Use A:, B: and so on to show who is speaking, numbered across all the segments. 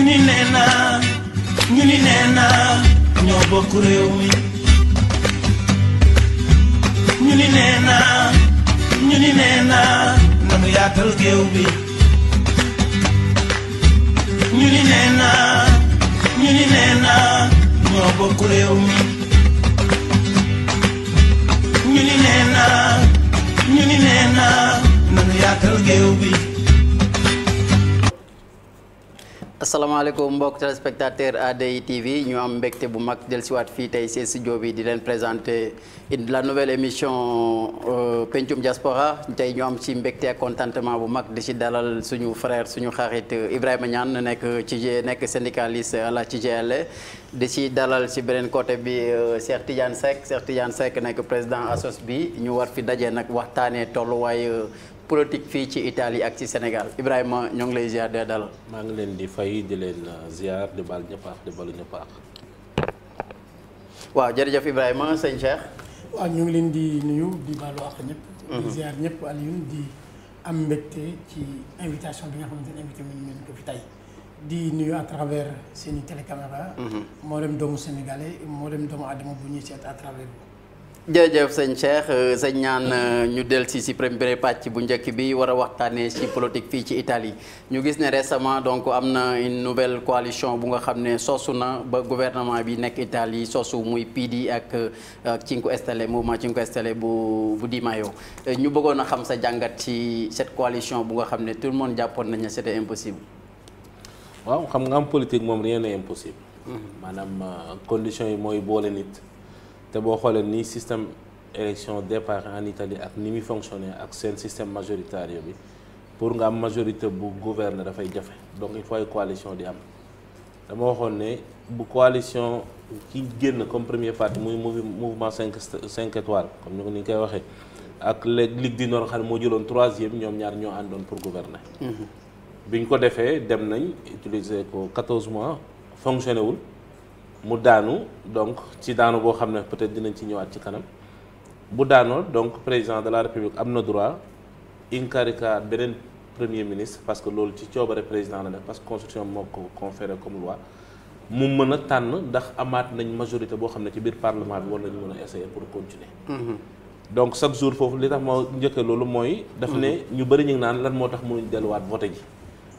A: ni nee naa ñu ni nee naa ñoo bokk réew mi ñu ni nee naa ñu ni nee naa nanu yaatal géew bi ñu ni nee naa ñu ni nee naa ñoo bokk réew mi ñu ni nee naa ñu ni nee naa nanu yaatal géew bi.
B: asalaamaaleykum mbokk téléspectateur ADI TV ñu am mbégte bu mag dellusiwaat fii tey ci studio bi di leen présenter la nouvelle émission Pencum Diaspora tey ñu am ci mbégte ak contentement bu mag di ci dalal suñu frère suñu xarit Ibrahima Niane nekk syndicaliste à la CGLE di ci dalal ci beneen côté bi Cheikh Tidiane Seck nekk président ASOS bi ñu war fi daje nag waxtaanee tolluwaay politique fii ci Italie ak ci Sénégal Ibrahima ñoo ngi lay ziar de dalal.
C: maa ngi leen di fay di leen ziar di baal ñëpp ak di balu ñëpp ak.
B: waaw jërëjëf Ibrahima sëñ Cheikh.
D: waaw ñu ngi leen di nuyu di baalu ak ñëpp. di ziar ñëpp Alioune di am mbégte ci invitation bi nga xamante ne invité nañu leen ko fi tey di nuyu à travers seeni télécaméra. moo dem doomu sénégalais moo dem doomu adama bu ñuy seet à travers.
B: jërëjëf sëñ Cheikh sëñ Niane ñu del si premier pàcc bu njëkk bi war a waxtaanee ci politique fii ci Italie ñu gis ne récemment donc am na une nouvelle coalition bu nga xam ne sosu na ba gouvernement bi nekk Italie sosu muy PD ak Cinque Stelle mouvement Cinque Stelle bu Di Maio ñu bëggoon a xam sa jàngat ci cette coalition bu nga xam ne tout le monde jàppoon nañ ne c'était impossible.
C: waaw xam nga am politique moom rien n'est impossible. maanaam conditions yi mooy boole nit. te boo xoolee ni système élection départ en Italie ak ni muy fonctionner ak seen système majoritaire bi pour nga am majorité bu gouverner dafay jafe donc il faut ay coalition di am dama waxoon ne bu coalition ki génn comme premier parti muy mouvement 5 étoiles comme ni ñu koy waxee ak Ligue du Nord xam ne moo jëloon 3e ñoom ñaar ñoo àndoon pour gouverner. bi ñu ko defee dem nañ utiliser ko 14 mois fonctionné wul. mu daanu donc ci daanu boo xam ne peut-être dinañ ci ñëwaat ci kanam bu daanoo donc président de la république am na droit incaricaat beneen premier ministre parce que loolu ci coobare président la def parce que constitution moo ko conféré comme loi mu mën a tànn ndax amaat nañ majorité boo xam ne ci biir parlement bi war nañu mën a essayer pour continuer. donc chaque jour foofu li tax ma njëkkee loolu mooy. daf ne ñu bëri ñu ngi naan lan moo tax mënuñ delluwaat voté ji.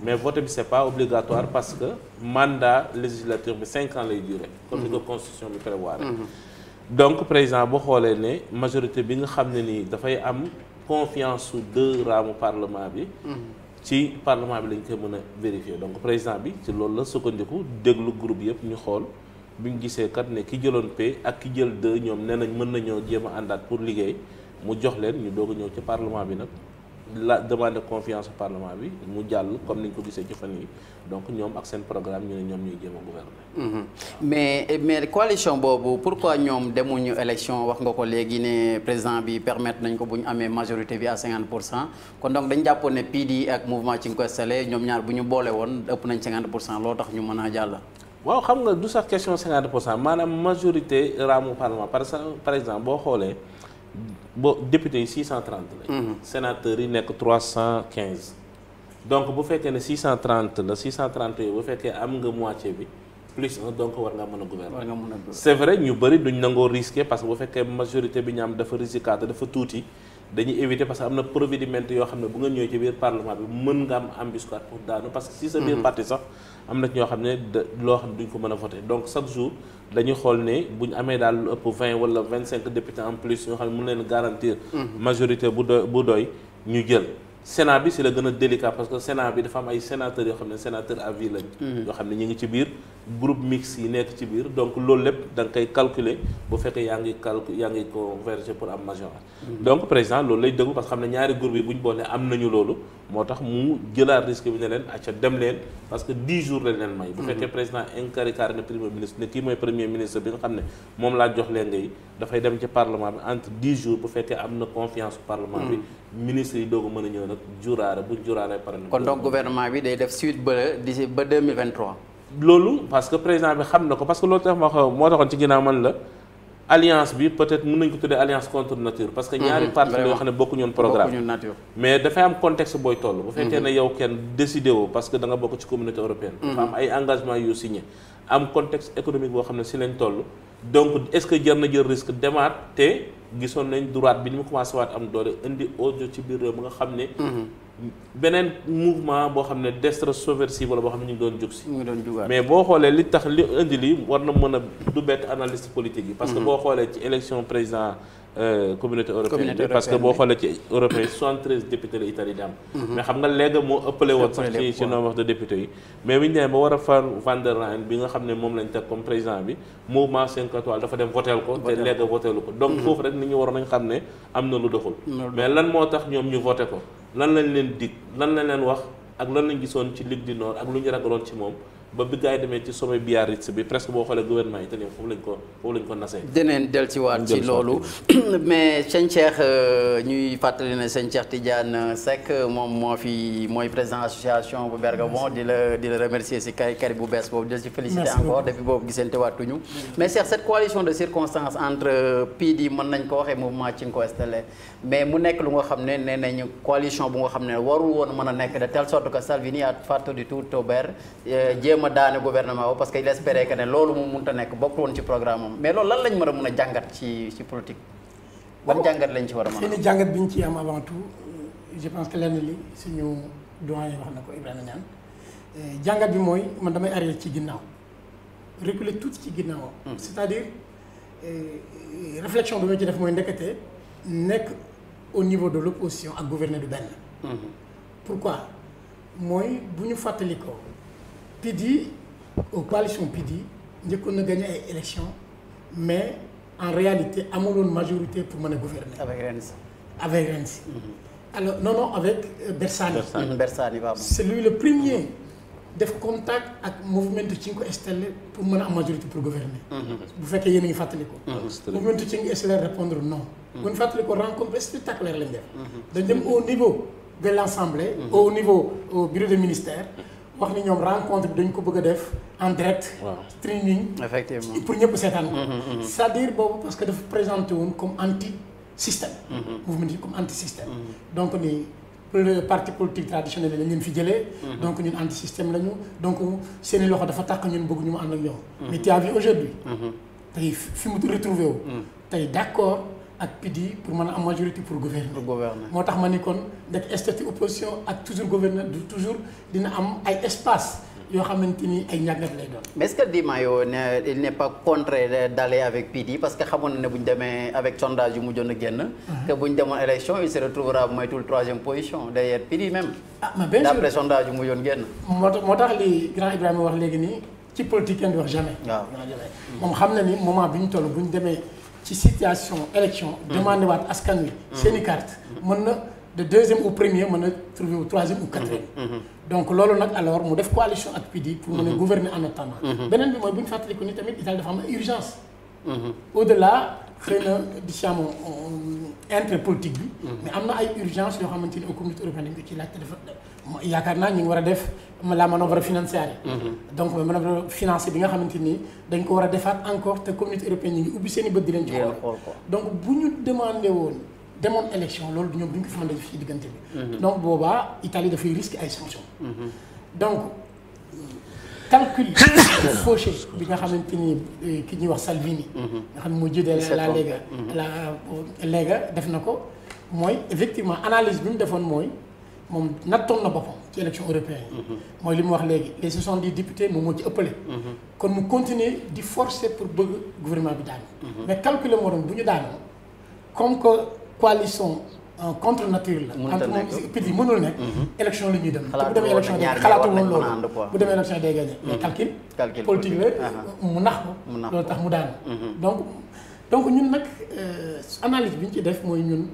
C: mais vote bi c'est pas obligatoire parce que mandat législature bi 5 ans lay durer. comme ni ko constitution bi prévoir. donc président boo xoolee ne majorité bi nga xam ne nii dafay am confiance su 2 raamu parlement bi. ci parlement bi lañ koy mën a vérifier donc président bi ci loolu la sukkandiku déglu groupe yëpp ñu xool bi ñu gisee kat ne ki jëloon P ak ki jël 2 ñoom nee nañ mën nañoo jéem a àndaat pour liggéey mu jox leen ñu doog a ñëw ci parlement bi nag. la demande confiance au parlement bi mu jàll comme ni ñu ko gisee ci fan yi donc ñoom ak seen programme ñu ne ñoom ñuy jéem a gouverner.
B: mais coalition boobu pourquoi ñoom demuñu élection wax nga ko léegi ne président bi permettre nañ ko bu ñu amee majorité bi à 50% kon donc dañ jàppoon ne PD ak mouvement Cinque Stelle ñoom ñaar bu ñu boole woon ëpp nañ 50% loo tax ñu mën a jàll.
C: waaw xam nga du sax question 50% maanaam majorité raamu parlement par exemple boo xoolee. député yi 630 la. sénateurs yi nekk 315. donc bu fekkee ne 630 la 630 yooyu bu fekkee am nga moitié bi plus 1 donc war nga mën a gouverner. c'est vrai ñu bëri duñ nangoo risqué parce que bu fekkee majorité bi ñu am dafa risqué dafa tuuti dañuy éviter parce que am na providimento yoo xam ne bu nga ñëwee ci biir parlement bi mën nga am embuscade pour daanu parce que si sa biir parti sax am na ñoo xam ne loo xam ne duñ ko mën a voter donc chaque jour. dañuy xool ne bu ñu amee daal lu ëpp 20 wala 25 députés en plus ñoo xam ne mën leen garantir. majorité bu doy ñu jël. Sénat bi si la gën a délicat parce que Sénat bi dafa am ay sénateurs yoo xam ne sénateur à vie lañ. yoo xam ne ñu ngi ci biir groupe mixte yi nekk ci biir donc loolu lépp da nga koy calculer bu fekkee yaa ngi converger pour am majorité. donc président loolu lay déglu parce que xam ne ñaari groupe yi bu ñu boolee am nañu loolu moo tax mu jëlaat risque bi ne leen acca dem leen parce que 10 jours lañ leen may. bu fekkee président incaricare na premier ministre ne kii mooy premier ministre bi nga xam ne moom laa jox leen ngay dafay dem ci parlement bi entre 10 jours bu fekkee am na confiance parlement bi. ministre yi doog a mën a ñëw nag juraare bu juraare pare na.
B: kon donc gouvernement bi day def suite ba 2023.
C: loolu parce que président bi xam na ko parce que loolu tax moo taxoon ci ginnaaw man la alliance bi peut-être mën nañ ko tuddee alliance contre nature parce que ñaari parti la yoo xam ne bokkuñu woon programme mais dafay am contexte booy toll bu fekkee ne yow kenn décidé woo parce que da nga bokk ci communauté européenne dafa am ay engagement yu signé am contexte économique boo xam ne si lañ toll donc est-ce que jar na jël risque demaat te gisoon nañ droite bi ni mu commencé waat am doole indi audio ci biir réew mu nga xam ne beneen mouvement boo xam ne destra subversive la boo xam ne ñu ngi doon jóg si mais boo xoolee li tax li indi li war na mën a du bett analyste politique yi parce que boo xoolee ci élection président communauté européenne bi parce que boo xoolee ci européen 73 députés la Italie di am mais xam nga léegi moo ëppale woon sax ci nombre de députés yi mais bi ñu demee ba war a far Van der Leyen bi nga xam ne moom lañ teg comme président bi mouvement 5 étoiles dafa dem voteel ko te léegi voteelu ko donc foofu rek nit ñi waroon nañ xam ne am na lu doxul mais lan moo tax ñoom ñu voté ko lan lañ leen dig lan lañ leen wax ak lan lañ gisoon ci Ligue du Nord ak lu ñu ragaloon ci moom ba bi gars yi demee ci sommet Biarritz bi presque boo xoolee gouvernement italien foofu lañ ko nasee.
B: dineen dellusiwaat ci loolu mais sëñ Cheikh ñuy fàttali ne sëñ Cheikh Tidiane Seck moom mooy président association bu Bergamo di la remercier si kari bu bees boobu di ci féliciter encore depuis boobu gisante waatuñu mais Cheikh cette coalition de circonstances entre PD mën nañ ko waxee mouvement Cinque Stelle mais mu nekk lu nga xam ne nee nañu coalition bu nga xam ne warul woon mën a nekk de telle sorte que Salvini a fatto di tutto per ma daane gouvernement parce que il espérait que ne loolu mu mënut a nekk bokkul woon ci programme am mais loolu lan lañ mën a jàngat ci politique ban jàngat lañ ci war a mën a
D: seeni jàngat bi ñu ci am avant tout je pense que lenn li suñu doyen wax na ko Ibrahima Niane jàngat bi mooy man damay arrière ci ginnaaw reculer tuuti ci ginnaaw c'est-à-dire réflexion bi ma ci def mooy ndekete nekk au niveau de l'opposition ak gouverner du benn pourquoi mooy bu ñu fàttali ko PD aux coalition PD njëkkoon na gagné ay élections mais en réalité amuloon majorité pour mën a gouverner. avec Renzi. Alors non avec Bersani.
B: Bersani waaw.
D: c'est lui le premier def contact ak Movimento Cinque Stelle pour mën a am majorité pour gouverner. bu fekkee yéen a ngi fàttali ko. Movimento Cinque Stelle répondre non. bu ñu fàttali ko rencontre spectaculaire lañ def. dañ dem au niveau de l'Assemblée. au niveau au bureau de ministère. wax ni ñoom rencontre bi dañ ko bëgg a def en direct. streaming.
B: effectivement
D: pour ñëpp seetaan ko. c'est-à-dire boobu parce que dafa présenté woon comme anti système. mouvement comme anti système. donc ni parti politique traditionnel yi lañ leen fi jëlee. donc ñun anti système lañu donc seeni loxo dafa tàq ñun bëgg ñu mu ànd ak ñoom. mais tu as vu aujourd'hui tey fi mu retrouvé wu. tey d'accord. ak PD pour mën a am majorité pour gouverner. moo tax ma ni kon nekk statut opposition ak toujours gouverneur du toujours dina am ay espace yoo xamante ni ay ñàkkat lay doon.
B: mais est-ce que Di Maio il n'est pas contraint d'aller avec PD parce que xamoon na ne bu ñu demee avec sondage yu mujjoon a génn. que bu ñu demoon élection il se retrouvera moytul 3e position derrière PD même.
D: mais bien sûr
B: d'après sondage yu mujjoon génn.
D: moo tax li grand Ibrahima wax léegi nii ci politique kenn di wax jamais.
B: waaw
D: moom xam na ni moment bi ñu toll bu ñu demee. ci situation élection demandé waat askan wi seeni carte mën na de 2e ou 1er mën na trouver au 3e ou 4e donc loolu nag alors mu def coalition ak PD pour mën a gouverner en attendant beneen bi mooy bu ñu fàttaliku ni tamit Italie dafa am urgence au delà xëy na di si am intérêt politique bi mais am na ay urgence yoo xamante ni au communauté européenne dañ ko ci laajte dafa yaakaar naa ñu ngi war a def la manœuvre financière donc manœuvre financière bi nga xamante ni dañ ko war a defaat encore te communauté européenne ñu ngi ubbi seen i bët di leen ci xool donc bu ñu demandé woon demoon élection loolu ñoom duñ ko fi mën a def ci diggante bi donc boobaa Italie dafay risquer ay sanctions donc calcul fauché bi nga xamante ni ki ñuy wax Salvini nga xam ne moo jiite la Lega def na ko mooy effectivement analyse bi mu defoon mooy moom nattoon na boppam ci élection européenne yi mooy li mu wax léegi les 70 députés moom moo ci ëppale kon mu continuer di forcer pour bëgg gouvernement bi daanu mais calculer moo doon bu ñu daanoo comme que coalition contre nature la entre moom PD mënul nekk élection la ñuy dem te bu demee élection day xalaatu woon loolu bu demee élection day gagné mais calcul politique la mu nax ko loolu tax mu daanu donc ñun nag analyse bi ñu ci def mooy ñun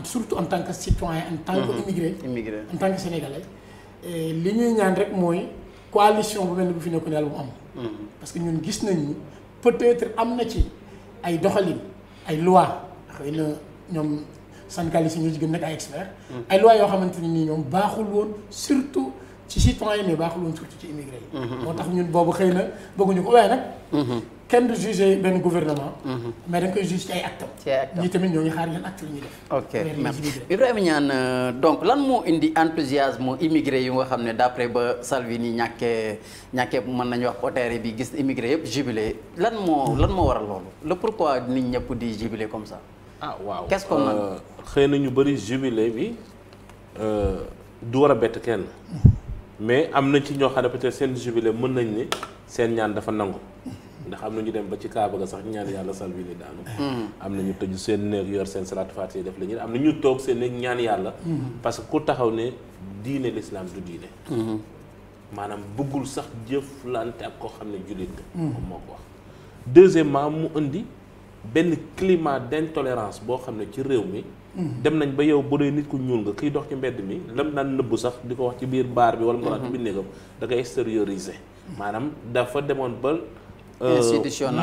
D: surtout en tant que citoyen en tant que immigré en tant que sénégalais li ñuy ñaan rek mooy coalition bu mel ni bu fi nekkoon yàlla bu am parce que ñun gis nañ ni peut-être am na ci ay doxalin ay loi xëy na ñoom syndicalistes yi ñoo ci gën nekk ay experts ay loi yoo xamante ni nii ñoom baaxul woon surtout ci citoyen mais baaxul woon surtout ci immigré yi moo tax ñun boobu xëy na bëgguñu ko waaye nag kenn du jugé benn gouvernement. mais dañ koy juge ci ay actes.
B: ci ay actes
D: ñi tamit ñoo ngi xaar yan actes la ñuy def.
B: ok merci Ibrahima Niane donc lan moo indi enthousiasme immigré yu nga xam ne d'après ba Salvini ñàkkee mën nañu wax potere bi gis immigré yëpp jubilé lan moo waral loolu le pourquoi nit ñëpp di jubilé comme ça.
C: ah waaw
B: qu'est-ce qu'on a
C: xëy na ñu bëri jubilé bi du war a bett kenn mais am na ci ñoo xam ne peut-être seen jubilé mën nañ ni seen ñaan dafa nangu ndax am na ñu dem ba ci Kaaba ga sax ñaan yàlla Salvini daanu. am na ñu tëju seen néeg yor seen salaatu faatiha def la ñu am na ñu toog seen néeg ñaan yàlla. parce que ku taxaw ne diine l'islam du diine. maanaam bëggul sax jëflante ak koo xam ne jullit nga. moom moo ko wax. deuxièmement mu indi benn climat d'intolérance boo xam ne ci réew mi. dem nañ ba yow bu dee nit ku ñuul nga kiy dox ci mbedd mi lam daan nëbbu sax di ko wax ci biir baar bi wala mu ko wax ci biir néegam da koy extérioriser maanaam dafa demoon ba.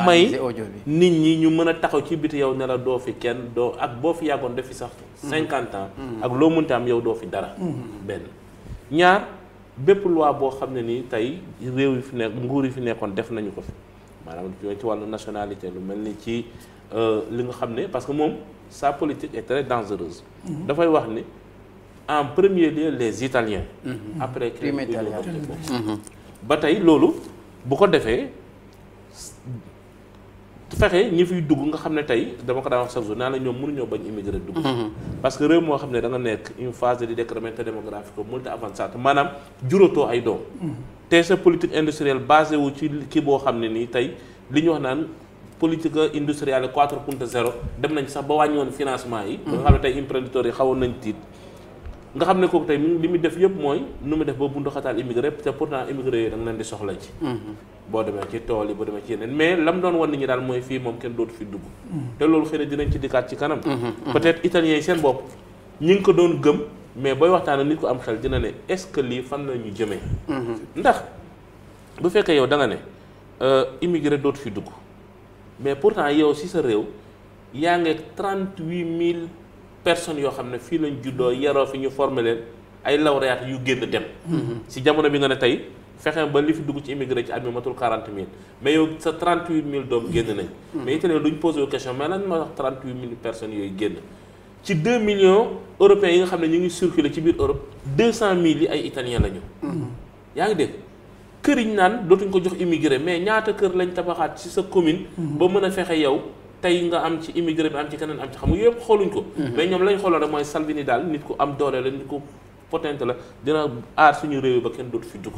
C: may nit ñi ñu mën a taxaw ci biti yow ne la doo fi kenn doo ak boo fi yàggoon def fi sax 50 ans ak loo mënta am yow doo fi dara benn ñaar bépp loi boo xam ne nii tey réew yi fi nekk nguur yi fi nekkoon def nañu ko fi maanaam ci wàllu nationalité lu mel ni ci li nga xam ne parce que moom sa politique est très dangereuse dafay wax ni en premier lieu les Italiens après ba tey loolu bu ko defee fexe ñi fiy dugg nga xam ne tey dama ko daan wax chaque jour naa la ñoom mënuñoo bañ immigré dugg parce que réew moo xam ne da nga nekk une phase de décrement démographique multi avançate maanaam juróotoo ay doom te sa politique industrielle basé wu ci kii boo xam ne nii tey li ñu wax naan politique industrielle 4.0 dem nañ sax ba wàññi woon financement yi ba nga xam ne tey imprenditori yi xawoon nañ tiit nga xam ne kooku tey li muy def yëpp mooy nu mu def ba bundu xataal immigré te pourtant immigré yooyu da nga leen di soxla ci boo demee ci tool yi boo demee ci yeneen mais lam doon wan nit ñi daal mooy fii moom kenn dootu fi dugg te loolu xëy na dinañ ci dikkaat ci kanam peut-être italiens yi seen bopp ñi ngi ko doon gëm mais booy waxtaan nit ko am xel dina ne est-ce que lii fan la ñu jëmee ndax bu fekkee yow da nga ne immigré dootu fi dugg mais pourtant yow si sa réew yaa ngi 38 000 personnes yoo xam ne fii lañ juddoo yaroo fi ñu formé leen ay lauréat yu génn dem si jamono bi nga ne tey fexe ba li fi dugg ci immigré ci at mi matul 40 000 mais yow sa 38 000 doom génn nañ mais italien duñ posé wu question mais lan ma wax 38 000 personnes yooyu génn ci 2 millions européens yi nga xam ne ñu ngi circulé ci biir Europe 200 000 yi ay italien la ñu yaa ngi dégg kër yi ñu naan dootuñ ko jox immigré mais ñaata kër lañ tabaxaat ci sa commune ba mën a fexe yow tey nga am ci immigré bi am ci keneen am ci xam nga yëpp xooluñ ko mais ñoom lañ xooloon rek mooy Salvini daal nit ku am doole la nit ku potente la dina aar suñu réew yi ba kenn dootu fi dugg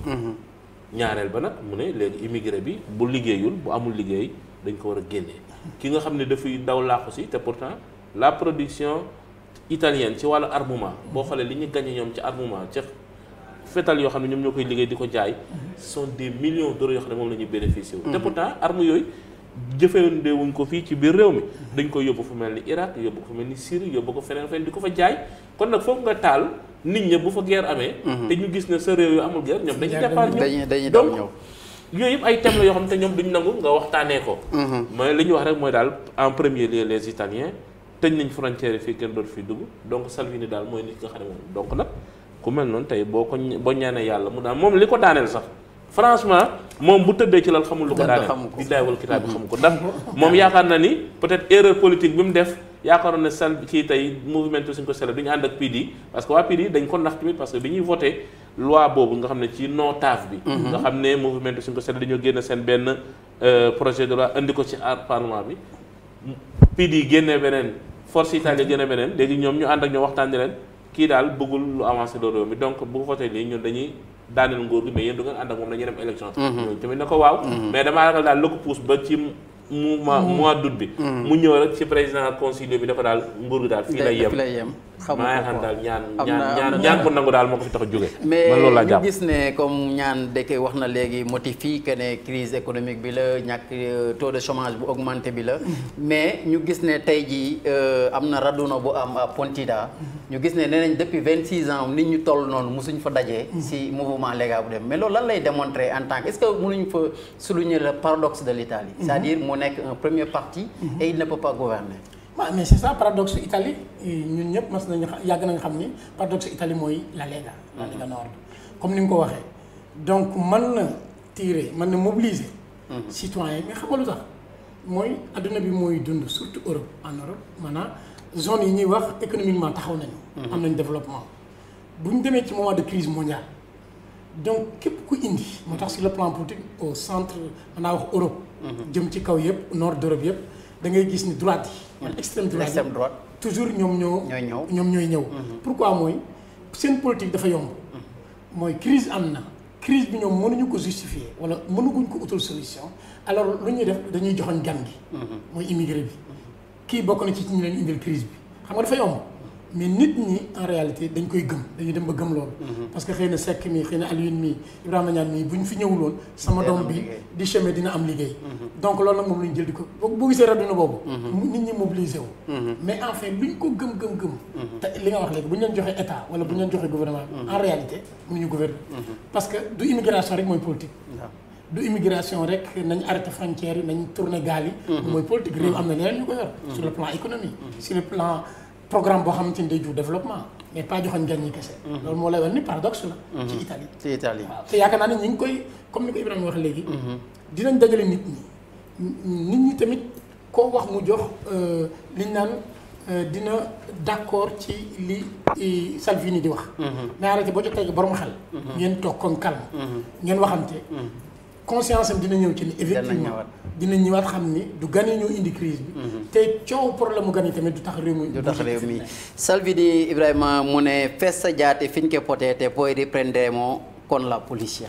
C: ñaareel ba nag mu ne léegi immigré bi bu liggéeyul bu amul liggéey dañ ko war a génnee ki nga xam ne dafay daw laaxu si te pourtant la production italienne ci wàllu armement boo xoolee li ñu gagné ñoom ci armement ci fetal yoo xam ne ñoom ñoo koy liggéey di ko jaay ce sont des millions d'euros yoo xam ne moom la ñuy bénéficier wu te pourtant armes yooyu jëfandewuñ ko fii ci biir réew mi dañ koy yóbbu fu mel ni Irak yóbbu ko fu mel ni Syrie yóbbu ko feneen feneen di ko fa jaay kon nag foofu nga taal nit ñi bu fa guerre amee te ñu gis ne sa réew yu amul guerre ñoom dañuy départ ñëw donc yooyu yëpp ay thèmes la yoo xam ne ñoom duñ nangu nga waxtaanee ko mais li ñu wax rek mooy daal en premier lieu les Italiens tëj nañ frontière yi fii kenn dootu fi dugg donc Salvini daal mooy nit nga xam ne moom donc nag ku mel noonu tey boo ñaanee yàlla mu daan moom li ko daaneel sax franchement moom bu tëddee ci lal xamul lu ko daaneel billaay wal kitaab bi xamu ko ndax moom yaakaar na ni peut-être erreur politique bi mu def yaakaaroon ne kii tey Movimento 5 Stelle du ñu ànd ak PD parce que waa PD dañ ko nax tamit parce que bi ñuy voté loi boobu nga xam ne ci non taaf bi nga xam ne Movimento 5 Stelle dañoo génn seen benn projet de loi indi ko ci parlement bi PD génnee beneen force italienne génne beneen léegi ñoom ñu ànd ak ñoo waxtaan ni leen kii daal bëggul lu avancé loolu réew mi donc bu voté lii ñun dañuy daaneel nguur gi mais yéen du ngeen ànd ak moom dañuy dem élection ñooñu tamit na ko waaw mais damaa ragal daal la ko pousse ba ci mois d'août bi mu ñëw rek ci président conseil bi dafa daal nguur gi daal fii lay yem maa xam daal ñaan bu nangu daal moo ko fi tax a jóge
B: mais
C: man loolu laa jàpp
B: ñu gis ne comme ñaan dëkk wax na léegi motif fii que ne crise économique bi la ñàkk taux de chômage bu augmenté bi la mais ñu gis ne tey jii am na raduna bu am à Pontida ñu gis ne nee nañ depuis 26 ans nit ñu toll noonu mosuñ fa dajee si mouvement légal bu dem mais loolu lan lay démontrer en tant que est-ce que mënuñ fa souligner le paradoxe de l'Italie c'est-à-dire mu nekk un premier parti et il ne peut pas gouverner
D: waaw mais c'est ça paradoxe Italie ñun ñëpp mas nañu yàgg nañu xam ni paradoxe Italie mooy la Lega Nord comme ni nga ko waxee donc mën na tirer mën na mobiliser citoyens mais xam nga lu tax mooy adduna bi mooy dund surtout Europe en Europe maanaam zone yi ñuy wax économiquement taxaw nañu. am nañ développement bu ñu demee ci moment de crise mondiale donc képp ku indi moo tax sur le plan politique au centre mën naa wax Europe. jëm ci kaw yëpp nord d'Europe yëpp da ngay gis ni droite yi. wala extrême droite toujours ñoom ñooy ñëw. pourquoi mooy seen politique dafa yomb. mooy crise am na crise bi ñoom mënuñu ko justifier wala mënuguñ ko utal solution alors lu ñuy def dañuy joxoñ gan gi. mooy immigré bi kii bokk na ci ñu leen indil crise bi xam nga dafa yomb mais nit ñi en réalité dañ koy gëm dañuy dem ba gëm loolu. parce que xëy na Seck mi xëy na Alioune mi Ibrahima Niane mi bu ñu fi ñëwuloon sama doom bi di chemin dina am liggéey. donc loolu nag moom la ñu jël di ko boo gisee radduna boobu. nit ñi mobilisé wu. mais en fait luñ ko gëm. te li nga wax léegi bu ñu leen joxee état wala bu ñu leen joxee gouvernement en réalité mënuñu gouverner. parce que du immigration rek mooy politique. du immigration rek nañ arrêté frontières yi nañ tourné gaal yi. mooy politique réew am na leneen ñu ko yor. sur le plan économique. sur le plan programme boo xamante ni day jur développement mais pas joxoñ gan ñi kese. loolu moo lay wax ni paradoxe la. ci Italie. waaw te yaakaar naa ne ñi ngi koy comme ni ko Ibrahima wax léegi. dinañ dajale nit ñi tamit koo wax mu jox liñ naan dina d'accord ci li Salvini di wax. mais arrêté boo jotee borom xel. ngeen toog comme calme. ngeen waxante. conscience am dina ñëw ci ni effectivement dina ñëwaat xam ni du gan yi ñoo indi crise bi. te coow problème mu gan yi tamit du tax réew mi.
B: Salvini Ibrahima mu ne festeggiate finché potete poi riprenderemo con la polizia.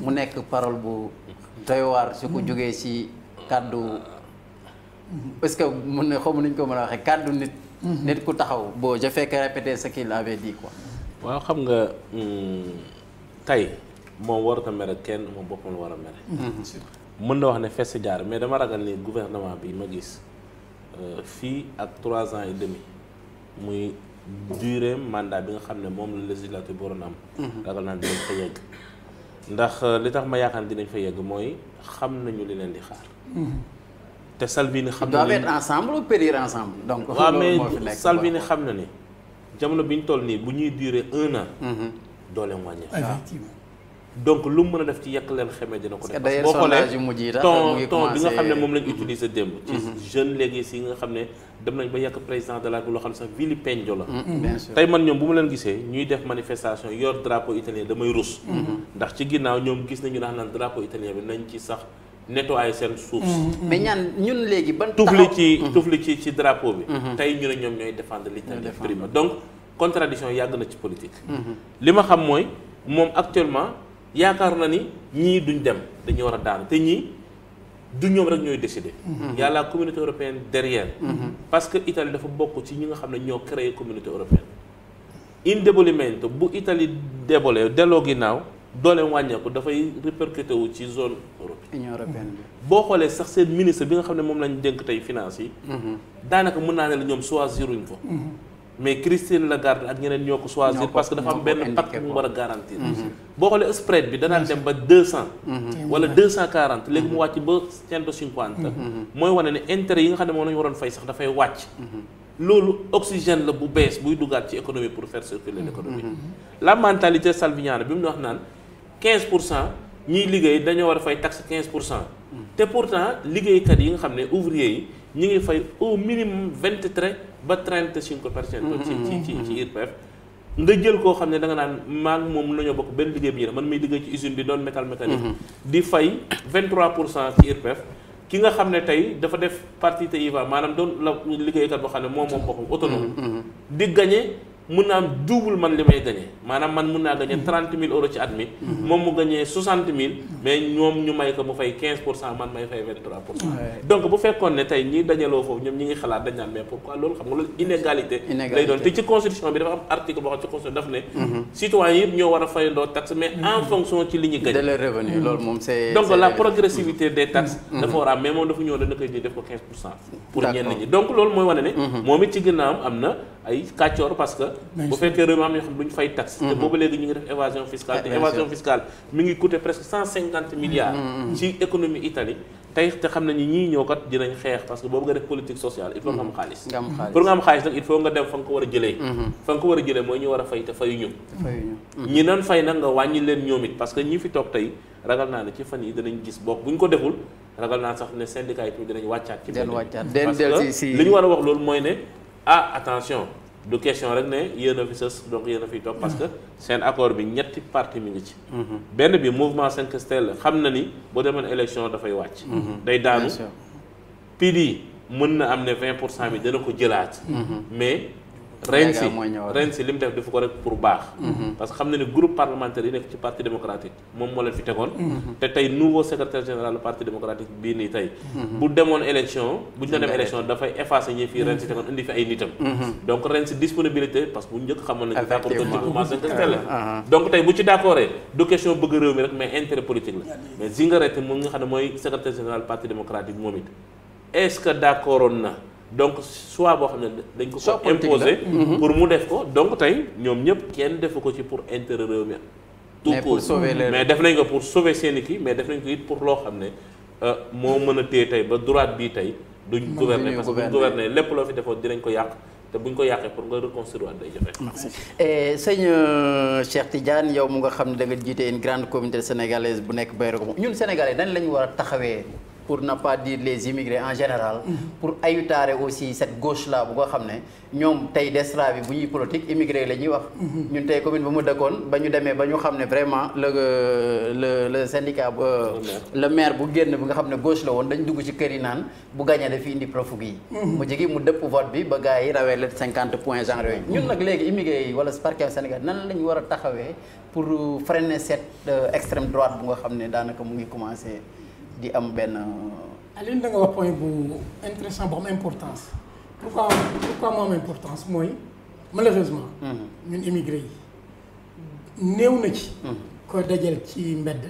B: mu nekk parole bu doy waar su ko jógee ci kàddu est-ce que mun na xamu nañ ko mën a waxee kàddu nit. nit ku taxaw bon je fais que répéter ce qu'il avait dit quoi.
C: waaw xam nga tey. moom warut a mere kenn moom boppam la war a mere. mën na wax ne fes jaar mais dama ragal ni gouvernement bi ma gis fii ak 3 ans et demi muy durée mandat bi nga xam ne moom la législature bi waroon am. ragal naa dinañ fa yegg ndax li tax ma yaakaar ne dinañ fa yegg mooy xam nañu li leen di xaar. te Salvini xam na ni
B: doivent être ensemble ou périr ensemble. donc
C: waaw mais Salvini xam na ni jamono bi ñu toll nii bu ñuy durer 1 an. dooleem wàññeeku. donc lu mu mën a def ci yekk leen xamee dina ko def. parce que boo xoolee ton bi nga xam ne moom lañ utiliser démb. ci jeune léegi si nga xam ne dem nañ ba yekk président de la République loo xam ne sax vilipendio la. bien sûr tey man ñoom bu ma leen gisee ñuy def manifestation yor drapeau italien damay rus. ndax ci ginnaaw ñoom gis nañu ndax naan drapeau italien bi nañ ci sax nettoyer seen suuf.
B: mais ñun léegi ban taxaw
C: tufli ci drapeau bi. tey ñu ne ñoom ñooy défendre l'Italie prima donc contradiction yàgg na ci politique. li ma xam mooy moom actuellement. yaakaar na ni ñii duñ dem dañu war a daanu te ñii du ñoom rek ñooy décider. y a la communauté européenne derrière. parce que Italie dafa bokk ci ñi nga xam ne ñoo créé communauté européenne. indebolimento bu Italie débolé delloo ginnaaw dooleem wàññeeku dafay répercuté wu ci zone
B: Union européenne bi.
C: boo xoolee sax seen ministre bi nga xam ne moom lañ dénk tey finance yi. daanaka mën naa ne la ñoom choisiruñ ko. mais Christine Lagarde ak ñeneen ñoo ko choisir parce que dafa am benn pacte bu mu war a garantir. boo xoolee spread bi danaan dem ba 200. wala 240 léegi mu wàcc ba 150. mooy wane ne intérêt yi nga xam ne moom la ñu waroon fay sax dafay wàcc. loolu oxygène la bu bees buy duggaat ci économie pour faire circuler l'économie. la mentalité salviniana bi mu wax naan 15% ñiy liggéey dañoo war a fay taxe 15%. te pourtant liggéeykat yi nga xam ne ouvrier yi ñu ngi fay au minimum 23 ba 35%. ci IRPEF nga jël koo xam ne da nga naan maa ngi moom nañoo bokk benn liggéey bi ñu man miy liggéey ci usine bi doon métal mécanique. di fay 23% ci IRPEF. ki nga xam ne tey dafa def partite IVA maanaam doon la liggéeykat boo xam ne moom boppam autonome. di gagné mun naa am double man li may gagné maanaam man mun naa gagné 30 000 euros ci at mi. moom mu gagné 60 000 mais ñoom ñu may ko mu fay 15% man may fay 23%. donc bu fekkoon ne tey ñi dajaloo foofu ñoom ñi ngi xalaat dañ naan mais pourquoi loolu xam nga loolu inégalité lay doon te ci constitution bi dafa am article boo xam ci constitution daf ne. citoyens yëpp ñoo war a fayandoo taxe mais en fonction ci li ñu gagné.
B: de leur revenu loolu moom c'est.
C: donc la progressivité des taxes. dafa war a am mais moom dafa ñëw dana koy def ko 15%. pour ñenn ñi donc loolu mooy wane ne. moom it ci ginnaawam am na ay kàccoor parce que. bu fekkee réew mi am na ñoo xam duñ fay taxe. te boobu léegi ñu ngi def évasion fiscale te évasion fiscale mi ngi coûter presque 150 milliards. ci économie Italie tey te xam nañu ñii ñoo kat dinañ xeex parce que boobu nga def politique sociale il faut nga am xaalis. pour nga am xaalis nag il faut nga dem fa nga ko war a jëlee. fa nga ko war a jëlee mooy ñu war a fay te fayuñu. ñi doon fay nag nga wàññi leen ñoom it parce que ñi fi toog tey ragal naa ne ci fan yi danañ gis bokk bu ñu ko deful ragal naa sax ne syndicat yi tamit dinañ wàccaat ci
B: den wàccaat
C: parce que li ñu war a wax loolu mooy ne attention du question rek ne yéen a fi sës donc yéen a fiy toog parce que seen accord bi ñetti parti mi ngi ci benn bi mouvement 5 stèles xam na ni boo demoon élection dafay wàcc day daanu PD mën na am ne 20% bi dana ko jëlaat mais ren si li mu def dafa ko rek pour baax parce que xam na ne groupe parlementaire yi nekk ci parti démocratique moom moo leen fi tegoon te tey nouveau secrétaire général du parti démocratique bii nii tey bu demoon élection bu ñu dem élection dafay effacer ñi fii ren si tegoon indi fi ay nitam donc ren si disponibilité parce que bu njëkk xamoon nañu d'accord ci mouvement 5 stèles donc tey bu ci d'accord du question bëgg réew mi rek mais intérêt politique la mais Zingarete moom nga xam ne mooy secrétaire général parti démocratique moom it est-ce que d'accordoon na donc soit boo xam ne dañ ko ko imposer pour mu def ko donc tey ñoom ñëpp kenn defu ko ci pour intérêt réew mi tout court mais def nañ ko pour sauver seen kii mais def nañ ko it pour loo xam ne moo mën a téye tey ba droite bii tey duñ gouverner parce que buñ gouverner lépp loo fi defoon dinañ ko yàq te buñ ko yàqee pour nga reconstruire day jafe.
B: merci sëñ Cheikh Tidiane yow mu nga xam ne da nga jiite une grande communauté sénégalaise bu nekk Bayroko ñun sénégalais dañ lañu war a taxawee pour ne pas dire les immigrés en général pour ayutaare aussi cette gauche là bu nga xam ne ñoom tey desra bi bu ñuy politique immigré la ñuy wax ñun tey commune ba mu dëkkoon ba ñu demee ba ñu xam ne vraiment le syndicat le maire bu génn bi nga xam ne gauche la woon dañ dugg ci kër yi naan bu gagné dafi indi profug yi mu jigi mu dëpp vote bi ba gars yi rawee leen 50 points genre yooyu ñun nag léegi immigré yi wala parquet Sénégal nan lañu war a taxawee pour freiner cette extrême droite bu nga xam ne daanaka mu ngi commencé di am benn.
D: Alioune da nga wax point bu intéressant bu am importance pourquoi mu am importance mooy malheureusement. ñun immigré yi néew na ci. koy dajal ci mbedd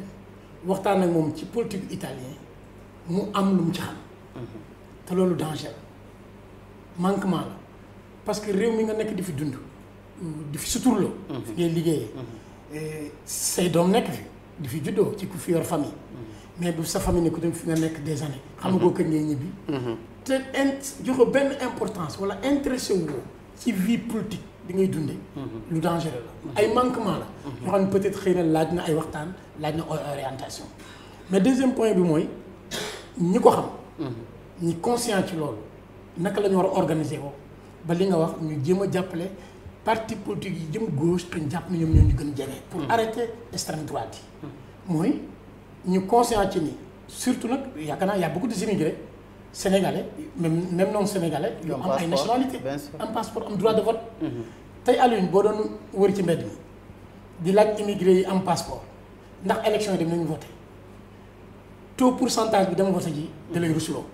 D: waxtaan ak moom ci politique italien mu am lu mu ci xam. te loolu danger manquement la parce que réew mi nga nekk di fi dund di fi suturloo. fi ngay liggéeyee. say doom nekk fi di fi juddoo ci ku fi yor famille. mais bu sa famille ne ko dem fi nga nekk des années. xam nga kër ngay ñibbi. te joxe benn importance wala intéressé wu ci vie politique bi ngay dundee. lu dangereux la. ay manquement la. yoo xam ne peut-être xëy na laaj na ay waxtaan laaj na orientation. mais deuxième point bi mooy ñi ko xam. ñi conscient ci loolu naka la ñu war a organiser woo ba li nga wax ñu jéem a jàppale parti politique yi jëm gauche te ñu jàpp ne ñoom ñoo ñu gën jege. pour arrêter extrême droite yi. mooy. ñu conscient ci ni surtout nag yaakaar naa y a beaucoup d'immigrés sénégalais même non sénégalais yoo am ay nationalité am passeport am droit de vote tey Alioune boo doon wër ci mbedd mi di laaj immigré yi am passeport ndax élection yi dem nañu voté taux pourcentage bi dama voté ji da lay rusuloo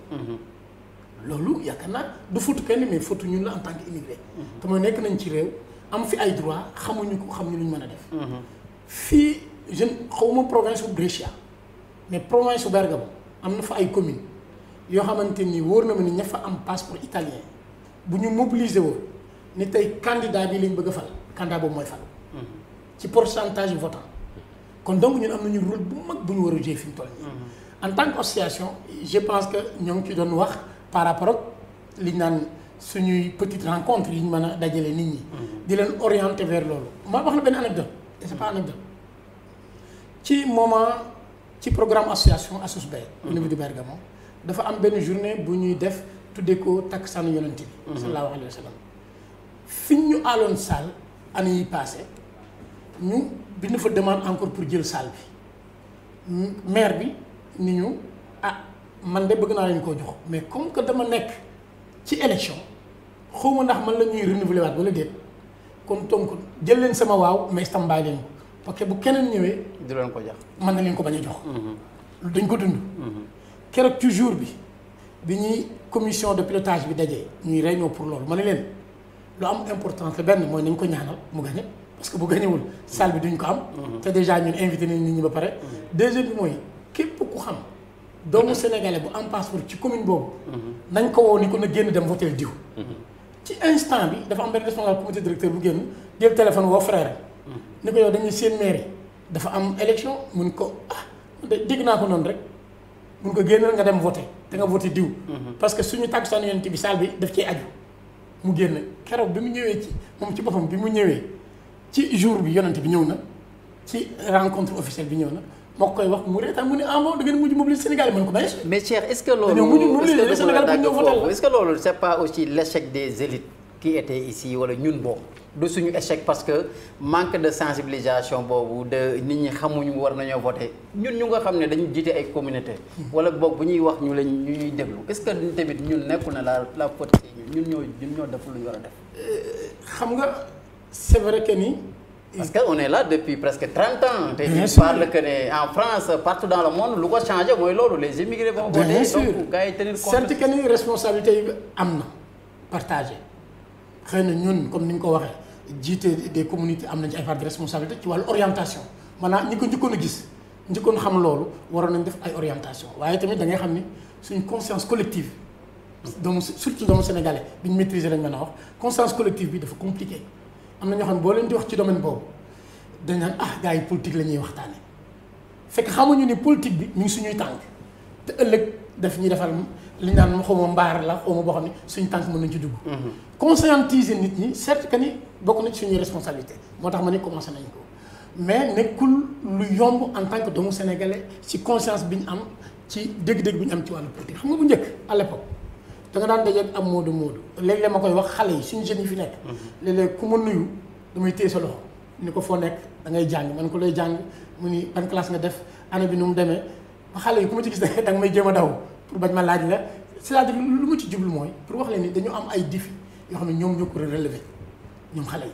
D: loolu yaakaar naa du futu kenn mais futu ñun la en tant que immigré te mooy nekk nañ ci réew am fi ay droit xamuñu ko xam ñu lu ñu mën a def fii jeune xawma province bu Brescia mais province su Bergamo am na fa ay communes yoo xamante ni wóor na ma ni ña fa am passeport italien bu ñu mobiliser woon ni tey candidat bi lañ bëgg a fal candidat boobu mooy fal. ci pourcentage votant kon donc ñun am nañu rôle bu mag bu ñu war a jouer fi mu toll nii. en tant que association je pense que ñoo ngi ci doon wax par rapport ak li ñu naan suñuy petite rencontre yi ñu mën a dajale nit ñi. di leen orienter vers loolu. ma wax la benn anecdote et c'est pas anecdote ci moment. ci programme association ASUSBE au niveau de Bergamo dafa am benn journée bu ñuy def tuddee ko takkusaanu yonent bi sallallahu alayhi wa sallam fi ñu àlloon salle année yi passé ñu bind fa demande encore pour jël salle bi maire bi ni ñu man de bëgg naa leen koo jox mais comme que dama nekk ci élection xawma ndax man la ñuy renouveler waat wala déet kon donc jël leen sama waaw mais itam bàyyi leen ko parce que bu keneen ñëwee.
B: di leen ko jox
D: mën na leen ko bañ a jox. dañ ko dund. keroog ci jour bi ñuy commission de pilotage bi dajee ñuy réunion pour loolu ma ne leen lu am importance la benn mooy nañ ko ñaanal mu gañe parce que bu gañewul salle bi duñ ko am. te déjà ñun invité nañ nit ñi ba pare. deuxième bi mooy képp ku xam doomu sénégalais bu am passeport ci commune boobu. nañ ko woo ni ko na génn dem voter diw. ci instant bi dafa am benn responsable comité directeur bu génn jël téléphone woo frère ni ko yow dañuy seen mairie dafa am élection mun ko dégg naa ko noonu rek mun ko génnal nga dem voter te nga voter diw. parce que suñu takkusaan yonent bi salle bi daf cee aju mu génn keroog bi mu ñëwee ci moom ci boppam bi mu ñëwee ci jour bi yonent bi ñëw na ci rencontre officielle bi ñëw na moo koy wax mu reetaan mu ne ah bon da ngeen mujj mobiliser Sénégal yi mën ko bàyyi.
B: mais Cheikh est-ce que loolu
D: dañoo mujj mobiliser le Sénégal pour ñëw voter.
B: est-ce que loolu c'est pas aussi l'échec des élites qui étaient ici wala ñun boobu du suñu échec parce que manque de sensibilisation boobu de nit ñi xamuñu war nañoo voter ñun ñu nga xam ne dañu jiite ay communauté wala boog bu ñuy wax ñu leen ñu ñuy déglu est-ce que tamit ñun nekkul na la faute ñun ñoo def lu ñu war a def.
D: xam nga c'est vrai que ni.
B: parce que on est là depuis presque 30 ans. te
D: Bien
B: il
D: sûr.
B: parle que ne en France partout dans le monde lu ko changé mooy loolu les immigrés vont voter.
D: Bien sûr.
B: donc gars yi tenir compte.
D: certes que ni responsabilité yi am na partagé xëy na ñun comme ni nga ko waxee jiite des communautés am nañ ci ay part de responsabilité ci wàllu orientation maanaam ñi ko njëkkoon a gis njëkkoon xam loolu waroon nañ def ay orientation waaye tamit da ngay xam ni suñu conscience collective donc surtout doomu sénégalais bi ñu maîtriser lañ mën a wax conscience collective bi dafa compliqué am na ñoo xam ne boo leen di wax ci domaine boobu dañ naan ah gars yi politique la ñuy waxtaane fekk xamuñu ni politique bi mi ngi suñuy tànk te ëllëg daf ñuy defal li ñu naan xaw ma mbaar la xaw ma boo xam ne suñu tànk mën nañ ci dugg. conscientiser nit ñi certes que ni bokk na ci suñuy responsabilité moo tax ma ne commencé nañ ko mais nekkul lu yomb en tant que doomu sénégalais ci conscience bi ñu am ci dégg-dégg bi ñu am ci wàllu politique xam nga bu njëkk à l'époque da nga daan dajeeg am moodu léeg-léeg ma koy wax xale yi suñu jeunes yi fi nekk. léeg-léeg ku ma nuyu damay téye sa loxo ni ko foo nekk da ngay jàng man ko lay jàng mu ni ban classe nga def année bi nu mu demee ba xale yi ku ma ci gis da nga may jéem a daw pour bañ ma laaj la c'est-à-dire lu ma ci jublu mooy pour wax leen ni dañu am ay défis yoo xam ne ñoom ñoo ko relever ñoom xale yi.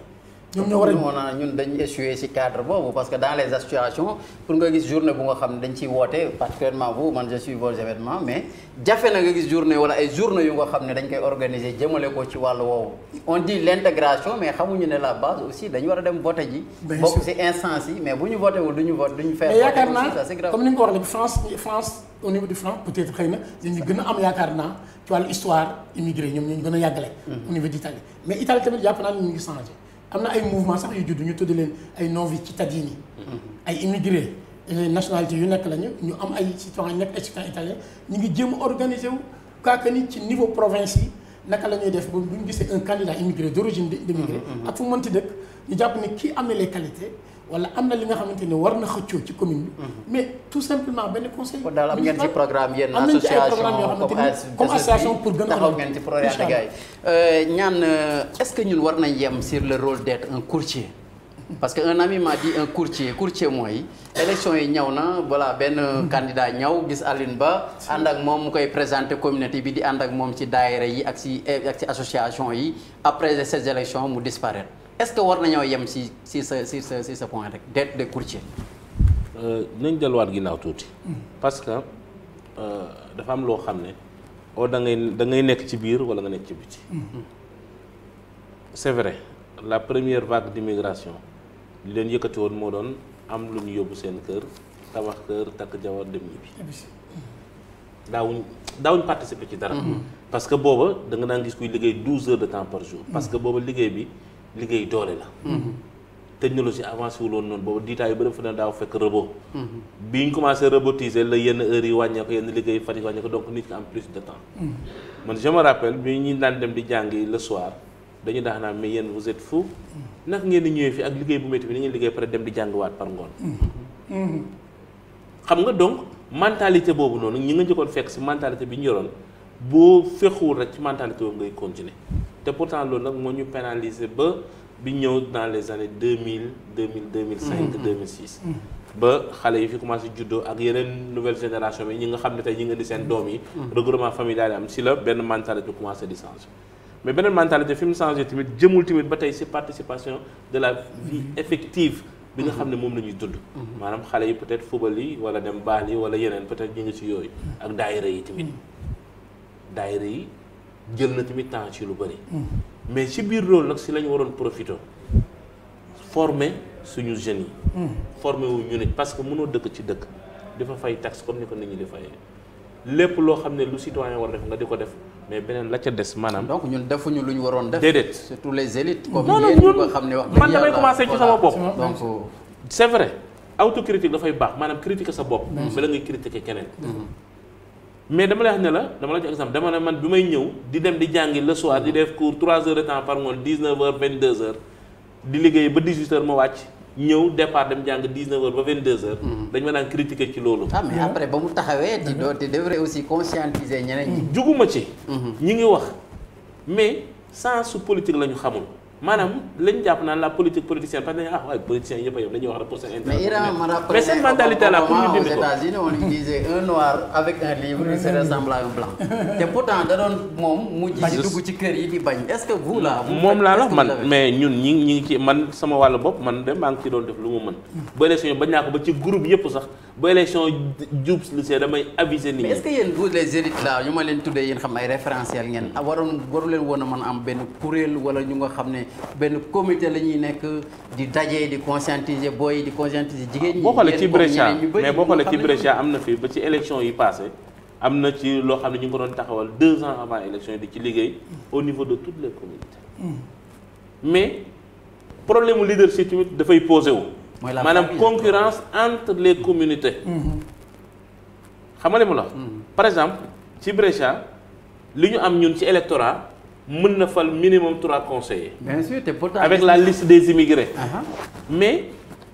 D: ñoom ñoo war a
B: ñun dañu échoué ci cadre boobu parce que dans les associations pour nga gis journée bu nga xam ne dañ ciy woote particulièrement vous man je suis vos événements mais jafe na nga gis journée wala ay journée yu nga xam ne dañ koy organiser jëmale ko ci wàllu woowu on dit l'intégration mais xamuñu ne la base aussi dañu war a dem voter ji bokk ci instance yi mais bu ñu voté wul duñu vote duñu faire
D: mais yaakaar naa
B: ça c'est grave
D: comme ni nga ko waxee léegi France au niveau de France peut-être xëy na dañuy gën a am yaakaar naa ci wàllu histoire immigré ñoom ñu gën a yàggale au niveau d'Italie mais Italie tamit jàpp naa ne ñu ngi changé am na ay mouvement sax yu judd ñu tudd leen ay non-vi cittadini ay immigrés nationalité yu nekk lañu ñu am ay citoyens nekk ay citoyens italiens ñu ngi jéem a organiser wu kaaka ni ci niveau province yi naka la ñuy def ba bu ñu gisee un candidat immigré d'origine d'immigré ak fu mu mënti dëkk ñu jàpp ne kii am na les qualités wala am na li nga xamante ne war na xëccoo ci commune bi mais tout simplement benn conseil
B: kon daal am ngeen ci programme yenn
D: am nañ ci ay
B: association
D: programme yoo xamante ni comme association pour gën a
B: taxaw ngeen ci programme gars yi ñaan est-ce que ñun war nañ yem sur le rôle d'être un courtier parce que un ami m'a dit un courtier mooy élection yi ñëw na voilà benn candidat ñëw gis Alioune Ba ànd ak moom mu koy présenter communauté bi di ànd ak moom ci daayira yi ak ci association yi après ces élections mu disparaître est-ce que war nañoo yem si ce point rek d'être des courtiers.
C: nañ delluwaat ginnaaw tuuti. parce que dafa am loo xam ne da ngay nekk ci biir wala nga nekk ci biti. c'est vrai la première vague d'immigration li leen yëkkati woon moo doon am lu ñu yóbbu seen kër tabax kër takk jabar dem ñibbi. daawuñ participer ci dara. parce que booba da nga daan gis kuy liggéey 12 heures de temps par jour. parce que booba liggéey doole la. technologie avancé wul woon noonu boobu diitaay yu bëri fa ne daaw fekk robot. bi ñu commencé robotiser la yenn heures yi wàññeeku yenn liggéey fatigue wàññeeku donc nit ki am plus de temps. man je me rappelle bi ñu daan dem di jàngi le soir dañu daax naa mais yéen vous êtes fous naka ngeen di ñëwee fii ak liggéey bu métti bi ni ngeen liggéey pare dem di jàngiwaat par ngoon. xam nga donc mentalité boobu noonu ñi nga njëkkoon fekk si mentalité bi ñu yoroon boo fexuwul rek ci mentalité boobu ngay continuer te pourtant loolu nag moo ñu pénaliser ba. bi ñëw dans les années 2000 2005 2006. ba xale yi fi commencé juddoo ak yeneen nouvelle génération bi ñi nga xam ne tey ñi nga di seen doom yi. regroupement familial yi am si la benn mentalité commencé di changer. mais beneen mentalité fi mu changé tamit jëmul tamit ba tey si participation de la vie effective bi nga xam ne moom la ñuy dund. maanaam xale yi peut-être football yi wala dem baal yi wala yeneen peut-être ñu ngi si yooyu. ak daayira yi tamit. daayira yi jël na tamit temps ci lu bëri. mais ci biir loolu nag si la ñu waroon profiter former suñu jeunes yi. former wu ñu nit parce que mënoo dëkk ci dëkk dafa fay taxe comme ni ko nit ñi di fayee lépp loo xam ne lu citoyen war def nga di ko def mais beneen la ca des maanaam.
B: donc ñun defuñu lu ñu waroon def.
C: déedéet
B: surtout les élites. comme
C: non
B: yéen ñu ko xam ne wax dëgg
C: man damay commencer ci sama bopp.
B: donc
C: c'est vrai autocritique dafay baax maanaam critiquer sa bopp. bala ngay critiquer keneen. mais dama lay wax ne la dama la jox exemple dama ne man bi may ñëw di dem di jàngi le soir di def cours 3 heures de temps par ngoon 19 heures 22 heures di liggéey ba 18 heures ma wàcc ñëw départ dem jàng 19h ba 22h. dañ ma daan critiquer ci loolu.
B: ah mais après ba mu taxawee di devrait aussi conscientiser ñeneen ñi.
C: juguma ci. ñi ngi wax mais sens su politique la ñu xamul. maanaam lañ jàpp naan la politique politicienne parce que dañuy waaye politiciens yëpp a yem dañuy wax rek pour seen intérêt.
B: mais Iran man après
C: mais cette mentalité là pour ñu dindi ko
B: aux États-Unis on lui disait un noir avec un livre il se ressemble à un blanc te pourtant da doon moom mujj di dugg ci kër yi di bañ est-ce que vous là.
C: moom laa la man mais ñun ñi ngi ci man sama wàllu bopp man de maa ngi ci doon def lu mu mën. ba élection yi bañ naa ko ba ci groupe yëpp sax ba élection jub li damay aviser nit ñi.
B: mais est-ce que yéen vous les élites là ñu ma leen tuddee yéen xam ay référentiel ngeen waru leen woon a mën a am benn kuréel wala ñu nga xam ne benn comité la ñuy nekk di daje di conscientiser booy di conscientiser jigéen ñi.
C: boo xoolee ci Brescia mais boo xoolee ci Brescia am na fi ba ci élection yi passé am na ci loo xam ne ñu ngi ko doon taxawal 2 ans avant élection yi di ci liggéey au niveau de toutes les communautés. mais problème mu leadership tamit dafay posé wu. maanaam concurrence entre les communautés. xam nga li mu la par exemple ci Brescia li ñu am ñun ci électorat. mën na fal minimum 3 conseillers.
B: bien sûr te pourtant
C: avec la liste des immigrés. mais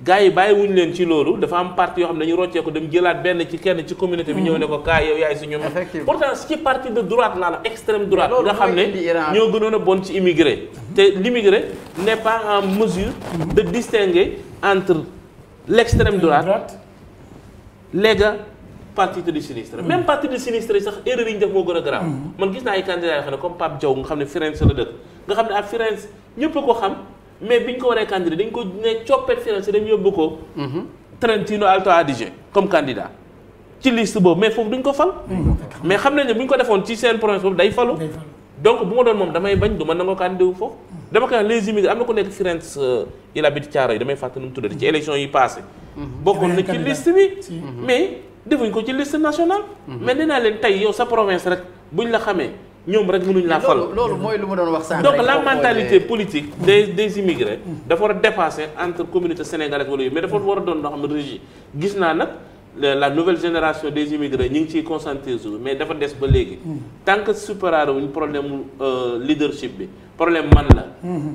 C: gars yi bàyyiwuñu leen ci loolu dafa am parti yoo xam ne dañu roccee ko dem jëlaat benn ci kenn ci communauté bi ñëw ne ko kaay yow yaay suñu. pourtant ci parti de droite laa la extrême droite. nga xam ne ñoo gënoon a bon ci immigré. te l'immigré n'est pas en mesure de distinguer entre l'extrême droite les gars. parti de sinistre même parti de sinistre yi sax erreur yi ñu def moo gën a grave man gis naa ay candidats yoo xam ne comme Pape Diaw nga xam ne Firenze la dëkk nga xam ne ak Firenze ñëpp a ko xam mais biñ ko waree candidat dañ ko ne coppet Firenze dañ yóbbu ko Trentino Alto Adige comme candidat ci liste boobu mais foofu duñ ko fal mais xam nañ ne bu ñu ko defoon ci seen province boobu day falu donc bu ma doon moom damay bañ du ma nangoo candidat wu foofu dama koy wax les immigrés am na ko nekk Firenze il habite Thiaroye damay fàtte nu mu tuddati ci élection yi passé bokkoon na ci liste bi mais defuñ ko ci liste nationale. mais nee naa leen tey yow sa province rek buñ la xamee ñoom rek mënuñ laa fal.
B: loolu mooy lu ma doon wax sànq.
C: donc la mentalité politique des immigrés. dafa war a dépasser entre communauté sénégalaise wala yooyu mais dafa war a doon loo xam ne régie gis naa nag la nouvelle génération des immigrés ñu ngi ciy concentré mais dafa des ba léegi. tant que supéraare wuñ problème leadership bi problème man la.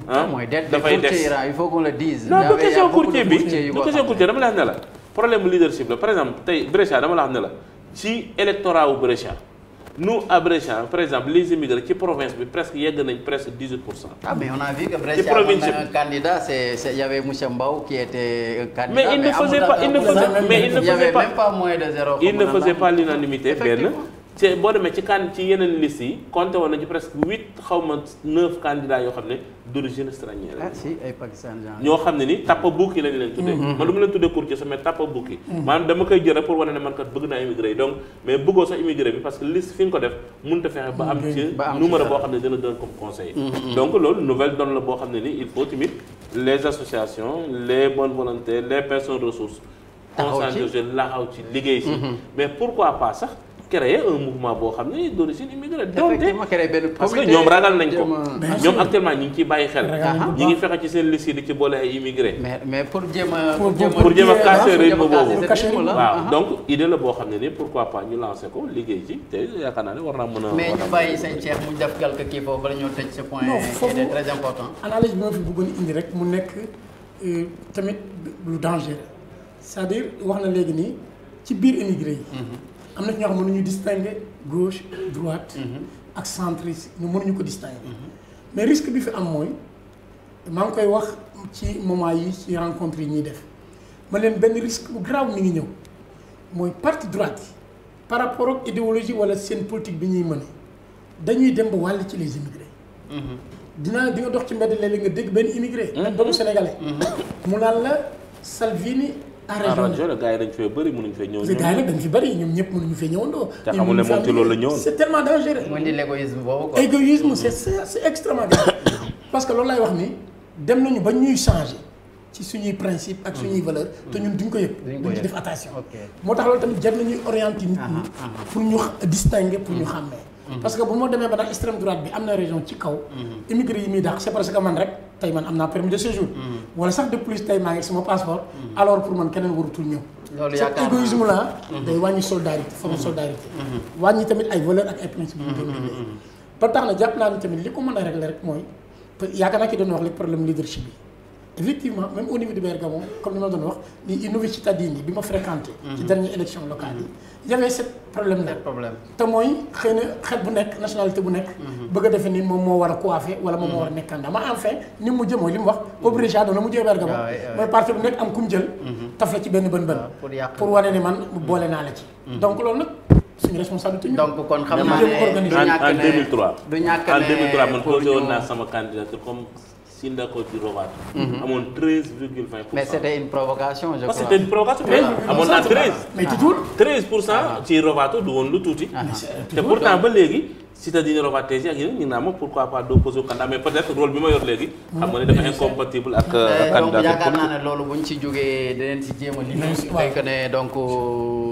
C: ah dafay des
B: il faut qu'on le dise.
C: non du question courtier bi du question courtier dama la wax ne la. problème leadership la par exemple tey Brescia dama la xam ne la ci électorat wu Brescia nous à Brescia par exemple les immigrés ci province bi presque yegg nañ presque 18%.
B: ah mais on a vu que Brescia un candidat il y avait Moussa Mbaw qui était un candidat.
C: mais il ne faisait
B: même pas moins de 0.
C: il ne faisait pas l'unanimité benn. te boo demee ci yeneen liste yi compté woon na ci presque 8 xaw ma 9 candidats yoo xam ne d'origine étrangère.
B: ah si ay Pakistan
C: ñoo xam ne ni tappa bukki lañu leen tuddee. man du ma leen tuddee courtier sax mais tappa bukki. maanaam dama koy jël rek pour wane ne man kat bëgg naa immigré yi donc mais bëggoo sax immigré bi parce que liste fi nga ko def mënut a fexe ba am ci numéro boo xam ne dina doon comme conseiller. donc loolu nouvelle donne la boo xam ne ni il faut tamit les associations les bonnes volontés les personnes ressources. concentré laxaw ci liggéey si. mais pourquoi pas sax. créer un mouvement boo xam ne d'origine immigrée donte parce que ñoom ragal nañ ko ñoom actuellement ñu ngi ciy bàyyi xel ñi ngi fexe ci seen liste yi di ci boole ay immigré
B: mais pour jéem
C: a casser rythme boobu waaw donc idée la boo xam ne ni pourquoi pas ñu lancer ko liggéey ci te yaakaar naa ne war naa mën a
B: mais ñu bàyyi seen Cheikh mu def quelque kii foofu bala ñoo tëj ce point qui est très important
D: analyse bi ma fi bëggoon indi rek mu nekk tamit lu dangereux c'est-à-dire wax na léegi nii ci biir immigré yi am na ci ñoo xam ne mënuñu distinguer gauche droite ak centriste ñu mënuñu ko distinguer mais risque bi fi am mooy maa ngi koy wax ci moment yi ci rencontre yi ñuy def ma leen benn risque bu grave mi ngi ñëw mooy parti droite yi par rapport ak idéologie wala seen politique bi ñuy mëne dañuy dem ba wàll ci les immigrés di nga dox ci mbedd léeg-léeg nga dégg benn immigré doomu sénégalais mu naan la Salvini
C: arrangé gars yi dañ fee bëri mënuñ fee ñëw.
D: gars yi nag dañ fi bëri ñoom ñëpp mënuñu fee ñëwandoo.
C: te xamul ne moom ci loolu la ñëwoon.
D: c'est tellement dangereux.
B: mooy di l'égoïsme boobu quoi.
D: égoïsme c'est extrêmement grave parce que loolu lay wax ni dem nañu ba ñuy changer ci suñuy principe ak suñuy valeur te ñun duñ ko yëg. duñ ci def attention. moo tax loolu tamit jar nañuy orienter nit ñi pour ñu distinguer pour ñu xàmmee. parce que bu ma demee ba nag extrême droite bi am na région ci kaw. immigré yi muy dàq c'est parce que man rek tey man am naa permis de séjour. wala sax de plus tey maa ngi sama passeport. alors pour man keneen warutul ñëw.
B: loolu
D: cet égoïsme là. day wàññi solidarité forme solidarité. wàññi tamit ay valeurs ak ay principes yu ñu koy ba tax na jàpp naa ni tamit li ko mën a régler rek mooy yaakaar naa ki doon wax li problème leadership bi effectivement même au niveau de Bergamo comme ni ma doon wax ni i Nuovi Cittadini bi ma fréquenté. ci dernière élection locale yi. y avait ce problème là. te mooy xëy na xeet bu nekk nationalité bu nekk. bëgg a defe ni moom moo war a coiffé wala moom moo war a nekk candidat ma enfin ni mu mujjee mooy li mu wax Obrigado na mujjee Bergamo. mooy parti bu nekk am ku mu jël. taf la ci benn bën. pour wane ni man boole naa la ci. donc loolu nag suñu responsabilité ñu.
B: donc kon xam naa ne
C: en 2003.
B: du ñàkk ne
C: en 2003 man posé woon naa sama candidature comme Sindaco di Rovato. amoon 13,20%.
B: mais c'était une provocation je crois.
C: parce que c'était une provocation amoon naa 13.
D: mais toujours
C: 13% ci Rovato du woon lu tuuti. te pourtant ba léegi c'est-à-dire Rovato ak yéen ñu naan ma pourquoi pas doo posé candidat mais peut-être rôle bi ma yor léegi. xam nga ne dafa incompatible ak.
B: donc yaakaar naa ne loolu buñ ci jógee dinañ ci jéem a liggéey. que ne donc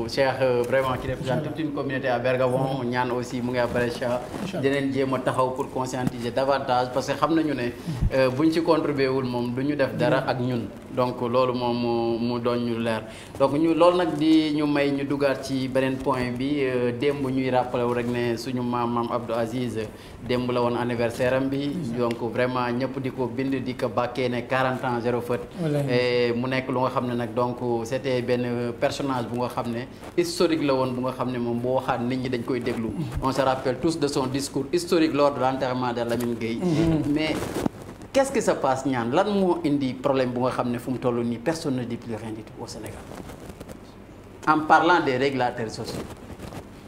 B: Cheikh vraiment qui représente toute une communauté à Bergamo ñaan aussi mu ngi à Brescia. dinañ jéem a taxaw pour conscientiser davantage parce que xam nañu ne buñ ci contribuer wul moom du ñu def dara ak ñun. donc loolu moom mu doon ñu leer donc ñu loolu nag di ñu may ñu dugaat ci beneen point bi démb ñuy rappelé wu rek ne suñu maam Abdou Aziz démb la woon anniversaire am bi donc vraiment ñëpp di ko bind di ko bàkkee ne 40 ans zéro faute et mu nekk lu nga xam ne nag donc c'était benn personnage bu nga xam ne historique la woon bu nga xam ne moom boo waxaat nit ñi dañ koy déglu on se rappelle tous de son discours historique lors de l'enterrement de Lamine Gueye mais qu'est-ce qui se passe ñaan lan moo indi problème bu nga xam ne fu mu toll nii personne ne dit plus rien du tout au Sénégal en parlant des régulateurs sociaux.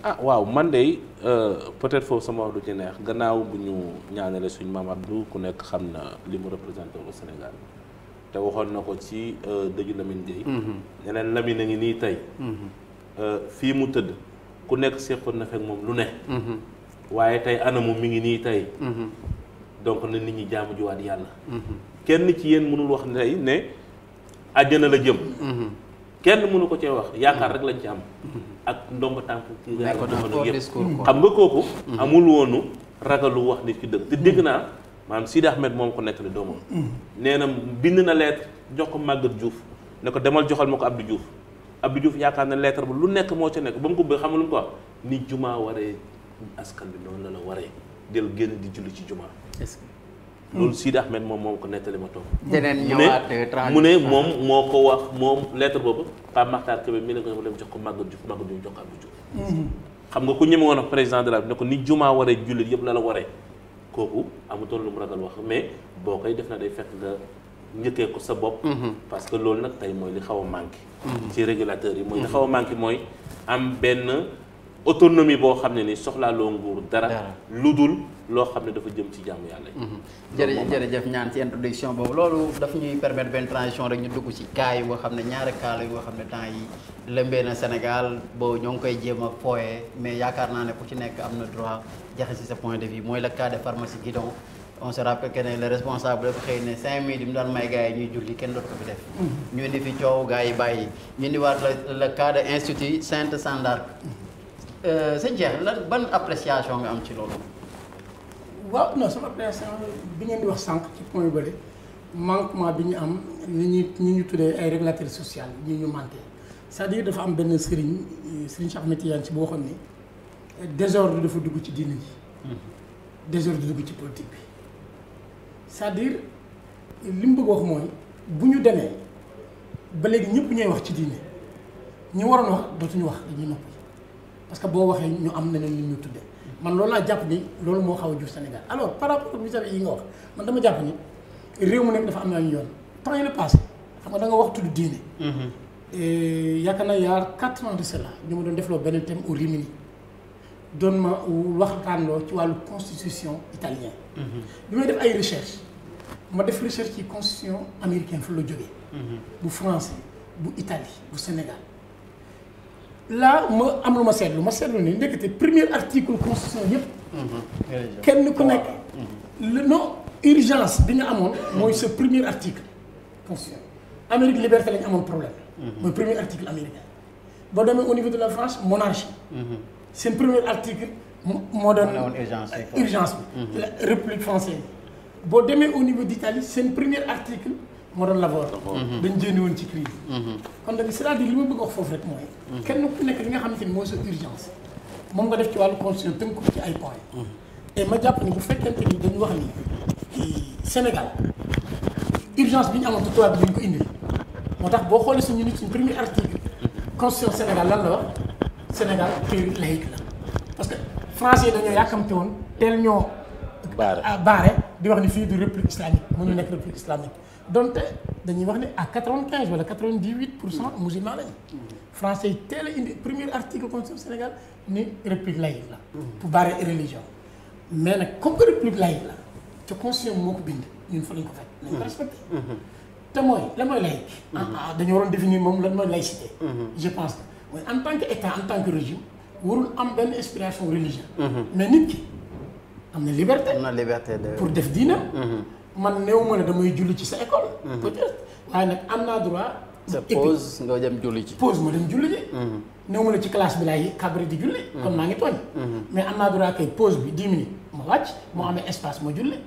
C: ah waaw man de peut-être foofu sama wax du ci neex gannaaw bu ñu ñaanale suñu maam Abdou ku nekk xam na li mu représenté au Sénégal te waxoon na ko ci dëju Lamine Gueye. ñeneen Lamine a ngi nii tey. fii mu tëdd ku nekk seqoon na fekk moom lu ne. waaye tey anamu mi ngi nii tey. donc na nit ñi jaamu jiwaat yàlla. kenn ci yéen mënul wax tey ne àjjana la jëm. kenn mënu ko cee wax yaakaar rek lañ ci am. ak ndomba tànk ci yàlla jamono yëpp xam nga kooku. amul woonu ragalu wax nit ki dëgg te dégg naa maanaam Sidi Ahmed moom ko nettali doomam. nee na bind na lettre jox ko Maguette Diouf ne ko demal joxal ma ko Abdou Diouf Abdou Diouf yaakaar na lettre bu lu nekk moo ca nekk ba mu ko bëgg xam nga lu mu ko wax ni jumaa waree askan bi noonu la la waree del génn di julli ci jumaa. est-ce que loolu Sidi Ahmed moom ko nettali ma toog.
B: deneen ñëwaat
C: mu ne moom moo ko wax moom lettre boobu Pape Makhtar Kébé mi ne ko dem jox ko Maguette Diouf Maguette Diouf jox ko Abdou Diouf. xam nga ku ñeme woon ak président de la ne ko ni jumaa waree jullit yëpp la la waree kooku amutoon lu mu ragal wax mais boo koy def na day fekk nga njëkkee ko sa bopp. parce que loolu nag tey mooy li xaw a manqué. ci régulateurs yi mooy li xaw a manqué mooy am benn autonomie boo xam ne ni soxlaaloo nguur dara. lu dul loo xam ne dafa jëm ci jàmm yàlla yi.
B: jërëjëf ñaan ci introduction boobu loolu daf ñuy permettre benn transition rek ñu dugg ci cas yu nga xam ne ñaari cas la yu nga xam ne temps yi lëmbee na Sénégal boo ñoo ngi koy jéem a fooyee mais yaakaar naa ne ku ci nekk am na droit jaxe ci sa point de vue mooy le cas de pharmacie Guidon on se rappelle que ne le responsable dafa xëy ne 5000 yi mu daan may gars yi ñuy julli kenn dootu ko fi def. ñu indi fi coow gars yi bàyyi ñu indiwaat le cas de institut Sainte Sandark sëñ Cheikh lan ban appréciation nga am ci loolu.
D: waaw non sama appréciation bi ngeen di wax sànq ci point bële manquement bi ñu am ñi ñu tuddee ay régulateurs sociaux ñu manqué c'est-à-dire dafa am benn Serigne Cheikh Ahmed Tidiane Sy boo xam ne désordre dafa dugg ci diine ji. désordre dugg ci politique bi c'est-à-dire li mu bëgg wax mooy bu ñu demee ba léegi ñëpp ñooy wax ci diine ñu waroon wax dootuñu wax dañuy noppi parce que boo waxee ñu am neneen li ñu tuddee man loolu laa jàpp ni loolu moo xaw a jur Sénégal alors par rapport vis-à-vis yi nga wax man dama jàpp ni réew mu nekk dafa am nañu yoon temps yi la passé xam nga da nga wax tudd diine. yaakaar naa yaa 4 ans de cela ñu ma doon defloo benn thème au Rimini doon ma waxtaanloo ci wàllu constitution italien. bi may def ay recherche ma def recherche ci constitution américaine fu la jógee. bu français bu Italie bu Sénégal. là ma am lu ma seetlu ni ndekete premier article constitution yëpp. kenn ku nekk. le non urgence bi nga amoon. mooy ce premier article constitution. Amérique liberté lañu amoon problème. mooy premier article américain. boo demee au niveau de la France monarchie. seen premier article moo doon urgence bi. la République française. boo demee au niveau d'Italie seen premier article moo doon l'avortement. dañ jénni woon ci crise. kon nag c'est-à-dire li ma bëgg wax foofu rek mooy. kenn ku nekk li nga xamante ni mooy sa urgence. moom nga def ci wàllu constitution tënk ko ci ay points. et ma jàpp ni bu fekkente ni dañu wax ni Sénégal urgence bi ñu amoon tubaab bi ñu ko indil moo tax boo xoolee suñu nit suñu premier article constitution Sénégal lan la wax Sénégal pays laïque la parce que français yi dañoo yàkkamte woon teel ñoo baare di wax ni fii du république islamique mënu nekk république islamique donte dañuy wax ne à 95 wala 98% musulman lañu français yi teel a indi premier article constitution Sénégal ni république laïque la pour barrer religion mais nag comme que république laïque la te constitution moo ko bind ñun fa lañ ko fekk nañ ko respecté te mooy lan mooy laïque dañu waroon définir moom lan mooy laïcité je pense que mooy en tant que état en tant que régime warul am benn inspiration religieuse mais nit ki am na liberté pour def diina man néew ma la damay julli ci sa école peut-être waaye nag am naa droit
B: sa pause nga dem julli ci
D: pause ma dem julli ji néew ma la ci classe bi laay xabri di julli kon maa ngi tooñ mais am naa droit kay pause bi 10 minutes ma wàcc moo amee espace ma julli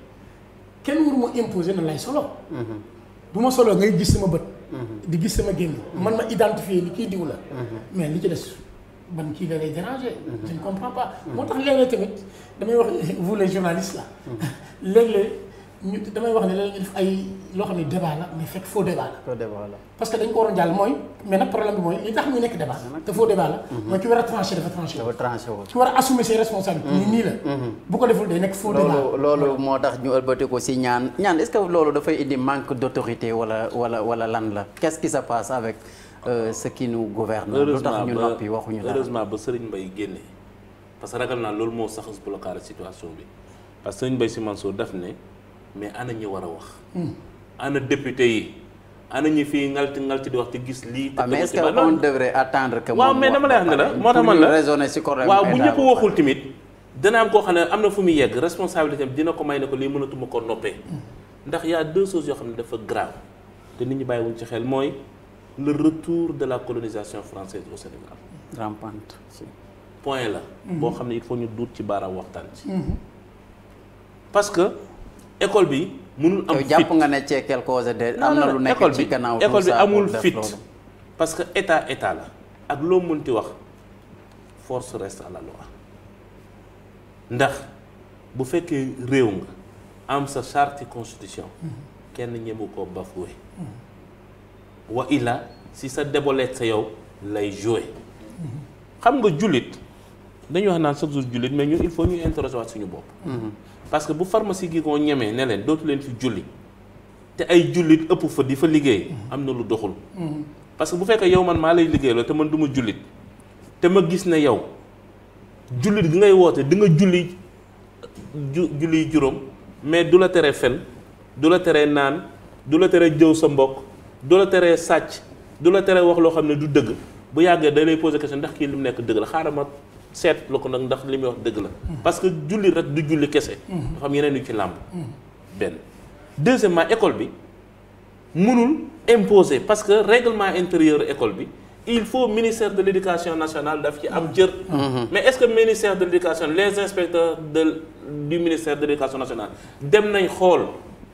D: kenn waru ma imposer na lay solo bu ma solo ngay gis sama bët di gis sama génn man ma identifier li kii diw la mais li ci des ban kii la lay déranger je ne comprends pas moo tax léeg-léeg tamit damay wax vous les journalistes là léeg-léeg ñu damay wax ne léeg-léeg ñu def ay loo xam ne débat la mais fekk faux débat la parce que dañ ko waroon jàll mooy mais nag problème bi mooy li tax muy nekk débat te faux débat la mooy ki war a tranché dafa tranché ki war a assumer ses responsabilités nii la bu ko deful day nekk faux débat
B: loolu moo tax ñu ëlbati ko si ñaan est-ce que loolu dafay indi manque d'autorité wala lan la qu'est-ce qui se passe avec ce qui nous gouverne lu tax ñu noppi waxuñu dara
C: heureusement ba Serigne Mbaye génne parce que ragal naa loolu moo sax bloqué situation bi parce que Serigne Mbaye Sy Mansour daf ne mais ana ñi war a wax ana député yi ana ñi fii ngalti di wax te gis lii
B: mais est-ce que on devrait attendre que
C: waaw mais dama lay wax ne la moo tax man la
B: raisonner si problème
C: waaw bu ñëpp waxul tamit dana am koo xam ne am na fu muy yegg responsabilité dina ko may ne ko lii mënatuma ko noppee ndax y a deux choses yoo xam ne dafa grave te nit ñi bàyyiwuñ ci xel mooy le retour de la colonisation française au Sénégal
B: rampante
C: point la boo xam ne il faut ñu duut ci baaraam waxtaan ci parce que école bi mënul am fit
B: jàpp nga ne ci quelque chose de am na lu nekk ci gannaaw
C: école bi amul fit parce que état la ak loo mënti wax force reste à la loi ndax bu fekkee réew nga am sa charte constitution kenn ñemu ko bafoué wa illa si sa débolette sa yow lay joué xam nga jullit dañuy wax naan chaque jour jullit mais ñun il faut ñu interroger waat suñu bopp parce que bu pharmacie gi koo ñemee ne leen dootu leen fi julli te ay jullit ëpp fa di fa liggéey am na lu doxul parce que bu fekkee yow man maa lay liggéey la te man du ma jullit te ma gis ne yow jullit gi ngay woote di nga julli julli juróom mais du la tere fen du la tere naan du la tere jëw sa mbokk du la tere sàcc du la tere wax loo xam ne du dëgg bu yàggee da lay poser question ndax kii li mu nekk dëgg la xaaral ma seet la ko nag ndax li muy wax dëgg la parce que julli rek du julli kese dafa am yeneen yu ci làmb benn deuxièmement école bi mënul imposer parce que règlement intérieur école bi il faut ministère de l'éducation nationale daf ci am cër mais est-ce que ministère de l'éducation les inspecteurs du ministère de l'éducation nationale dem nañ xool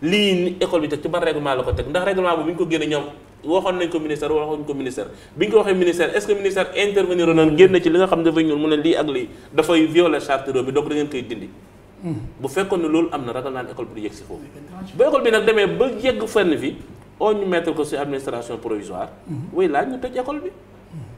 C: lii école bi teg ci ban règlement la ko teg ndax règlement boobu bi ñu ko génne ñoom waxoon nañ ko ministère waxoon ko ministère bi ñu ko waxee ministère est-ce que ministère intervenir na génn ci li nga xam ne dafay ñuul mu ne lii ak lii dafay violer charte réew mi donc da ngeen koy dindi bu fekkoon ne loolu am na ragal naa ne école bi du yegg si foofu ba école bi nag demee ba yegg fenn fi oo ñu mettre ko ci administration provisoire way laaj ñu tëj école bi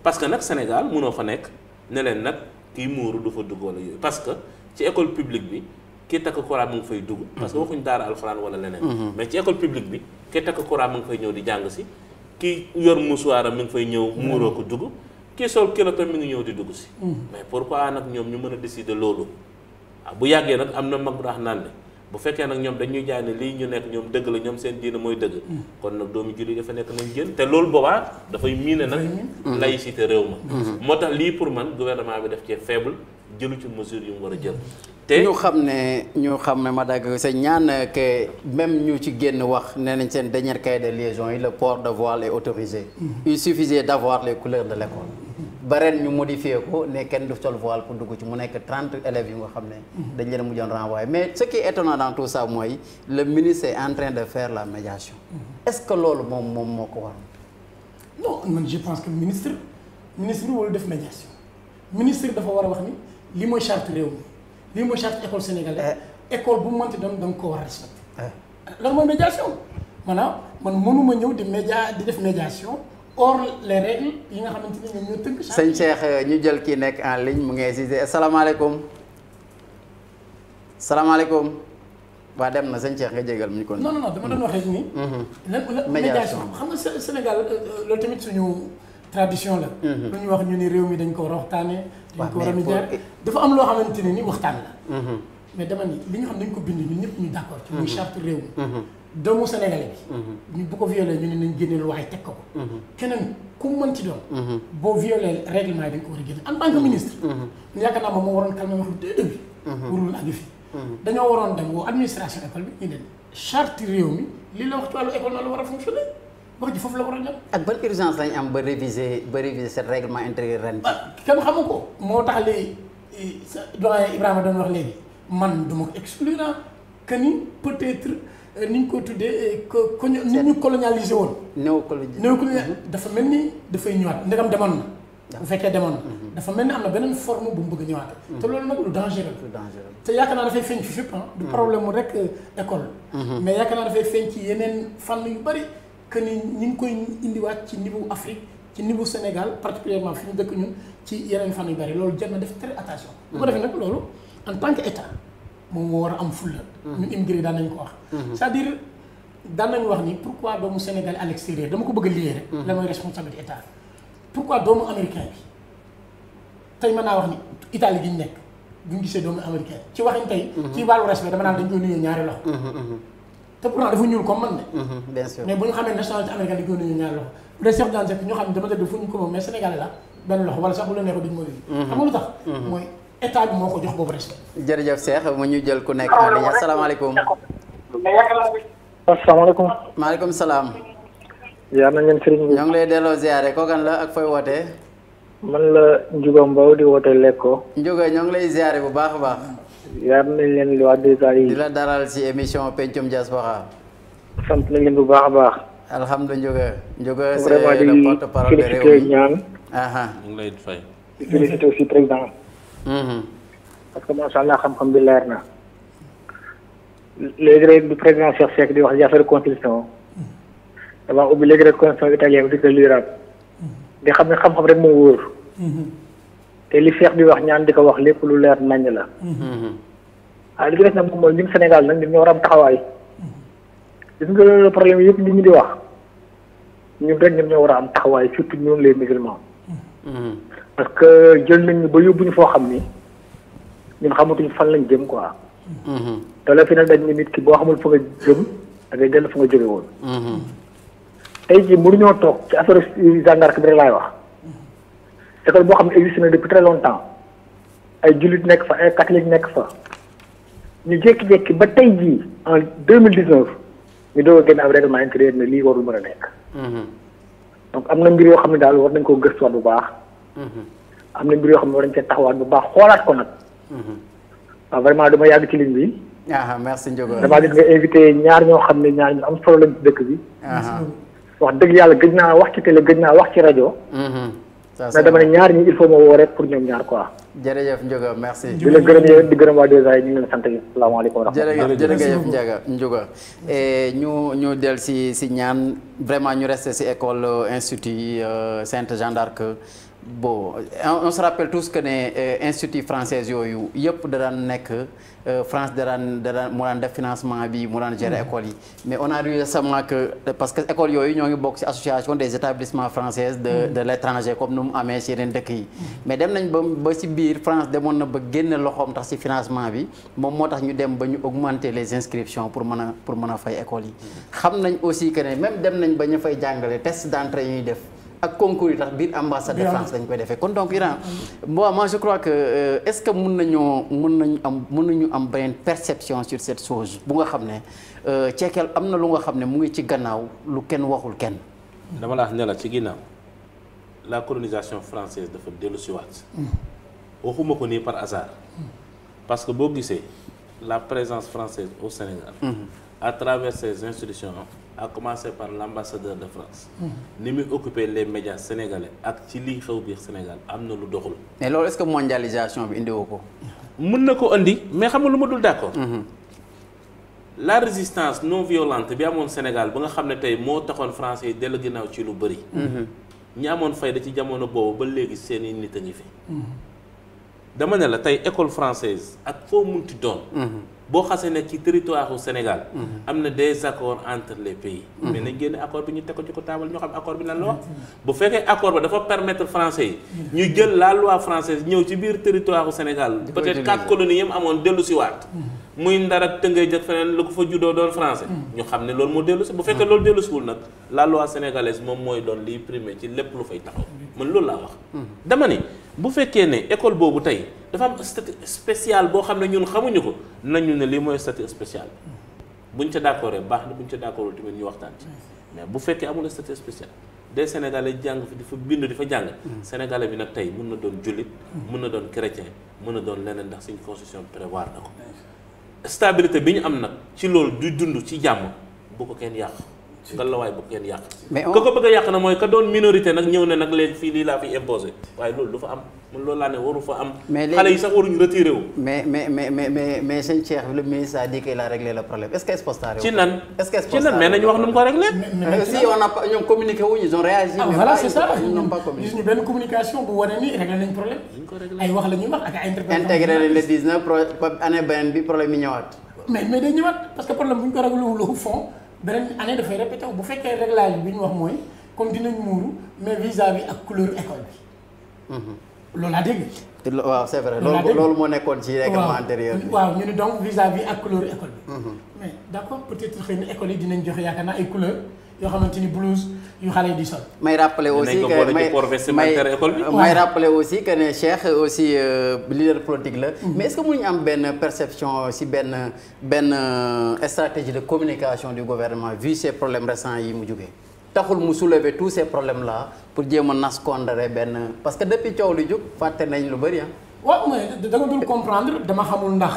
C: parce que nag Sénégal mënoo fa nekk ne leen nag kii muuru du fa dugg wala yooyu parce que ci école publique bi kii takk Alxuraan mu ngi fay dugg parce que waxuñu daara alxuraan wala leneen mais ci école publique bi kii takk Alxuraan mu ngi fay ñëw di jàng si kii yor musuwaaram mi ngi fay ñëw muuroo ko dugg kii sol kilotam mi ngi ñëw di dugg si mais pourquoi nag ñoom ñu mën a décider loolu bu yàggee nag am na mag bu daax naan ne bu fekkee nag ñoom dañuy jaay ne lii ñu nekk ñoom dëgg la ñoom seen diine mooy dëgg kon nag doomu julli dafa nekk nañ génn te loolu boobaa dafay miine nag laïcité réew ma moo tax lii pour man gouvernement bi daf cee faible jëlu ci mesure yu mu war a jël te
B: ñu xam ne ma dagg sa ñaan que même ñu ci génn wax nee nañ seen dernier cahier de liaison yi le port de voile est autorisé il suffisait d'avoir les couleurs de l'école ba ren ñu modifié ko ne kenn du sol voile pour dugg ci mu nekk 30 élèves yu nga xam ne dañ leen mujjoon renvoyer mais ce qui est étonnant dans tout ça mooy le ministre est en train de faire la médiation est-ce que loolu moom moo ko war
D: non man je pense que ministre bi wala def médiation ministre dafa war a wax ni lii mooy charte réew mi lii mooy charte école sénégalaise école bu mu mënti doon da nga ko war a respecter lan mooy médiation maanaam man mënuma ñëw di def médiation hors les règles yi nga xamante ne ñoom ñoo tënk.
B: sëñ Cheikh ñu jël kii nekk en ligne mu ngi hésité asalaamaaleykum salaamaaleykum waa dem na sëñ Cheikh nga jégal mu ñu kon.
D: non dama doon wax rek ni. médiation xam nga Sénégal loolu tamit suñu tradition la. lu ñu wax ñu ni réew mi dañ ko war a waxtaanee. dañ ko war a médiar dafa am loo xamante ne ni waxtaan la. mais dama ni li nga xam dañ ko bind ñun ñëpp ñu d'accord ci muy charte réew mi. doomu Sénégalais bi. ñu bu ko violé ñu ne nañ génne lu waaye teg ko ko. keneen ku mu mën ci doon. boo violé règlement yi dañ ko war a génne en tant que ministre. yaakaar naa moom moo waroon calmer waxu dès début. warul àgg fi. dañoo waroon dem woo administration école bi ñu ne charte réew mi li la wax ci wàllu école na la war a fonctionner wax ji foofu la war a dem.
B: ak ban urgence lañ am ba réviser cette règlement intérieur ren.
D: kenn xamu ko moo tax li doyen Ibrahima doon wax léegi man du ma ko exclure que ni peut-être ni ñu ko tuddee que ni ñu colonialisé woon. néocolonialisé dafa mel ni dafay ñëwaat ndegam demoon na. bu fekkee demoon na. dafa mel ni am na beneen forme bu mu bëgg a ñëwaat. te loolu nag lu dangereux la. te yaakaar naa dafay feeñ fi fépp du problème mu rek école. mais yaakaar naa dafay feeñ ci yeneen fànn yu bari que ni ñu ngi koy indiwaat ci niveau Afrique ci niveau Sénégal particulièrement fi ñu dëkk ñun ci yeneen fànn yu bari loolu jar na def très attention. bu ko defee nag loolu en tant que état moom moo war a am fulla. ñun immigré daan nañu ko wax. c'est-à-dire daan nañu wax ni pourquoi doomu Sénégal à l'extérieur dama ko bëgg a lié rek. la mooy responsabilité état. pourquoi doomu américain bi tey mën naa wax ni Italie gi ñu nekk bu ñu gisee doomu américain ci waxin tey. ci wàllu respect dama naan dañ koy nuyoo ñaari loxo. te pourtant dafa ñuul comme man de.
B: bien sûr
D: mais bu ñu xamee nationalité américaine dañ koy nuyoo ñaari loxo bu dee Cheikh Diagne Seck ñu xam ne dama tëdd fu ñu ko moom mais Sénégalais la benn loxo wala sax bu la neexee duñ ma nuyu. xam nga lu tax. mooy état bi moo ko jox boobu respect.
B: jërëjëf Cheikh mu ñu jël ku nekk en ligne asalaamaaleykum.
E: asalaamaaleykum.
B: maaleykum salaam.
E: yaa nañ leen sëriñ bi.
B: ñoo ngi lay delloo ziare kookan la ak fooy wootee.
E: man la Ndiouga Mbow di wootee Lekko.
B: Ndiouga ñoo ngi lay ziare bu baax a baax.
E: yaa nañ leen li waa DSA yi.
B: di la daral ci émission Pencum Diaspora.
E: sant nañ leen bu baax a baax.
B: alhamdulilah Ndiouga.
E: vraiment
B: c'est le porte-parole de réew mi
E: ñaan.
C: ñu ngi lay fay.
E: di félicité aussi président. parce que macha allah xam-xam bi leer na. léegi rek du président Cheikh Seck di wax ci affaire constitution. damaa ubbi léegi rek constitution italienne di ko liiraat. di xam ne xam-xam rek moo wóor. te li Cheikh di wax ñaan di ko wax lépp lu leer naññ la. waaye li ci des nag moom mooy ñun Sénégal nag ñoo war a am taxawaay. gis nga problème yëpp li ñu di wax ñun rek ñun ñoo war a am taxawaay surtout ñun les musulmans. parce que jël nañu ba yóbbuñu foo xam ni ñun xamatuñ fan lañ jëm quoi. te la fi nag dañ ne nit ki boo xamul fa nga jëm da ngay dellu fa nga jóge woon. tey jii mënuñoo toog ci affaire Jeanne d'Arc bi rek laay wax. école boo xam ne existe na depuis très longtemps ay jullit nekk fa ay catholique nekk fa ñu jékki-jékki ba tey jii en 2019 ñu doog a génn ab règlement intérieur ne lii warul mën a nekk. donc am na mbir yoo xam ne daal war nañ koo gëstuwaat bu baax. am na mbir yoo xam ne war nañ cee taxawaat bu baax xoolaat ko nag. waaw vraiment dama yàgg ci ligne bi.
B: merci Ndiouga.
E: damaa gis nga invité ñaar ñoo xam ne ñaar ñu am solo lañ ci dëkk bi. wax dëgg yàlla gëj naa wax ci télé gëj naa wax ci rajo. mais dama ne ñaar ñi il faut ma woo rek pour ñoom ñaar quoi.
B: jërëjëf Ndiouga merci.
E: di la gërëm yéen di gërëm waa DSA yi ñu ngi leen sant yi salaamaaleykum wa rahmatulah.
B: jërëjëf Ndiouga ñu del si ñaan vraiment ñu resté si école institut Sainte Jeanne d'Arc. bon on se rappelle tous que ne institut français yooyu yëpp da daan nekk France da daan mu daan def financement bi mu daan gérer école yi mais on a vu récemment que parce que école yooyu ñoo ngi bokk ci association des établissements français de l'étranger comme nu mu amee ci yeneen dëkk yi mais dem nañ ba ci biir France demoon na ba génne loxoom tax ci financement bi moom moo tax ñu dem ba ñu augmenter les inscriptions pour mën a fay école yi xam nañ aussi que ne même dem nañ ba ñu fay jàngale test d'entrée yi ñuy def ak concours yi tax biir ambassade de France dañ koy defee kon donc Iran moi je crois que est-ce que mën nañu am beneen perception sur cette chose bu nga xam ne ceekeel am na lu nga xam ne mu ngi ci gannaaw lu kenn waxul kenn.
C: dama la wax ne la ci ginnaaw la colonisation française dafa dellu si waat waxuma ko nii par hasard parce que boo gisee la présence française au Sénégal à travers ses institutions à commencer par l'ambassadeur de France ni muy occuper les médias sénégalais ak ci lii xew biir Sénégal am na lu doxul.
B: mais loolu est-ce que mondialisation bi indiwoo ko.
C: mën na ko indi mais xam nga lu ma dul d'accord. la résistance non violente bi amoon Sénégal ba nga xam ne tey moo taxoon français yi dellu ginnaaw ci lu bëri. ñi amoon fayda ci jamono boobu ba léegi seen i nit a ngi fi. dama ne la tey école française ak foo munti doon. boo xasee ne ci territoire u Sénégal. am na des accords entre les pays. mais nañ génne accord bi ñu teg ko ci ko taabal ñoo xam accord bi lan la wax. bu fekkee accord ba dafa permettre français yi. ñu jël la loi française ñëw ci biir territoire u Sénégal. peut-être 4 colonies yam amoon dellu si waat. muy Ndar ak Tëngéej jël feneen lu ko fa juddoo doon français. ñu xam ne loolu moo dellu si bu fekkee loolu dellu siwul nag la loi sénégalaise moom mooy doon liy primé ci lépp lu fay taxaw. man loolu laa wax. dama ni bu fekkee ne école boobu tey dafa am statut spécial boo xam ne ñun xamuñu ko nañu ne lii mooy statut spécial buñ ca d'accord baax na buñ ca d'accordul tamit ñu waxtaan ci mais bu fekkee amul statut spécial des sénégalais jàng fi di fa bindu di fa jàng. sénégalais bi nag tey mun na doon jullit. mun na doon chrétien mun na doon leneen ndax suñ constitution prévoir na ko. stabilité bi ñu am nag ci loolu du dund ci jàmm bu ko kenn yàq. nga la waay bu ko kenn yàq. mais ko bëgg a yàq na mooy ka doon minorité nag ñëw ne nag léegi fii lii laa fi imposé waaye loolu du fa am man loolu laa ne waru fa am. mais xale yi sax waruñu retiré wu.
B: mais sëñ Cheikh le ministre a dit qu'il a réglé le problème est-ce que exposé
C: ci nan ci nan mais nañu wax nu mu ko réglé.
B: mais si on a pas ñoom communiqué wuñu ils ont réagi.
D: mais voilà c'est ça
B: ils n'ont pas communiqué.
D: gis ñu benn communication bu wane ni réglé nañ problème. ay wax la ñuy wax ak ay interprétation.
B: intégré nañ le 19 année beneen bi problème yi ñëwaat.
D: mais day ñëwaat parce que problème bu ñu ko réglé wul au fond beneen année dafay répété bu fekkee réglage bi ñu wax mooy comme dinañ muuru mais vis-à-vis ak couleur école bi. loolu laa dégg.
B: waaw c'est vrai loolu moo nekkoon ci règlement antérieur bi.
D: waaw ñu ne donc vis-à-vis ak couleur école bi. mais d'accord peut-être xëy na école yi dinañ joxe yaakaar naa ay couleur yoo xamante ni blouse yu xale yi di sol.
B: may rappeler aussi que may rappeler aussi que ne Cheikh aussi leader politique la. mais est-ce que mënuñu am benn perception si benn stratégie de communication du gouvernement vu ces problèmes récents yi mu jógee. taxul mu soulever tous ces problèmes là pour jéem a naskondare benn parce que depuis coow lu jóg fàtte nañ lu bëri ah.
D: waaw mais da nga dul comprendre dama xamul ndax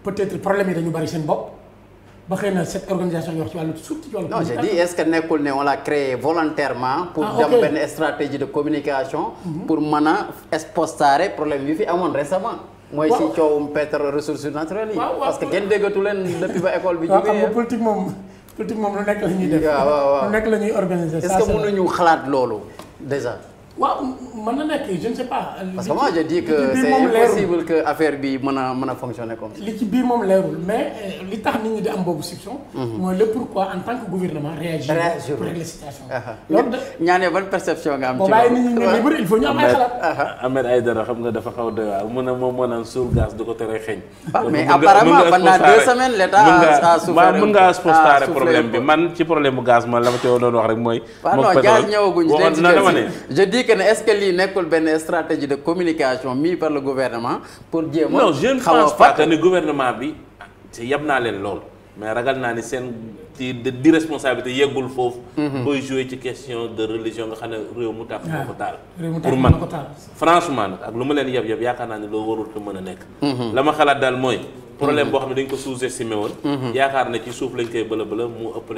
D: peut-être problème yi dañu bëri seen bopp. ba xëy na cette organisation yoo wax ci wàllu surtout ci wàllu.
B: non je dis est-ce que nekkul ne on l'a créé volontairement. pour dem benn stratégie de communication. pour mën a exposter problème yi fi amoon récemment. mooy si coowum pétrole ressources naturelles yi. parce que kenn déggatu leen depuis ba école bi.
D: waaw xam nga politique moom lu nekk la ñuy def.
B: waaw
D: lu nekk la ñuy organiser.
B: est-ce que mënuñu xalaat loolu déjà.
D: waaw mën na nekk je ne sais pas.
B: parce que moi je dis que c'est impossible que affaire bi mën a fonctionner comme ça.
D: li ci biir moom leerul mais li tax nit ñi di am boobu soupçon. mooy le pourquoi en tant que gouvernement réagir pour régler situation.
B: loolu de ñaanee ban perception nga am. ci
D: loolu nit ñi ne libre il faut ñu am ay xalaat.
C: Ahmed Aïdara xam nga dafa xaw a doy waar moom moo naan suul gaz du ko tere xeeñ.
B: mais apparemment pendant 2 semaines l'État a souffert.
C: mën nga exposer problème bi man ci problème bu gaz man la ma ci doon wax rek mooy.
B: non gaz ñëwaguñu je dis que est-ce que lii nekkul benn stratégie de communication mise par le gouvernement pour jéem a.
C: non je ne pense pas que ni gouvernement bi ci yab naa leen lool mais ragal naa ni seen ci di responsabilité yeggul foofu. booy jouer ci question de religion nga xam ne réew mu tàkk moo ko taal. pour man franchement nag ak lu ma leen yab yaakaar naa ne loolu warul ko mën a nekk. la ma xalaat daal mooy. problème boo xam ne dañ ko sous-estimé woon. yaakaar ne ci suuf lañ koy bëla mu ëpp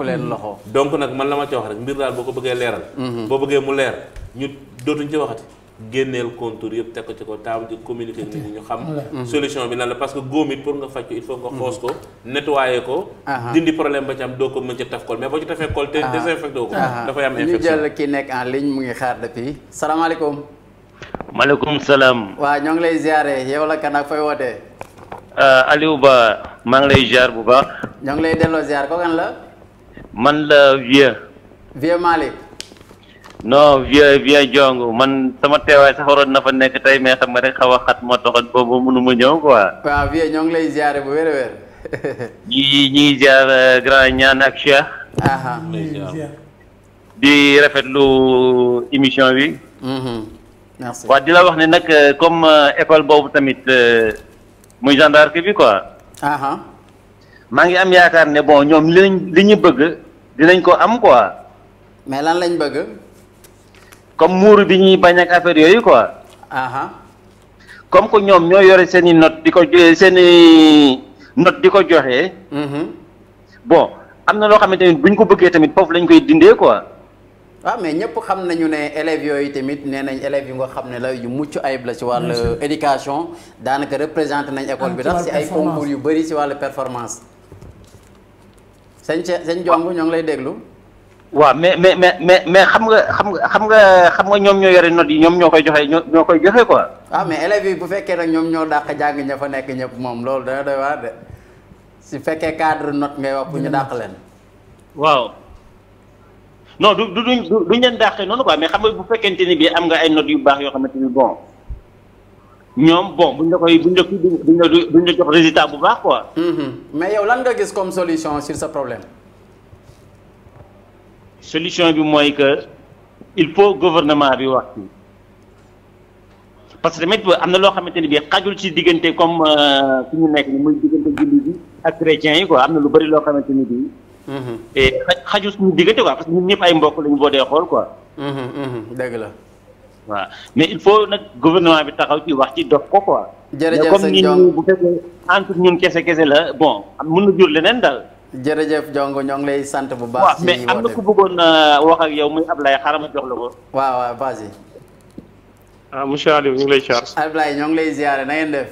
C: leen loxo. donc nag man la ma ci wax rek mbir daal boo ko bëggee leeral. boo bëggee mu leer ñu dootuñ ci waxati. génneel contour yëpp teg ko ci ko table di communiquer nit ñi ñu xam. solution bi lan la parce que góom it pour nga faj ko il faut nga xoos ko. nettoyer ko. dindi problème ba ci am doo ko mën ci taf kol mais boo ci tafee kol te désinfecté ko. dafay am infection
B: ñu jël ki nekk en ligne mu ngi xaar depuis salaamaaleykum.
F: maaleykum salaam.
B: waaw ñoo ngi lay ziare yow la kan ak fay wootee.
F: Aliou Ba maa ngi lay ziar bu baax.
B: ñoo ngi lay delloo ziar ko kan la.
F: man la Vieux
B: Malick.
F: non Vieux Jong man sama teewaay sax waroon na fa nekk tey mais xam nga rek xaw a xat moo taxoon boobu mënu ma ñëw quoi.
B: waaw Vieux ñoo ngi lay ziare bu wér-wér.
F: ñi ngi ziar grand ñaan ak Cheikh. di rafetlu émission bi.
B: merci
F: waaw di la wax ne nag comme école boobu tamit. muy gendarme bi quoi. maa ngi am yaakaar ne bon ñoom li ñu bëgg dinañ ko am quoi.
B: mais lan lañ bëgg.
F: comme muuru bi ñuy bañ ak affaire yooyu quoi. comme que ñoom ñoo yore seen i note di ko joxe. bon am na loo xamante ni buñ ko bëggee tamit foofu lañ koy dindee quoi.
B: waaw mais ñëpp xam nañu ne élèves yooyu tamit nee nañ élèves yi nga xam ne la yu mucc ayib la ci wàllu éducation daanaka représenté nañ école bi tax ci ay concours yu bëri ci wàllu performance. sëñ Jong ñoo ngi lay déglu.
F: waaw mais xam nga ñoom ñoo yore notes yi ñoom ñoo koy joxe quoi.
B: ah mais élèves yi bu fekkee nag ñoom ñoo dàq jàng ña fa nekk ñëpp moom loolu dana doy waar de su fekkee cadre note ngay wax pour ñu dàq leen.
F: waaw non duñ leen dàqee noonu quoi mais xam nga bu fekkente ni bii am nga ay notes yu baax yoo xamante ni bon ñoom bon buñ la jox résultat bu baax quoi.
B: mais yow lan nga gis comme solution sur ce problème.
F: solution bi mooy que il faut gouvernement bi wax ci parce que tamit am na loo xamante ni bii xajul ci diggante comme fi ñu nekk ni muy diggante jullit bi ak chrétiens yi quoi am na lu bëri loo xamante ni bii. et xajul suñu diggante quoi parce que ñun ñëpp ay mbokk lañu boo dee xool quoi.
B: dëgg la.
F: waaw mais il faut nag gouvernement bi taxaw ci wax ci dox ko quoi.
B: jërëjëf
F: comme ñun bu fekkee entre ñun kese la bon mën na jur leneen daal.
B: jërëjëf Jongo ñoo ngi lay sant bu baax. ci
F: mais am na ku bëggoon wax ak yow muy Ablaye xaaral ma jox la ko.
B: waaw vas-y.
G: monsieur Aliou ñu ngi lay ziar.
B: Ablaye ñoo ngi lay ziare na ngeen def.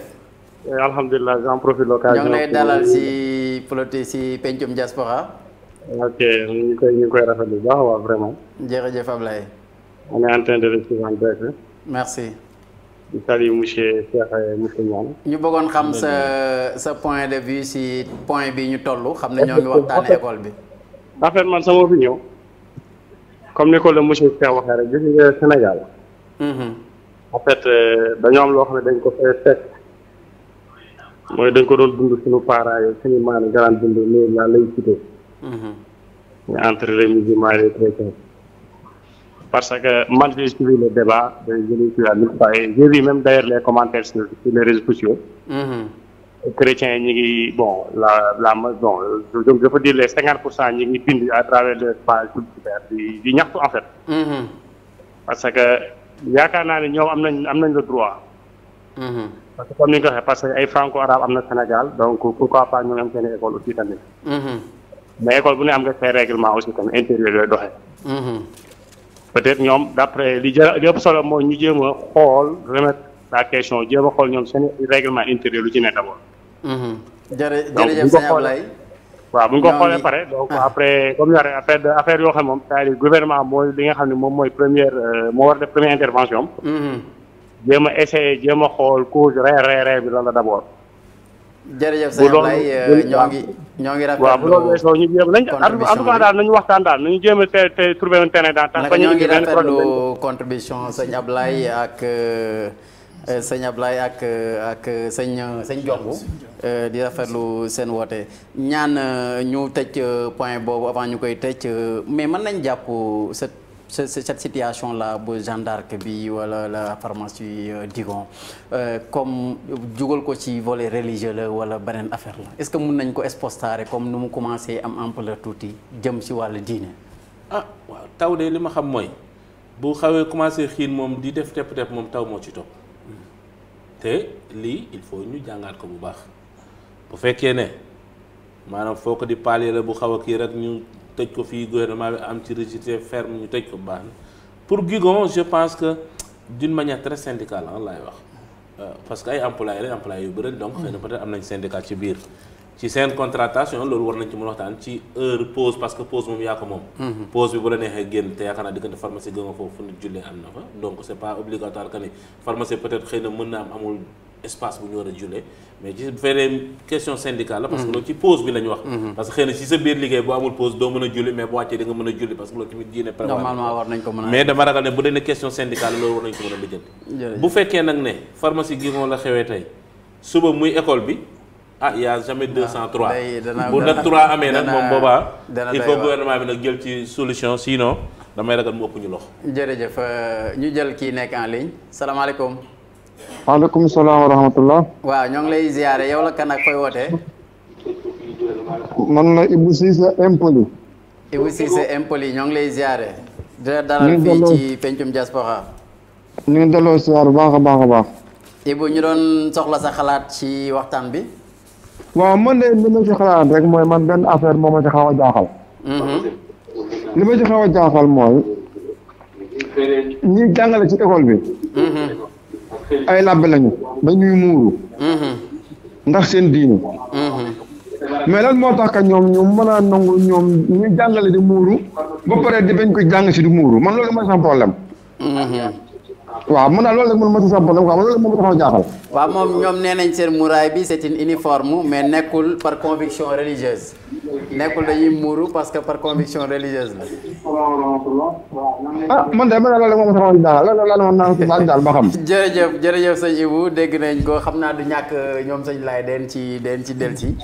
G: alhamdulilah j'en profite l'occasion.
B: ñoo ngi lay dalal si politique si Pencum Diaspora.
G: ok ñu ngi koy rafetlu bu baax waaw vraiment.
B: jërëjëf Ablaye.
G: on est en train de recevoir en direct.
B: merci.
G: di saluer monsieur Cheikh monsieur Niane.
B: ñu bëggoon xam sa point de vue si point bi ñu toll xam ne ñoo ngi waxtaane école bi.
G: en fait man sama opinion comme ni ko le monsieur Cheikh waxee rek gis nga Sénégal. en fait dañoo am loo xam ne dañ ko fay fekk mooy dañ ko doon dund suñu parents yi suñu maam yi daan dund mais la laïcité. ñu entre les musulmans et les chrétiens. parce que man j'ai suivi le débat je l'ai suivi à mille fois et j'ai vu même d'ailleurs les commentaires sur les réseaux sociaux. chrétiens yi ñu ngi bon bon je peux dire les 50% ñu ngi bind à travers les pages publicitaires di ñaxtu en fait. parce que yaakaar naa ne ñoom am nañ le droit. parce que comme ni nga ko waxee parce que ay franco-arabe am na Sénégal donc pourquoi pas ñu am seen école aussi tamit. mais école bu ne am nga say règlement aussi tamit intérieur yooyu doxee. peut-être ñoom d'après li ëpp solo mooy ñu jéem a xool remettre la question jéem a xool ñoom seen règlement intérieur lu ci ne d'abord.
B: jërëjëf sëñ Ablaye.
G: waaw bu ñu ko xoolee pare donc après comme yore affaire yoo xam moom c'est-à-dire gouvernement mooy li nga xam ne moom mooy moo war a def première intervention. jéem a essayer jéem a xool cause réel bi lan la d'abord.
B: jërëjëf sëñ Ablaye ñoo ngi rafetlu
G: waaw bu loolu weesoo ñu jéem nañ en tout cas daal nañu waxtaan daal nañu jéem a te trouver un terrain d'entente.
B: ñoo ngi rafetlu contribution sëñ Ablaye ak sëñ Jongu di rafetlu seen woote ñaan ñu tëj point boobu avant ñu koy tëj mais mën nañ jàpp cette situation là bu Jeanne d'Arc bi wala la pharmacie Digon comme jugal ko ci volet religieux la wala beneen affaire la est-ce que mun nañ ko exposter comme nu mu commencé am ampleur tuuti jëm ci wàllu diine.
C: ah waaw taw de li ma xam mooy bu xawee commencé xiin moom di def tepp moom taw moo ci topp te lii il faut ñu jàngaat ko bu baax bu fekkee ne maanaam foo ko di pallier la bu xaw a kii rek ñu. tëj ko fii gouvernement bi am ci rigidité ferme ñu tëj ko baax na pour Guigon je pense que d'une manière très syndicale laay wax parce que ay employés yu bëri donc xëy na peut-être am nañ syndicat ci biir ci seen contratation loolu war nañ ci mën waxtaan ci heure pause parce que pause moom yaa ko moom pause bi bu la neexee génn te yaakaar naa diggante pharmacie gën nga foofu fu nit jullee am na fa donc c'est pas obligatoire que ni pharmacie peut-être xëy na mën na amul espace bu ñu war a jullee mais ci fekkee question syndicale la parce que loolu ci pause bi la ñu wax parce que xëy na si sa biir liggéey boo amul pause doo mën a julli mais boo wàccee di nga mën a julli parce que loolu tamit diine
B: normalement war nañ ko mën a
C: mais dama ragal ne bu dee ne question syndicale loolu war nañ ko mën a lijjanti bu fekkee nag ne pharmacie gi moo la xewee tey suba muy école bi y a jamais 203 bu nag 3 amee nag moom boobaa il faut gouvernement bi nag jël ci solution sinon damay ragal mu ëpp ñu loxo.
B: jërëjëf ñu jël kii nekk en ligne salaamaaleykum.
H: waaleykum salaam wa rahmatullah.
B: waaw ñoo ngi lay ziare yow la kan ak fooy wootee.
H: man la Ibou Cissé Impoli.
B: Ibou Cissé Impoli ñoo ngi lay ziare. di la dalal fii ci Pencum Diaspora.
H: ñu ngi delloo ziar bu baax a baax a baax.
B: Ibou ñu doon soxla sa xalaat ci waxtaan bi.
H: waaw man de li ma ci xalaat rek mooy man benn affaire moo ma ci xaw a jaaxal. li ma ci xaw a jaaxal mooy ñi jàngale ci école bi. ay labbe lañu dañuy muuru. ndax seen diine. mais lan moo tax que ñoom ñu mën a nangu ñoom ñu jàngale di muuru ba pare di bañ ko jàng si di muuru man loolu mooy sama problème. waaw man daal loolu rek man ma si sama problème quoi man loolu moom dafa jaaxal.
B: waaw moom ñoom nee nañ seen muraay bi c'est une uniforme mais nekkul par conviction religieuse nekkul dañuy muuru parce que par conviction religieuse la.
H: ah man de man daal loolu moom sama jaaxal loolu moom naa daal ba xam.
B: jërëjëf sëñ Ibou dégg nañ ko xam naa du ñàkk ñoom sëñ laay den ci delsi.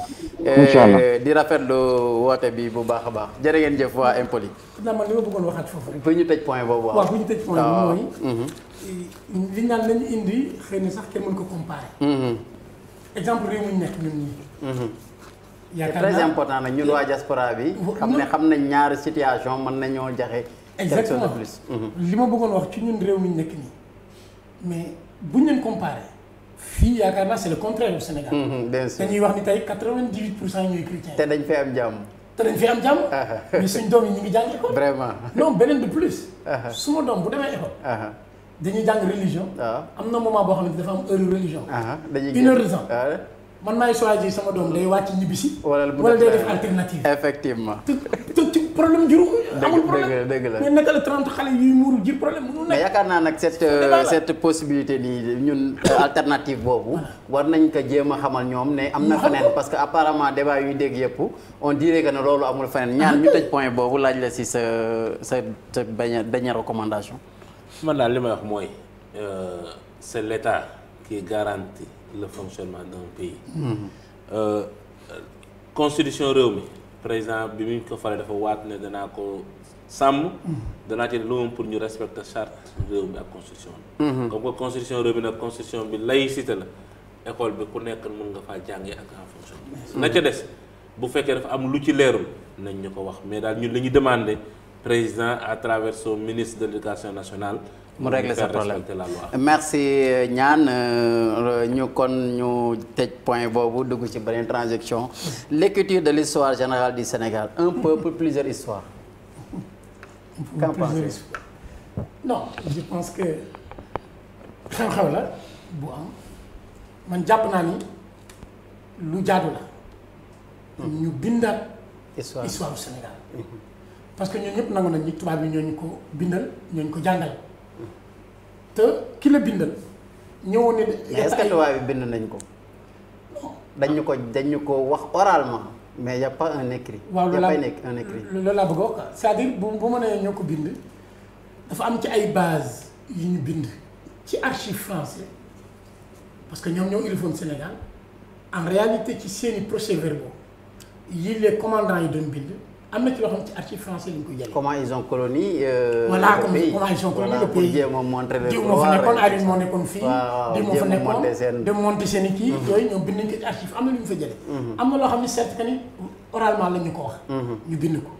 H: incha allah
B: di rafetlu woote bi bu baax a baax jërë ngeen jëf waa Impoli.
D: naa man li ma bëggoon waxaat foofu rek.
B: bu ñu tëj point boobu
D: waaw bu ñu tëj point bi mooy. li ñu naan lañu indi xëy na sax kenn mën ko comparer. exemple réew mi ñu nekk ñun ñii. yaakaar naa
B: c'est très important nag ñun waa diaspora bi. xam nañ ñaari situation mën nañoo jaxe.
D: exactement
B: quelque chose de plus.
D: li ma bëggoon wax ci ñun réew mi ñu nekk nii mais buñ leen comparer fii yaakaar naa c'est le contraire au Sénégal.
B: bien sûr
D: dañuy wax ni tey 98% ñooy chrétiens.
B: te dañ fay am jàmm.
D: mais suñ doom yi ñu ngi jàng école.
B: vraiment
D: non beneen de plus. su ma doom bu demee école. dañuy jàng religion. am na moment boo xamante dafa am heure religion.
B: dañuy
D: 1 heure de temps. man maay choisir sama doom day wàcc ñibbisi. wala day def alternative.
B: effectivement.
D: te problème juru amul problème
B: dëgg la
D: mais naka la 30 xale yuy muuru jir problème mënu nekk.
B: mais yaakaar naa nag cette possibilité nii ñun alternative boobu. war nañ ko jéem a xamal ñoom ne am na feneen parce que apparemment débat yuy dégg yëpp on dirait que ne loolu amul feneen ñaan ñu tëj point boobu laaj la si sa dernière recommandation.
C: man daal li may wax mooy c'est l'État qui garantit le fonctionnement d'un pays. Constitution réew mi président bi mu ko falee dafa waat ne danaa ko sàmm. danaa ci lu moom pour ñu respecter charte réew mi ak constitution bi. comme que constitution réew mi nag constitution bi laïcité la école bi ku nekk mën nga faa jàngee ak en fonction. na ca des bu fekkee dafa am lu ci leerul nañ ñu ko wax mais daal ñun li ñu demandé président à travers son ministre de l'éducation nationale.
B: mu régler ce problème merci Niane ñu kon ñu tëj point boobu dugg ci beneen transaction l'écriture de l'histoire générale du Sénégal un peuple plusieurs histoires. Qu'en pensez-vous?
D: Non, je pense que xew-xew la bu am man jàpp naa ni lu jaadu la. ñu bindaat. histoire du Sénégal. parce que ñun ñëpp nangu nañ ni tubaab yi ñooñu ko bindal ñooñu ko jàngal. te ki la bindal ñëwoon ne.
B: est-ce que tubaab bi bind nañ ko. dañu ko wax oralement mais y a pas un écrit.
D: waaw
B: y a pas un écrit.
D: loolu laa bëgg a wax c'est-à-dire bu ma nee ñoo ko bind dafa am ci ay base yu ñu bind ci archive français parce que ñoom ñoo ilifoon Sénégal en réalité ci seeni procès-verbaux yi les commandants yi doon bind. am na ci loo xam ci archive français lañ koy jëlee.
B: comment ils ont colonisé
D: voilà comment ils ont colonisé le pays.
B: jéem a montrer le
D: diw moo fa nekkoon Alioune moo nekkoon fii.
B: waaw
D: diw moo fa nekkoon de monter seen i kii. yooyu ñoom bind nañ ko ci archive am na lu ñu fa jëlee. am na loo xam ne certes que ni oralement la ñu ko wax. ñu bind ko.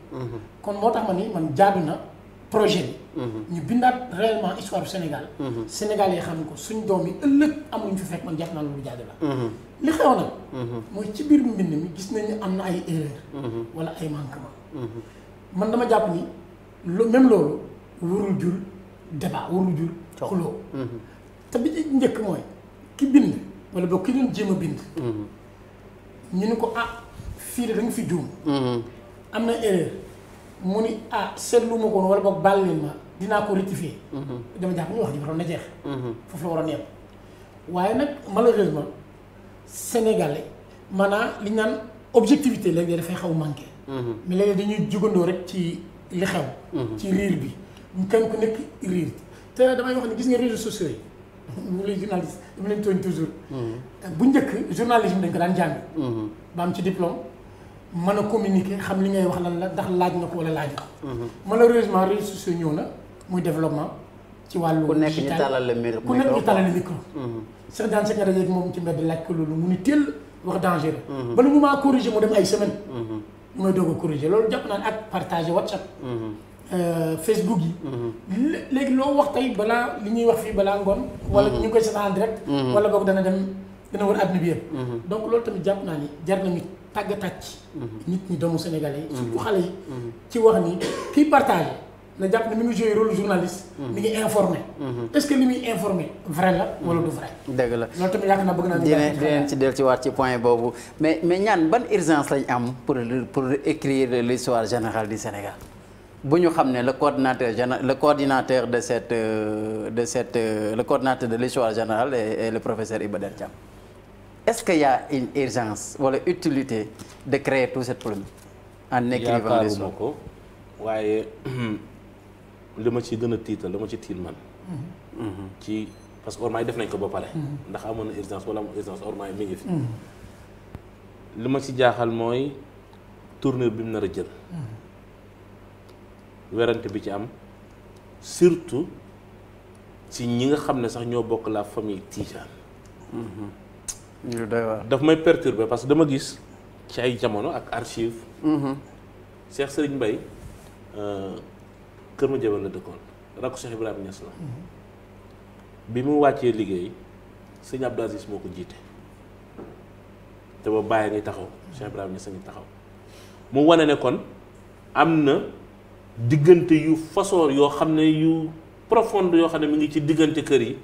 D: kon moo tax ma ni man jaadu na projet bi. ñu bindaat réellement histoire du Sénégal. Sénégal yi xam ko suñ doom yi ëllëg am lu ñu fi fekk man jàpp naa lu jaadu la. li xew nag. mooy ci biir mbind mi gis nañu am na ay erreur wala ay manquement. man dama jàpp ni même loolu warul jur débat warul jur xuloo te bi ci njëkk mooy ki bind wala boog ki doon jéem a bind ñu ni ko fii de da nga fi juum am na erreur mu ni seetlu ma ko woon wala boog baal leen ma dinaa ko rectifier dama jàpp ni wax ji waroon na jeex foofu la waroon yem waaye nag malheureusement sénégalais maanaam li ñu naan objectivité léegi dafay xaw manqué mais léegi dañuy jugandoo rek ci li xew. ci riir bi ñu kenn ku nekk riir te damay wax ni gis nga réseaux sociaux yi mu lay journaliste dama leen tooñ toujours. bu njëkk journalisme dañ ko daan jàng. ba am ci diplôme mën a communiquer xam li ngay wax lan la ndax laaj na ko wala laaj ko. malheureusement réseaux sociaux ñëw na muy développement ci wàllu.
B: ku nekk ñu talal le micro
D: ku nekk ñu talal le micro. Cheikh Diagne Seck nga dajeeg moom ci mbedd laaj ko loolu mu ni teel wax dangereux. ba lu ñu maa corriger mu dem ay semaines. mooy doog a corriger loolu jàpp naa ne ak partager WhatsApp. Facebook yi. léegi loo wax tey balaa li ñuy wax fii balaa ngoon. wala ñu ngi koy seetaan direct. wala boog dana wër àdduna bi yëpp. donc loolu tamit jàpp naa ni jar nañu tàggataat ci. nit ñi doomu Sénégalais yi. surtout xale yi. ci wax ni kiy partager na jàpp ne mi ngi joué rôle journaliste. mi ngi informé. est-ce que li muy informé vrai la wala du vrai.
B: dëgg la
D: loolu tamit yaakaar naa bëgg naa.
B: dinañ ci dellu ci waat ci point boobu mais ñaan ban urgence lañ am pour écrire l'histoire générale du Sénégal bu ñu xam ne le coordinateur de l'histoire générale est le professeur Iba Der Thiam. Est-ce qu'il y a une urgence wala utilité de créer toute cette polémique en écrivant l'histoire
C: ko waaye li ma ci gën a tiital li ma ci tiil man ci parce que ormay def nañ ko ba pare ndax amoon na urgence wala am urgence ormay mi ngi fi li ma ci jaaxal mooy tournure bi mu nar a jël werante bi ci am surtout ci ñi nga xam ne sax ñoo bokk la famille Tijane daf may perturber parce que dama gis ci ay jamono ak archive Cheikh Serigne Mbaye Kër Madiabel la dëkkoon rakku Cheikh Ibrahima Niass la bi mu wàccee liggéey sëñ Abdou Aziz moo ko jiite te ba bàyyi ngi taxaw Cheikh Ibrahima Niass a ngi taxaw mu wane ne kon am na diggante yu façon yoo xam ne yu profonde yoo xam ne mi ngi ci diggante kër yi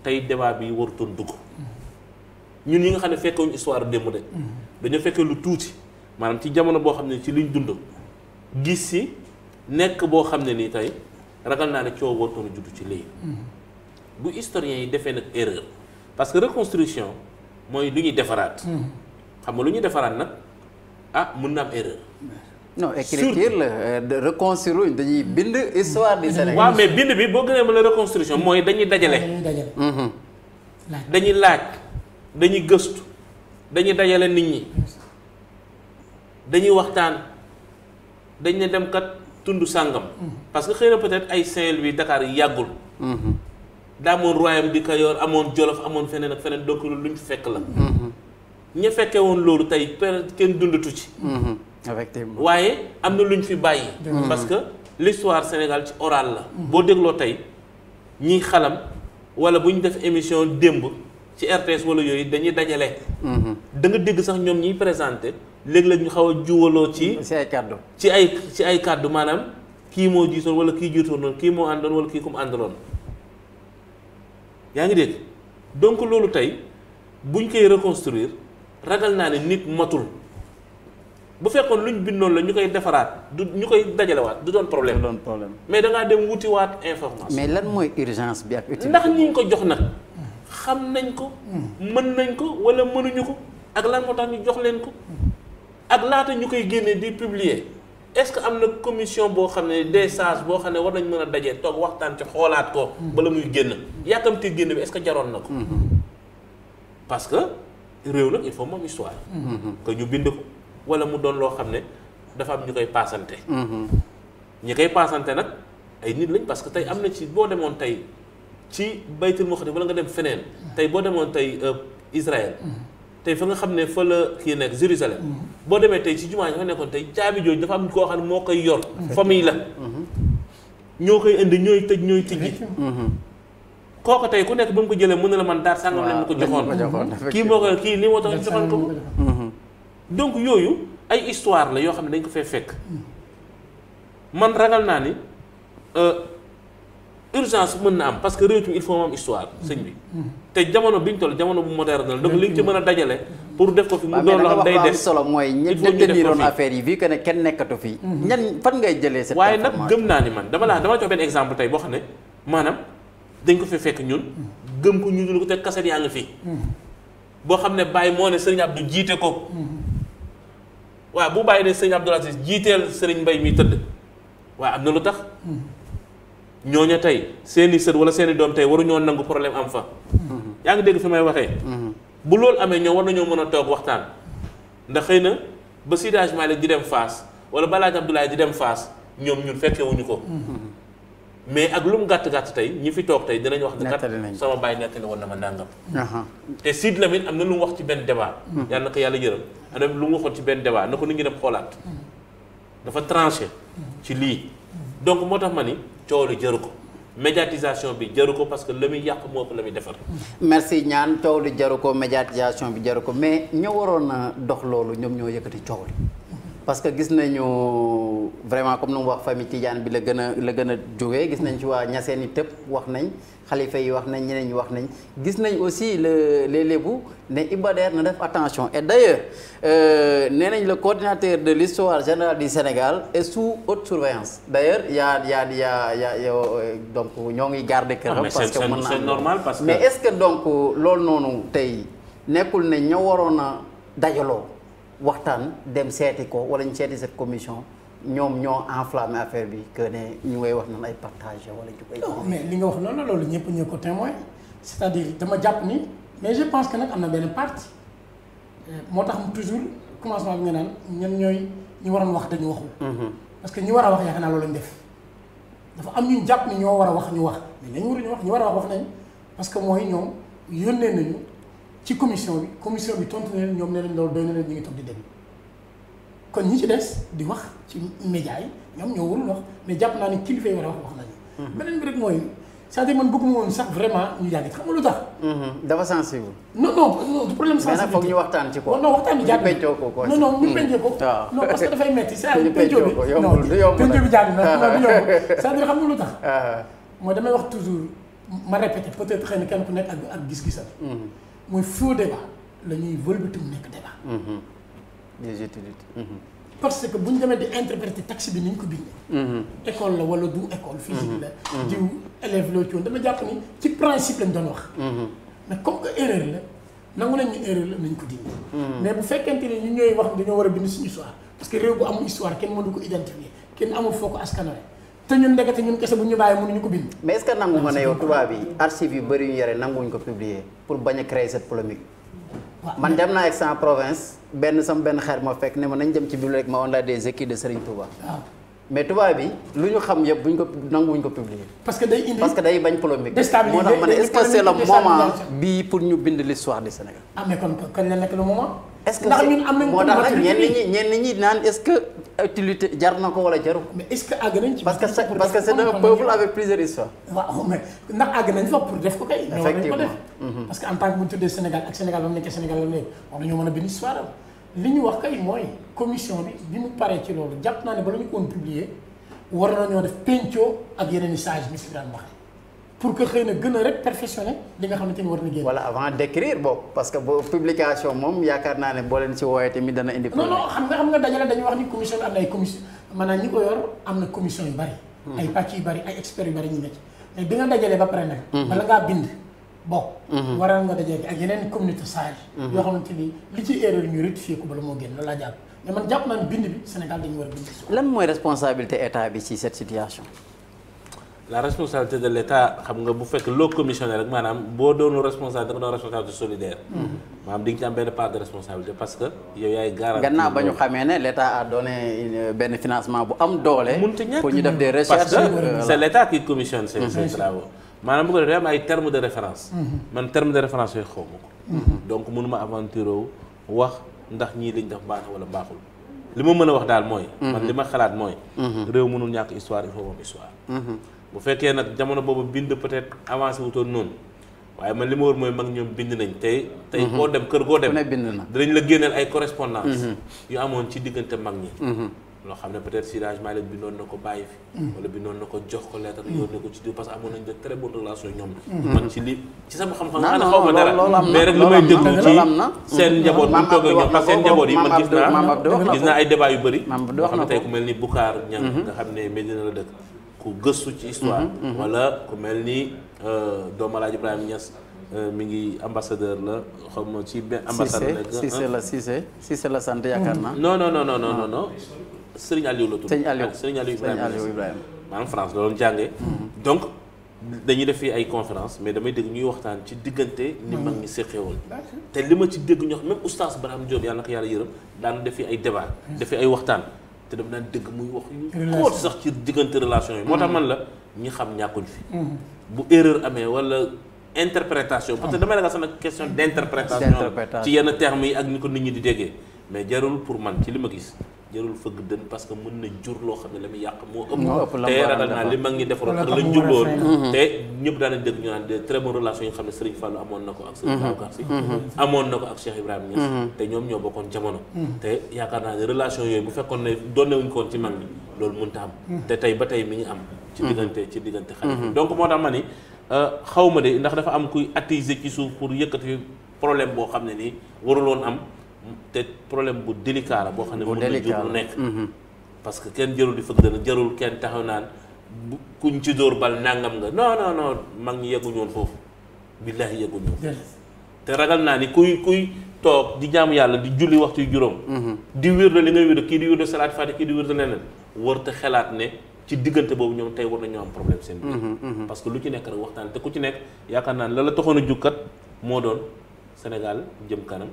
C: tey débat bi warutoon dugg ñun ñi nga xam ne fekkewuñu histoire démb de dañoo fekkee lu tuuti maanaam ci jamono boo xam ne ci liñ dund gis si nekk boo xam ne nii tey ragal naa ne coow warutoon a judd ci léegi bu historiens yi defee nag erreur parce que reconstruction mooy lu ñuy defaraat xam nga lu ñuy defaraat nag mën na am erreur
B: non écriture la de reconstruire dañuy bind histoire du Sénégal.
C: waaw mais bind bi boo gënee ma la reconstruction mooy dañuy dajale. dañuy laaj dañuy gëstu dañuy dajale nit ñi dañuy waxtaan dañ ne dem kat tund sàngam. parce que xëy na peut-être ay Saint-Louis Dakar yi yàggul. daa amoon royaume di Kayoor amoon Jolof amoon feneen ak feneen donc loolu lu ñu fekk la. ña fekkee woon loolu tey kenn dundatu ci.
B: effectivement
C: waaye am na lu ñu fi bàyyi. parce que l'histoire Sénégal ci oral la. boo dégloo tey ñiy xalam wala bu ñu def émission démb ci RTS wala yooyu dañuy dajale. da nga dégg sax ñoom ñiy présenté léeg-léeg ñu xaw a juwaloo ci.
B: ci ay kàddu
C: ci ay kàddu maanaam kii moo jiitoon wala kii jiitoon noonu kii moo àndoon wala kii ku mu àndaloon. yaa ngi dégg donc loolu tey buñ koy reconstruire ragal naa ne nit matul. bu fekkoon luñ bindoon la ñu koy defaraat du ñu koy dajalewaat du doon problème. mais da ngaa dem wutiwaat information.
B: mais lan mooy urgence bi ak utilité.
C: ndax ñi ñu ko jox nag xam nañ ko. mën nañ ko wala mënuñu ko ak lan moo tax ñu jox leen ko. ak laata ñu koy génnee di publier est-ce que am na commission boo xam ne des sages boo xam ne war nañ mën a dajee toog waxtaan ci xoolaat ko. bala muy génn yàkkamti génn bi est-ce que jaroon na ko. parce que réew nag il faut moom histoire. que ñu bind ko. wala mu doon loo xam ne dafa am ñu koy paasante. ñi koy paasante nag ay nit lañ parce que tey am na ci boo demoon tey ci baytul muqaddas wala nga dem feneen tey boo demoon tey Israël tey fa nga xam ne fa la kii nekk Jérusalem boo demee tey ci jumaa yi fa nekkoon tey caabi jooju dafa am koo xam ne moo koy yor famille la ñoo koy indi ñooy tëj ñooy tijji kooku tey ku nekk ba mu ko jëlee mën na la man daal sàngam lañ ma ko joxoon kii moo koy kii lii moo tax joxoon ko donc yooyu ay histoire la yoo xam ne dañ ko fee fekk man ragal naa ni urgence mën na am parce que réew mi il faut moom histoire sëñ bi te jamono biñ toll jamono bu moderne la donc li nga ci mën a dajale pour def ko fi mu doon loo xam day des
B: solo mooy ñi déteniroon affaire yi vu que ne kenn nekkatu fii ñan fan ngay jëlee cette
C: waaye nag gëm naa ni man dama jox benn exemple tey boo xam ne maanaam dañ ko fee fekk ñun gëm ko ñu dul ko te kaset yaa ngi fi boo xam ne Baye moo ne Serigne Abdou jiite ko waaw bu bàyyi ne Serigne Abdou Aziz jiiteel Serigne Mbaye mi tëdd waaw am na lu tax ñooña tey seeni sët wala seeni doom tey waruñoo nangu problème am fa yaa ngi dégg fi may waxee bu loolu amee ñoom war nañoo mën a toog waxtaan ndax xëy na ba Seydi Hadji Malick di dem Fass wala ba Alaaji Abdoulaye di dem Fass ñoom ñun fekkewuñu ko mais ak lu mu gàtt-gàtt tey ñi fi toog tey dinañ wax ne kat sama bàyyi nettali woon na ma nàngam te Sidy Lamine am na lu mu wax ci benn débat yàlla na ko yàlla yërëm am na lu mu waxoon ci benn débat na ko nit ñi dem xoolaat dafa tranché ci lii donc moo tax ma ni coow li jaru ko médiatisation bi jaru ko parce que la muy yàq moo ëpp la muy defar
B: merci ñaan coow li jaru ko médiatisation bi jaru ko mais ñoo waroon a dox loolu ñoom ñoo yëkkati coow li parce que gis nañu vraiment comme nu mu wax famille Tidiane bi la gën a jógee gis nañ ci waa Ñaseen yi tëpp wax nañ xalifa yi wax nañ ñeneen ñi wax nañ gis nañ aussi les Lébu ne Iba Der na def attention et d'ailleurs nee nañ le coordinateur de l'histoire générale du Sénégal est sous haute surveillance d'ailleurs y a donc ñoo ngi garder këram parce que mën na
C: c'est normal parce que
B: mais est-ce que donc loolu noonu tey nekkul ne ña waroon a dajaloo waxtaan dem seeti ko wala ñu seeti cette commission ñoom ñoo enflammé affaire bi que ne ñu ngay wax noonu ay partage wala ñu koy.
D: non mais li nga wax noonu loolu ñëpp ñoo ko témoin c'est-à-dire dama jàpp ni mais je pense que nag am na benn partie moo tax toujours commencement bi nga naan ñan ñooy ñi waroon wax dañu waxul. parce que ñi war a wax yaakaar naa loolu lañ def dafa am ñu jàpp ni ñoo war a wax ñu wax mais nañu waruñu wax ñi war a wax nañ parce que mooy ñoom yónnee nañu. ci commission bi tontu na leen ñoom nee nañ loolu doy na leen ñu ngi toog di dem kon ñi ci des di wax ci média yi ñoom ñoo warul wax mais jàpp naa ni kilifa yi war a wax nañu. beneen bi rek mooy c'est-à-dire man bëgguma woon sax vraiment ñu yàgg xam nga lu tax.
B: dafa sensible.
D: non du problème sensible.
B: mais nag foog ñu waxtaan ci ko.
D: non waxtaan bi jàpp
B: pencoo ko quoi.
D: non ñu pencoo ko.
B: waaw
D: non parce que dafay metti
B: ñu pencoo ko yombul du yomb
D: pencoo bi jàpp na non du yomb c'est-à-dire xam nga lu tax. mooy damay wax toujours ma répété peut-être xëy na kenn ku nekk ak gis-gisam. mooy faux débat la ñuy wëlbati mu nekk débat.
B: des utilités.
D: parce que bu ñu demee di interpréter texte bi ni ñu ko bindee. école la wala du école physique la. jiw élève la ci woon dama jàpp ni ci principe lañ doon wax. mais comme que erreur la nangu nañ ñu erreur la nañ ko dindi. mais bu fekkente ni ñu ñooy wax dañoo war a bind suñu histoire parce que réew bu amul histoire kenn mënu ko identifier kenn amul foo ko askanale te ñun ndekete ñun kese bu ñu bàyyi mënuñu ko bind.
B: mais est-ce que nangu nga ne yow tubaab yi archives yu bëri yu yore nanguwuñ ko publier pour bañ a créer cette polémique. man dem naa Aix-en-Provence sama benn xarit ma fekk ne ma nañ dem ci bibliothèque ma woon la des écrits de Serigne Touba.
D: waaw
B: mais tubaab bi lu ñu xam yëpp buñ ko nanguwuñ ko publier.
D: parce que day
B: bañ polémique.
D: déstabiliser
B: moo tax ma ne est-ce que c'est le moment bii pour ñu bind l'histoire du Sénégal.
D: mais kon la nekk le moment.
B: est-ce que
D: ndax ñun am nañ
B: moo tax nag ñenn ñi naan est-ce que utilité jar na ko wala jaru.
D: mais est-ce que àgg nañ ci.
B: parce que c'est un peuple avec plusieurs histoires.
D: waaw mais ndax àgg nañ fa pour def ko kay.
B: effectivement
D: war nañ ko def. parce que en tant que bu ñu tuddee Sénégal ak Sénégal ba mu nekkee Sénégal la mu nekk war nañoo mën a bind histoire am li ñu wax kay mooy commission bi mu paree ci loolu jàpp naa ne ba la ñu ko woon publier war nañoo def pencoo ak yeneen i sages mi si daan waxee pour que xëy na gën a rek perfectionner li nga xamante ni war na génn.
B: voilà avant d'écrire boobu parce que boo publication moom yaakaar naa ne boo leen si woowee tamit dana indi.
D: non xam nga dajale dañuy wax ni commission bi am na ay commission maanaam ñi ko yor am na commission yu bari. ay pàcc yu bari ay experts yu bari ñu nekk mais bi nga dajalee ba pare nag. bala ngaa bind waral nga dajale ak yeneen communauté sage. yoo xamante ni li ci erreur ñu rectifier ko bala moo génn loolu laa jàpp mais man jàpp naa ne bind bi Sénégal dañu war a bind.
B: lan mooy responsabilité état bi ci cette situation.
C: la responsabilité de l'État xam nga bu fekk loo commissionné rek maanaam boo doonu responsable da nga doon responsabilité solidaire. maanaam di nga ci am benn part de responsabilité parce que yow yaay garanti.
B: gannaaw ba ñu xamee ne l'État a donné benn financement bu am doole. pour ñu def des recherches.
C: parce que c'est l'État qui commissionne ces travaux. maanaam bu ko defee am ay termes de référence. man terme de référence yooyu xaw ma ko. donc mënuma aventurer wu wax ndax ñii liñ def baax wala baaxul. li ma mën a wax daal mooy. man li ma xalaat mooy. réew mënul ñàkk histoire il faut moom histoire. bu fekkee nag jamono boobu bind peut-être avancé wutoon noonu waaye man li ma wër mooy mag ñoom bind nañ tey koo dem kër goo dem dinañ la génneel ay correspondance yu amoon ci diggante mag ñi loo xam ne peut-être Seydi Hadji Malick bindoon na ko bàyyi fi wala bindoon na ko jox ko lettre yónnee ko ci diw parce que amoon nañ de très bonnes relations ñoom man ci sama xam-xam nga ne xaw ma dara mais rek li may déglu ci seen njaboot bu ñu toogee ñoom parce que seen njaboot yi man gis naa ay débat yu bëri yoo xam ne tey ku mel ni Boucar Niang nga xam ne Médina la dëkk ku gëstu ci histoire wala ku mel ni doomu Alaaji Ibrahima Niass mi ngi ambassadeur la xam na ci benn ambassadeur nekk
B: Cissé la sant yaakaar naa
C: non Serigne Aliou la tudd Serigne Aliou Ibrahima maanaam France la doon jàngee donc dañuy def fii ay conférence mais damay dégg ñuy waxtaan ci diggante ni mag ñi séqewoon te li ma ci dégg ñoo xam même oustaz Barham Diop yàlla na ko yàlla yërëm daan def fi ay débat def fi ay waxtaan te dama daan dégg muy wax yu xool sax ci diggante relation yi moo tax man la ñi xam ñàkkuñ fi bu erreur amee wala interprétation parce que damay ragal sax nag question d'interprétation ci yenn termes yi ak ni ko nit ñi di déggee mais jarul pour man ci li ma gis jarul fëgg dën parce que mën na jur loo xam ne la muy yàq moo
B: moo
C: ëpp
B: ëpp
C: te ragal naa li mag ñi defaroon ak lañ jubloon te ñëpp daanañ dégg ñu naan de très bonnes relations yi nga xam ne Serigne Fallou amoon na ko ak Serigne Babacar Sy amoon na ko ak Cheikh Ibrahima Niass te ñoom ñoo bokkoon jamono te yaakaar naa ne relation yooyu bu fekkoon ne doonewuñ ko woon ci mag ñi loolu mënta am te tey ba tey mi ngi am ci diggante xale donc moo tax ma ni xaw ma de ndax dafa am kuy attiser ci suuf pour yëkkati problème boo xam ne nii waruloon am te problème bu délicat la boo xam ne mën na jur lu nekk parce que kenn jarul di fëgg dana jarul kenn taxaw naan kuñ ci dóor bal nangam nga non mag ñi yegguñu woon foofu billaahi yegguñu woon te ragal naa ni kuy toog di jaamu yàlla di julli waxtu yu juróom di wér la li ngay wér kii di wér de salaat fati kii di wér de leneen war te xelaat ne ci diggante boobu ñoom tey war nañoo am problème seen biir parce que lu ci nekk rek waxtaan te ku ci nekk yaakaar naa ne la taxoon a jukkat moo doon Sénégal jëm kanam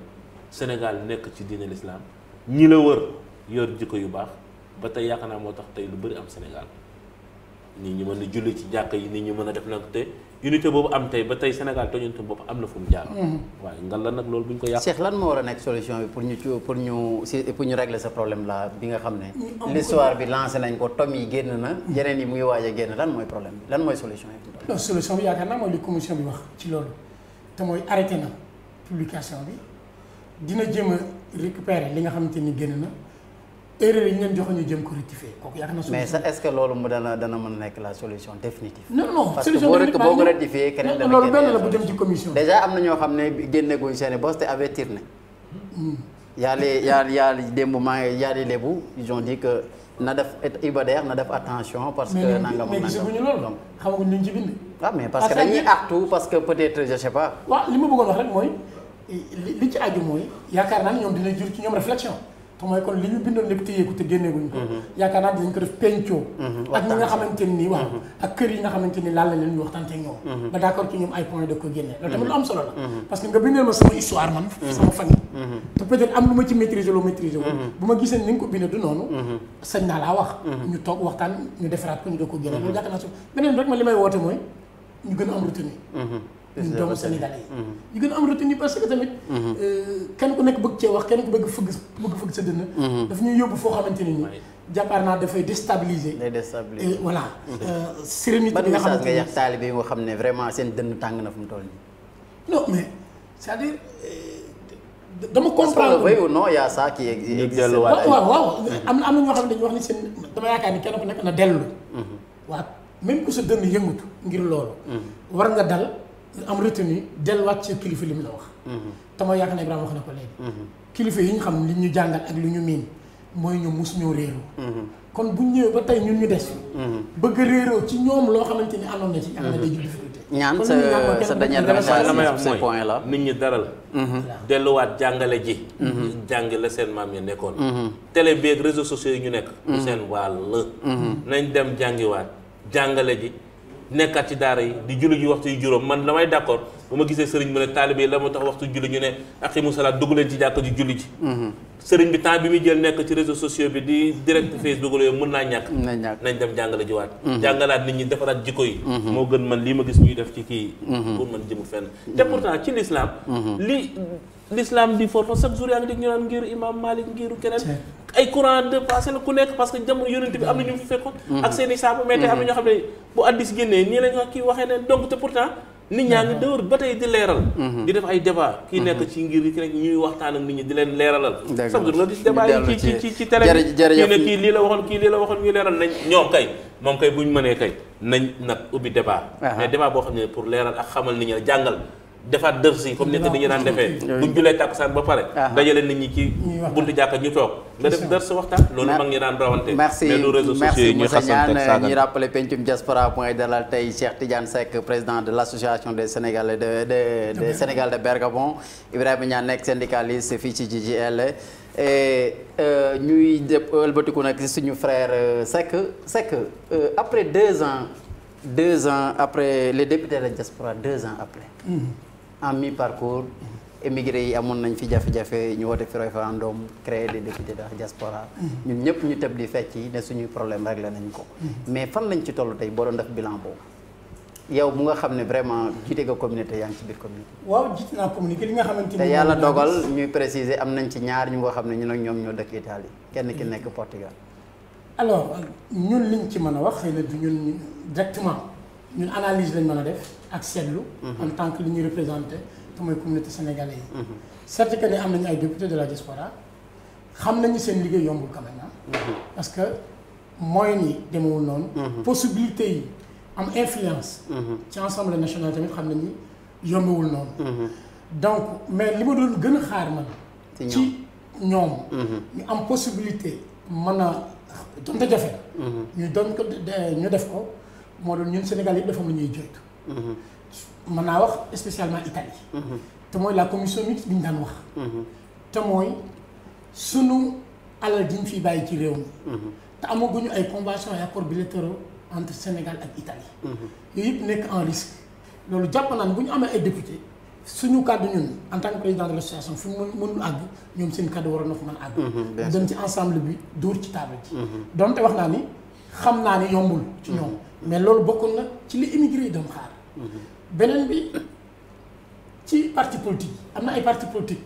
C: Sénégal nekk ci diine l'islam ñi la wër yor jikko yu baax ba tey yaakaar naa moo tax tey lu bëri am Sénégal nit ñi mën a julli ci jàkka yi nit ñi mën a def nag te unité boobu am tey ba tey Sénégal toñante bopp am na fu mu jaar waaye ngal la nag loolu bu ñu ko yàq
B: Cheikh lan moo war a nekk solution bi pour ñu régler ce problème là bi nga xam ne l'histoire bi lancé nañ ko tom yi génn na yeneen yi mu ngi waaj a génn lan mooy problème bi lan mooy solution yi
D: non solution bi yaakaar naa mooy li commission bi wax ci loolu te mooy arrêté na publication bi dina jéem a récupérer li nga xamante ni génn na erreur yi ñu leen joxoon ñu jëm ko rectifier kooku yaakaar naa solution
B: mais est-ce que loolu mu dana mën a nekk la solution définitive
D: non
B: parce que boo ko rectifier keneen dana
D: loolu benn la bu jëm ci commission
B: déjà am na ñoo xam ne génneguñ seeni bos te avertir na yaa démb maa ngi yaa di lébu ils ont dit que na def Ibader na def attention parce que nangam
D: mais gisaguñu loolu xamaguñ luñ ci bind
B: mais parce que dañuy artu parce que peut-être je sais pas
D: waaw li ma bëggoon wax rek mooy li ci aju mooy yaakaar naa ne ñoom dina jur ci ñoom réflexion te mooy kon li ñu bindoon lépp téyeeku te génneeguñ ko yaakaar naa dinañ ko def pencoo ak ñi nga xamante ni waaw ak kër yi nga xamante ni laal la leen ñu waxtaan ak ñoom ba d'accord ci ñoom ay point de ko génne loolu tamit lu am solo la parce que nga bindal ma sama histoire man sama famille te peut-être am lu ma ci maîtriser loo maîtriser wu bu ma gisee ni nga ko bindee du noonu sañ naa laa wax ñu toog waxtaan ñu defaraat ko ñu doo ko génne loolu yaakaar naa su beneen rek ma li may woote mooy ñu gën a am retenu ñun doomu Sénégalais yi ñu gën a am retenu parce que tamit kenn ku nekk bëgg cee wax kenn ku bëgg fëgg sa dënn daf ñuy yóbbu foo xamante ne ni jàppaar naa dafay déstabiliser voilà sérénité bi nga xamante
B: nga yax taalibe yi nga xam ne vraiment seen dënn tàng na fu mu toll nii
D: non mais c'est-à-dire dama comprendre
B: oui ou non y a ça qui existe
D: waaw am na ñoo xam ne dañuy wax ni seen dama yaakaar ni kenn ku nekk na dellu waaw même ku sa dënn yëngutu ngir loolu war nga dal am retenu delluwaat ci kilifa li mu la wax te mooy yaakaar na Ibrahima wax na ko léegi kilifa yi ñu xam li ñu jàngal ak li ñu miin mooy ñu mus ñoo réeroo kon bu ñëwee ba tey ñun ñu des bëgg a réeroo ci ñoom loo xamante ni àndoon na ci am na day jur difficulté
B: ñaan sa dernier message
C: la may wax
B: ce point là
C: nit ñi daral delluwaat jàngale ji jàngi la seen maam ya nekkoon télé bi ak réseaux sociaux yi ñu nekk bu seen wàll nañ dem jàngiwaat jàngale ji nekkaat ci daara yi di julli ji waxtu yu juróom man damay d'accord bu ma gisee sëriñ mu ne taalibe yi la moo tax waxtu julli ñu ne aqimu salaat dugg leen ci jàkka ji julli ji sëriñ bi temps bi muy jël nekk ci réseaux sociaux bi di direct Facebook la yooyu mën naa ñàkk nañ dem jàngale ji waat jàngalaat nit ñi defaraat jikko yi moo gën man lii ma gis ñuy def ci kii pour man jëmul fenn te pourtant ci l'islam l'islam di forfa chaque jour yaa ngi dégg ñu naan ngir imam Malik ngiru keneen ay courant de passé la ku nekk parce que jamono yonent bi am na ñu fi fekkoon ak seen i saaba mais tey am na ñoo xam ne bu addis génnee nii lañ wax kii waxee ne donc te pourtant nit ñaa ngi dëwër ba tey di leeral di def ay débat kii nekk ci ngir yi ki nekk ñuy waxtaan ak nit ñi di leen leeralal chaque jour nga gis débat yi ci télé bi kii ne kii lii la waxoon ñuy leeral nañ ñoom kay moom kay buñ mënee kay nañ nag ubbi débat mais débat boo xam ne pour leeral ak xamal nit ñi jàngal defaat dërs yi comme ni ko nit ñi daan defee buñ julee tàkkusaan ba pare dajale nit ñi ci buntu jàkka ñu toog nga def dërs waxtaan loolu mag ñi daan rawante
B: merci
C: merci monsieur Niane
B: ñuy rappelé Pencum Diaspora point dalal tey Cheikh Tidiane Seck président de l'association des Sénégalais de Sénégal de Bergamo Ibrahima Niane nekk syndicaliste fii ci JJL ñuy ëlbatiku nag ci suñu frère Seck après 2 ans après les députés de diaspora 2 ans après en mi-parcours émigré yi amoon nañ fi jafe-jafe ñu woote fi référendum créer des députés de la diaspora ñun ñëpp ñu tëb di fecc yi ne suñuy problème réglé nañ ko mais fan lañ ci toll tey boo doon def bilan boobu yow bu nga xam ne vraiment jiite nga communauté yaa ngi ci biir communauté.
D: waaw jiite naa communiqué li nga xamante ni.
B: te yàlla dogal ñuy préciser am nañ ci ñaar ñu nga xam ne ñun ak ñoom ñoo dëkk Italie kenn ki nekk Portugal.
D: alors ñun liñ ci mën a wax xëy na du ñun directement ñun analyse lañ mën a def ak seetlu. en tant que li ñuy représenté te mooy communauté sénégalaise yi. certes que ne am nañu ay députés de la diaspora xam nañu seen liggéey yombul quand même parce que moyens yi demewul noonu. possibilité yi am influence. ci assemblée nationale tamit xam nañu yombewul noonu. donc mais li ma doon gën a xaar man. ci ñoom. ñu am possibilité mën a donte jafe. ñu doon ko ñu def ko moo doon ñun Sénégal yëpp dafa am lu ñuy joytu. mën naa wax spécialement Italie. te mooy la commission mixte bi ñu daan wax. te mooy sunu alal ji ñu fiy bàyyi ci réew mi. te amaguñu ay convention ay accords bilatéraux entre Sénégal ak Italie. yooyu yëpp nekk en risque loolu jàpp naa ne bu ñu amee ay député suñu kàddu ñun en tant que président de l'association fi mu mënul àgg ñoom seen kàddu waroon na fa mën a àgg. dem ci ensemble bi dóor ci table ji. donte wax naa ni xam naa ni yombul ci ñoom. mais loolu bokkoon na ci li immigré yi doon xaar. beneen bi ci parti politique am na ay parti politique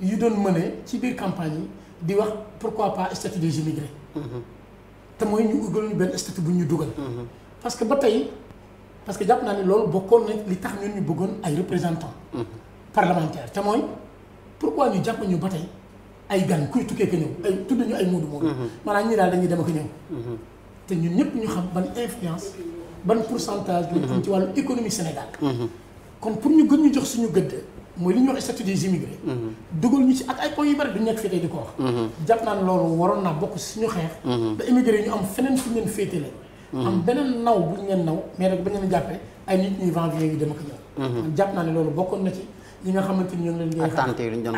D: yu doon mëne ci biir campagne yi di wax pourquoi pas statut des immigrés. te mooy ñu ugal ñu benn statut bu ñu dugal. parce que ba tey parce que jàpp naa ne loolu bokkoon na li tax ñun ñu bëggoon ay représentants. parlementaires te mooy pourquoi ñu jàpp ñu ba tey ay gan kuy tukkee ka ñëw ay tudd ñu ay moodu moodu. maanaam ñii daal dañuy dem ak ñëw. te ñun ñëpp ñu xam ban influence ban pourcentage lañ am ci wàllu économie Sénégal. kon pour ñu gën ñu jox suñu gëdd mooy li ñuy wax statut des immigrés. dugal ñu ci ak ay points yu bari du nekk fii tey di ko wax. jàpp naa ne loolu waroon naa bokk suñu xeex. ba immigré ñu am feneen fu ñu leen féetale. am beneen naw bu ñu leen naw mais rek ba ñu leen jàppee ay nit ñuy va-et-vient yu dem ak ñëw. jàpp naa ne loolu bokkoon na ci ñi nga xamante ni ñoo ngi leen di.
B: attente yi ñu doon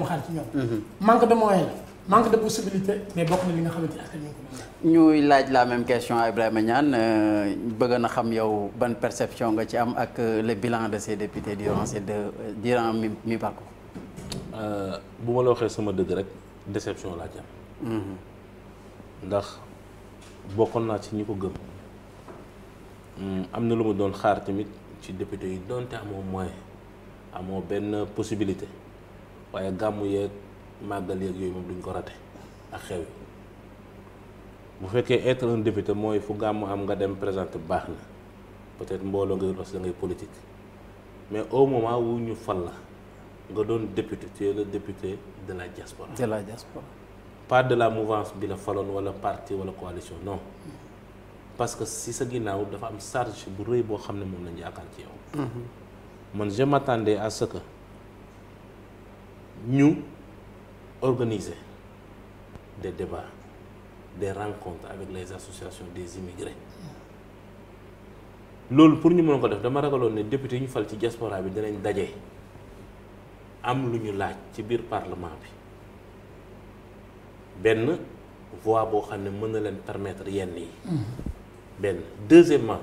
D: xaar ci ñoom. manque de moyens la manque de possibilité mais bokk na li nga xamante ni ak ñu ko
B: ñuy laaj la même question à Ibrahima Niane bëgg na xam yow ban perception nga ci am ak le bilan de ces députés durant mi parcours.
C: bu ma la waxee sama dëgg rek déception laa ci am. ndax bokkoon naa ci ñi ko gëm. am na lu ma doon xaar tamit ci député yi donte amoo moyen amoo benn possibilité waaye gàmmu yeeg màggal yeeg yooyu moom duñ ko rate ak xew yi. bu fekkee être un député mooy fu gàmmu am nga dem présenter baax na peut-être mbooloo ngay parce que ngay politique mais au moment wu ñu fal la nga doon député tu es le député de la diaspora.
B: de la diaspora.
C: pas de la mouvance bi la faloon wala parti wala coalition non parce que si sa ginnaaw dafa am charge bu rëy boo xam ne moom lañ yaakaar ci yow. man je m'attendais à ce que ñu organiser des débats. des rencontres avec les associations des immigrés loolu pour ñu mën ko def dama ragaloon ne député yi ñu fal ci diaspora bi dinañ daje am lu ñu laaj ci biir parlement bi benn voix boo xam ne mën na leen permettre yenn yi. benn deuxièmement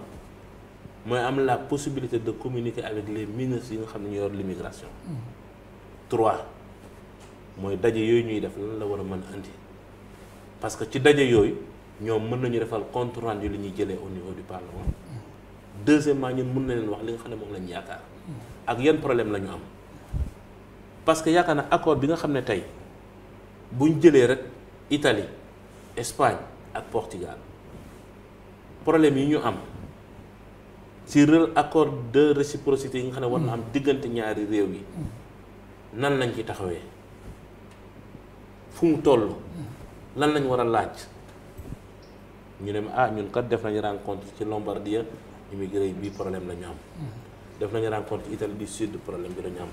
C: mooy am la possibilité de communiquer avec les ministres yi nga xam ne ñu yor l'immigration. 3 mooy daje yooyu ñuy def lan la war a mën a andi. parce que ci daje yooyu ñoom mën nañu defal compte rendu li ñuy jëlee au niveau du parlement. deuxièmement ñun mën na leen wax li nga xam ne moom lañu yaakaar. ak yan problème la ñu am. parce que yaakaar na accord bi nga xam ne tey buñ jëlee rek Italie Espagne ak Portugal problème yi ñu am ci accord de réciprocité yi nga xam ne war na am diggante ñaari réew yi nan lañ ci taxawee fu mu toll. lan lañ war a laaj ñu ne ñun kat def nañu rencontre ci Lombardie immigré yi bii problème la ñu am. def nañu rencontre Italie du sud problème bi la ñu am.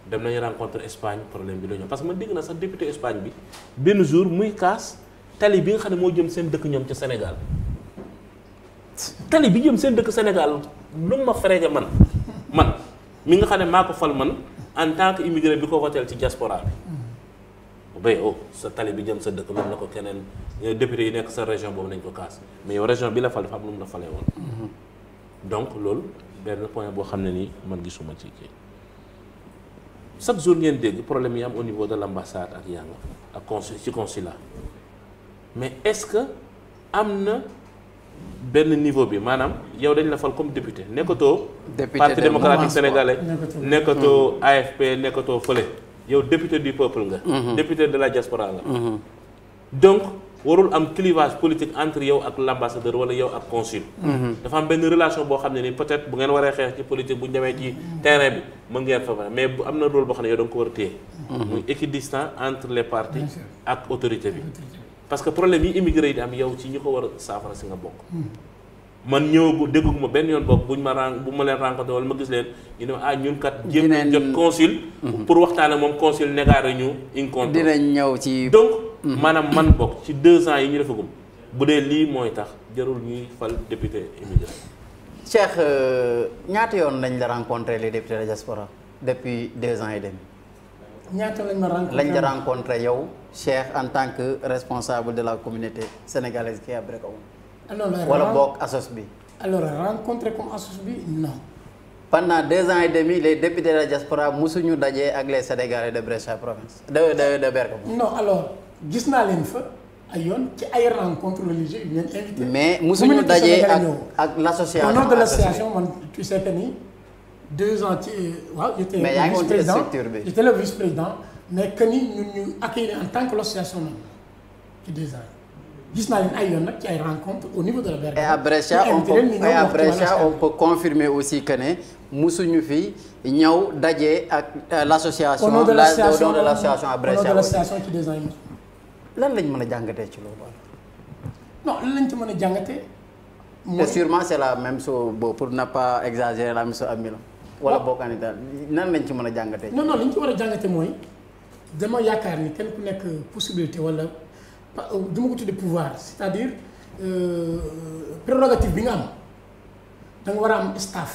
C: dem nañu rencontre Espagne problème bi la ñu am parce que man dégg na sax député Espagne bi benn jour muy kaas tali bi nga xam ne moo jëm seen dëkk ñoom ca Sénégal tali bi jëm seen dëkk Sénégal lu ma frége man mi nga xam ne maa ko fal man en tant que immigré bi ko woteel ci diaspora bi. bay sa tali bi jëm sa dëkk loolu na ko keneen député yi nekk sa région boobu nañ ko kaas mais yow région bi la fal dafa am lu mu la falee woon. donc loolu benn point boo xam ne nii man gisuma ci kii chaque jour ngeen dégg problème yi am au niveau de l'ambassade ak yàlla ak ci consulat mais est-ce que am na benn niveau bi maanaam yow dañ la fal comme député nekkatoo.
B: député
C: parti démocratique sénégalais.
D: nekkatoo
C: AFP nekkatoo fële. yow député du peuple nga. député de la diaspora nga. donc warul am clivage politique entre yow ak l'ambassadeur wala yow ak consul. dafa am benn relation boo xam ne ni peut-être bu ngeen waree xeex ci politique bu ñu demee ci terrain bi mën ngeen fa mais bu am na rôle boo xam ne yow da nga ko war a téye. muy équidistant entre les partis ak autorité bi. parce que problème yi immigré yi di am yow ci ñi ko war a saafara si nga bokk. man ñëw dégguma benn yoon bokk bu ma leen rencontré wala ma gis leen ñu ne ah ñun kat. jéem nañ jot consul. pour waxtaan ak moom consul négaare ñu incontro.
B: dinañ ñëw ci.
C: donc maanaam man bokk ci 2 ans yi ñu defagum bu dee lii mooy tax jarul ñuy fal député immigré.
B: Cheikh ñaata yoon lañ la rencontré les députés de diaspora depuis 2 ans et demi.
D: ñaata lañ
B: la rencontré yow Cheikh en tant que responsable de la communauté sénégalaise qui est à Brikama. wala bokk assos bi.
D: alors rencontré comme assos bi non.
B: pendant 2 ans et demi les députés de la diaspora musuñu dajee ak les Sénégalais de Brescia province de Bergamo.
D: non alors gis naa leen fa ay yoon ci ay rencontres religieuses yu leen invité.
B: mais musuñu dajee ak l'association.
D: au nom de l'association man tu sais que ni 2 ans ci waaw. j'étais
B: mais yaa ngi woon ci structure bi
D: j'étais le vice-président mais que ni ñun ñu accueillir en tant que l'association même ci 2 ans. gis naa leen ay yoon nag ci ay rencontres au niveau de la Bergamo.
B: et à Brescia on peut confirmer aussi que ne musuñu fi ñëw daje ak l'association.
D: au nom de l'association
B: à Brescia.
D: au nom de l'association ci 2 ans yi.
B: lan lañ mën a jàngatee ci loolu.
D: non lan lañ ci mën a jàngatee.
B: mooy sûrement c'est la même chose pour ne pas exagérer la même chose à Milan. wala boo ko daal nan lañ ci mën a jàngatee.
D: non li ñu ci war a jàngatee mooy dama yaakaar ni kenn ku nekk possibilité wala. du ma ko tuddee pouvoir c'est-à-dire prérogative bi nga am da nga war a am staff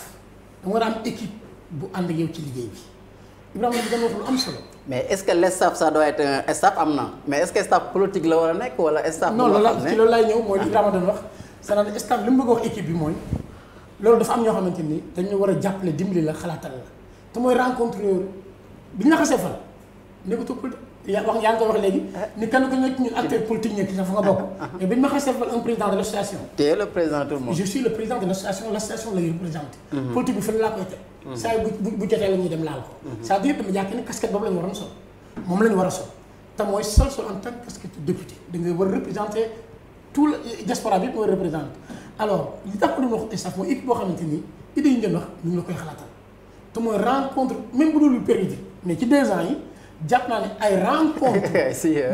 D: da nga war a am équipe bu ànd ak yow ci liggéey bi Ibrahima bi dama wax lu am solo.
B: mais est-ce que le staff ça doit être un staff am na mais est-ce que staff politique la war a nekk wala staff.
D: non ci loolu laay ñëw mooy li Ibrahima doon wax c'est-à-dire staff li mu bëgg a wax équipe bi mooy loolu dafa am ñoo xamante ni dañu war a jàppale dimbali la xalaatal la te mooy rencontre bi ñu la xasee fan nekkatoo politique. yaa ngi koy wax léegi ni kenn ku nekk ñun acteur politique ñekk fa nga bokk. mais bi ñu ma xasee fal un président de l'association.
B: tu es le président de tout le monde.
D: je suis le président de l'association la représente. politique bi fële laa koy teg. saa yi bu jotee la ñuy dem laal ko. c'est-à-dire dama jàpp ne casquette boobu la ñu waroon sol moom la ñu war a sol te mooy sol en tant que casquette député da nga war a représenter tout le diaspora bi yëpp mooy représenter. alors li tax ko doon wax staff mooy équipe boo xamante ni idée yi ñu doon wax ñu ngi la koy xalaatal te mooy rencontre même bu dul périodique mais ci 2 ans yi. jàpp naa ne ay rencontre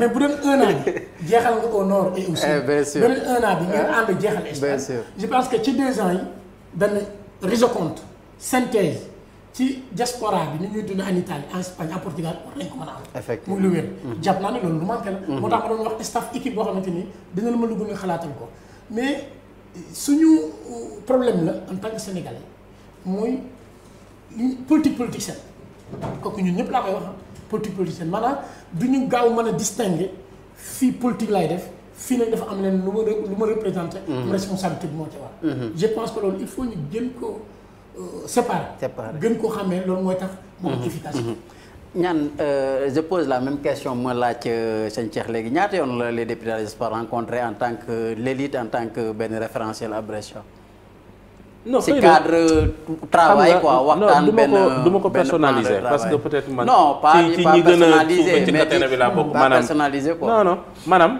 D: mais bu doon 1 an bi jeexal nga au nord et au sud.
B: bien sûr
D: beneen 1 an bi ngeen ànd jeexal Espagne. je pense que ci 2 ans yi benn résocompte synthèse ci diaspora bi ni ñuy dund en Italie en Espagne en Portugal war nañ ko mën a am.
B: effectivement
D: muy lu wér. jàpp naa ne loolu lu manqué la. moo tax ma doon wax staff équipe boo xamante ni dina la mën a gën a xalaatal ko mais suñu problème la en tant que sénégalais mooy politique saine kooku ñun ñëpp laa koy wax. politique politicienne maanaam du ñu gaaw mën a distinguer fii politique lay def fii nag dafa am leen lu ma représenté. responsabilité bi moo ci war. je pense que loolu il faut ñu gën ko séparer. gën koo xamee loolu mooy tax. moo am efficacité.
B: ñaan je pose la même question ma laaj sëñ Cheikh léegi ñaata yoon la les députés de la diaspora rencontré en tant que l'élite en tant que benn référentiel à Brescia.
C: non
B: si cadre travail quoi waxtaan benn
C: du ma ko personnaliser parce que peut-être man.
B: non pas
C: ci ñi gën a suufee ci catena bi laa bokk maanaam
B: personnaliser quoi.
C: non maanaam.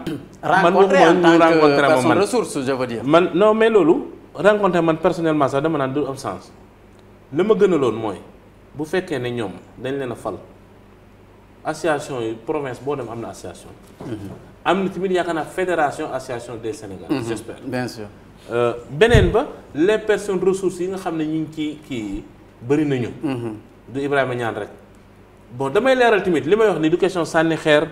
B: rencontrer en tant que personne ressource je veux dire.
C: man non mais loolu rencontrer man personnellement sax dama naan du am sens li ma gën a loon mooy bu fekkee ne ñoom dañ leen a fal association yi province boo dem am na association. am na tamit yaakaar naa fédération association des Sénégalais. j'espère
B: bien sûr.
C: beneen ba les personnes ressources yi nga xam ne ñu ngi ci kii bëri nañu. du Ibrahima Niane rek bon damay leeral tamit li may wax ni du question sànni xeer.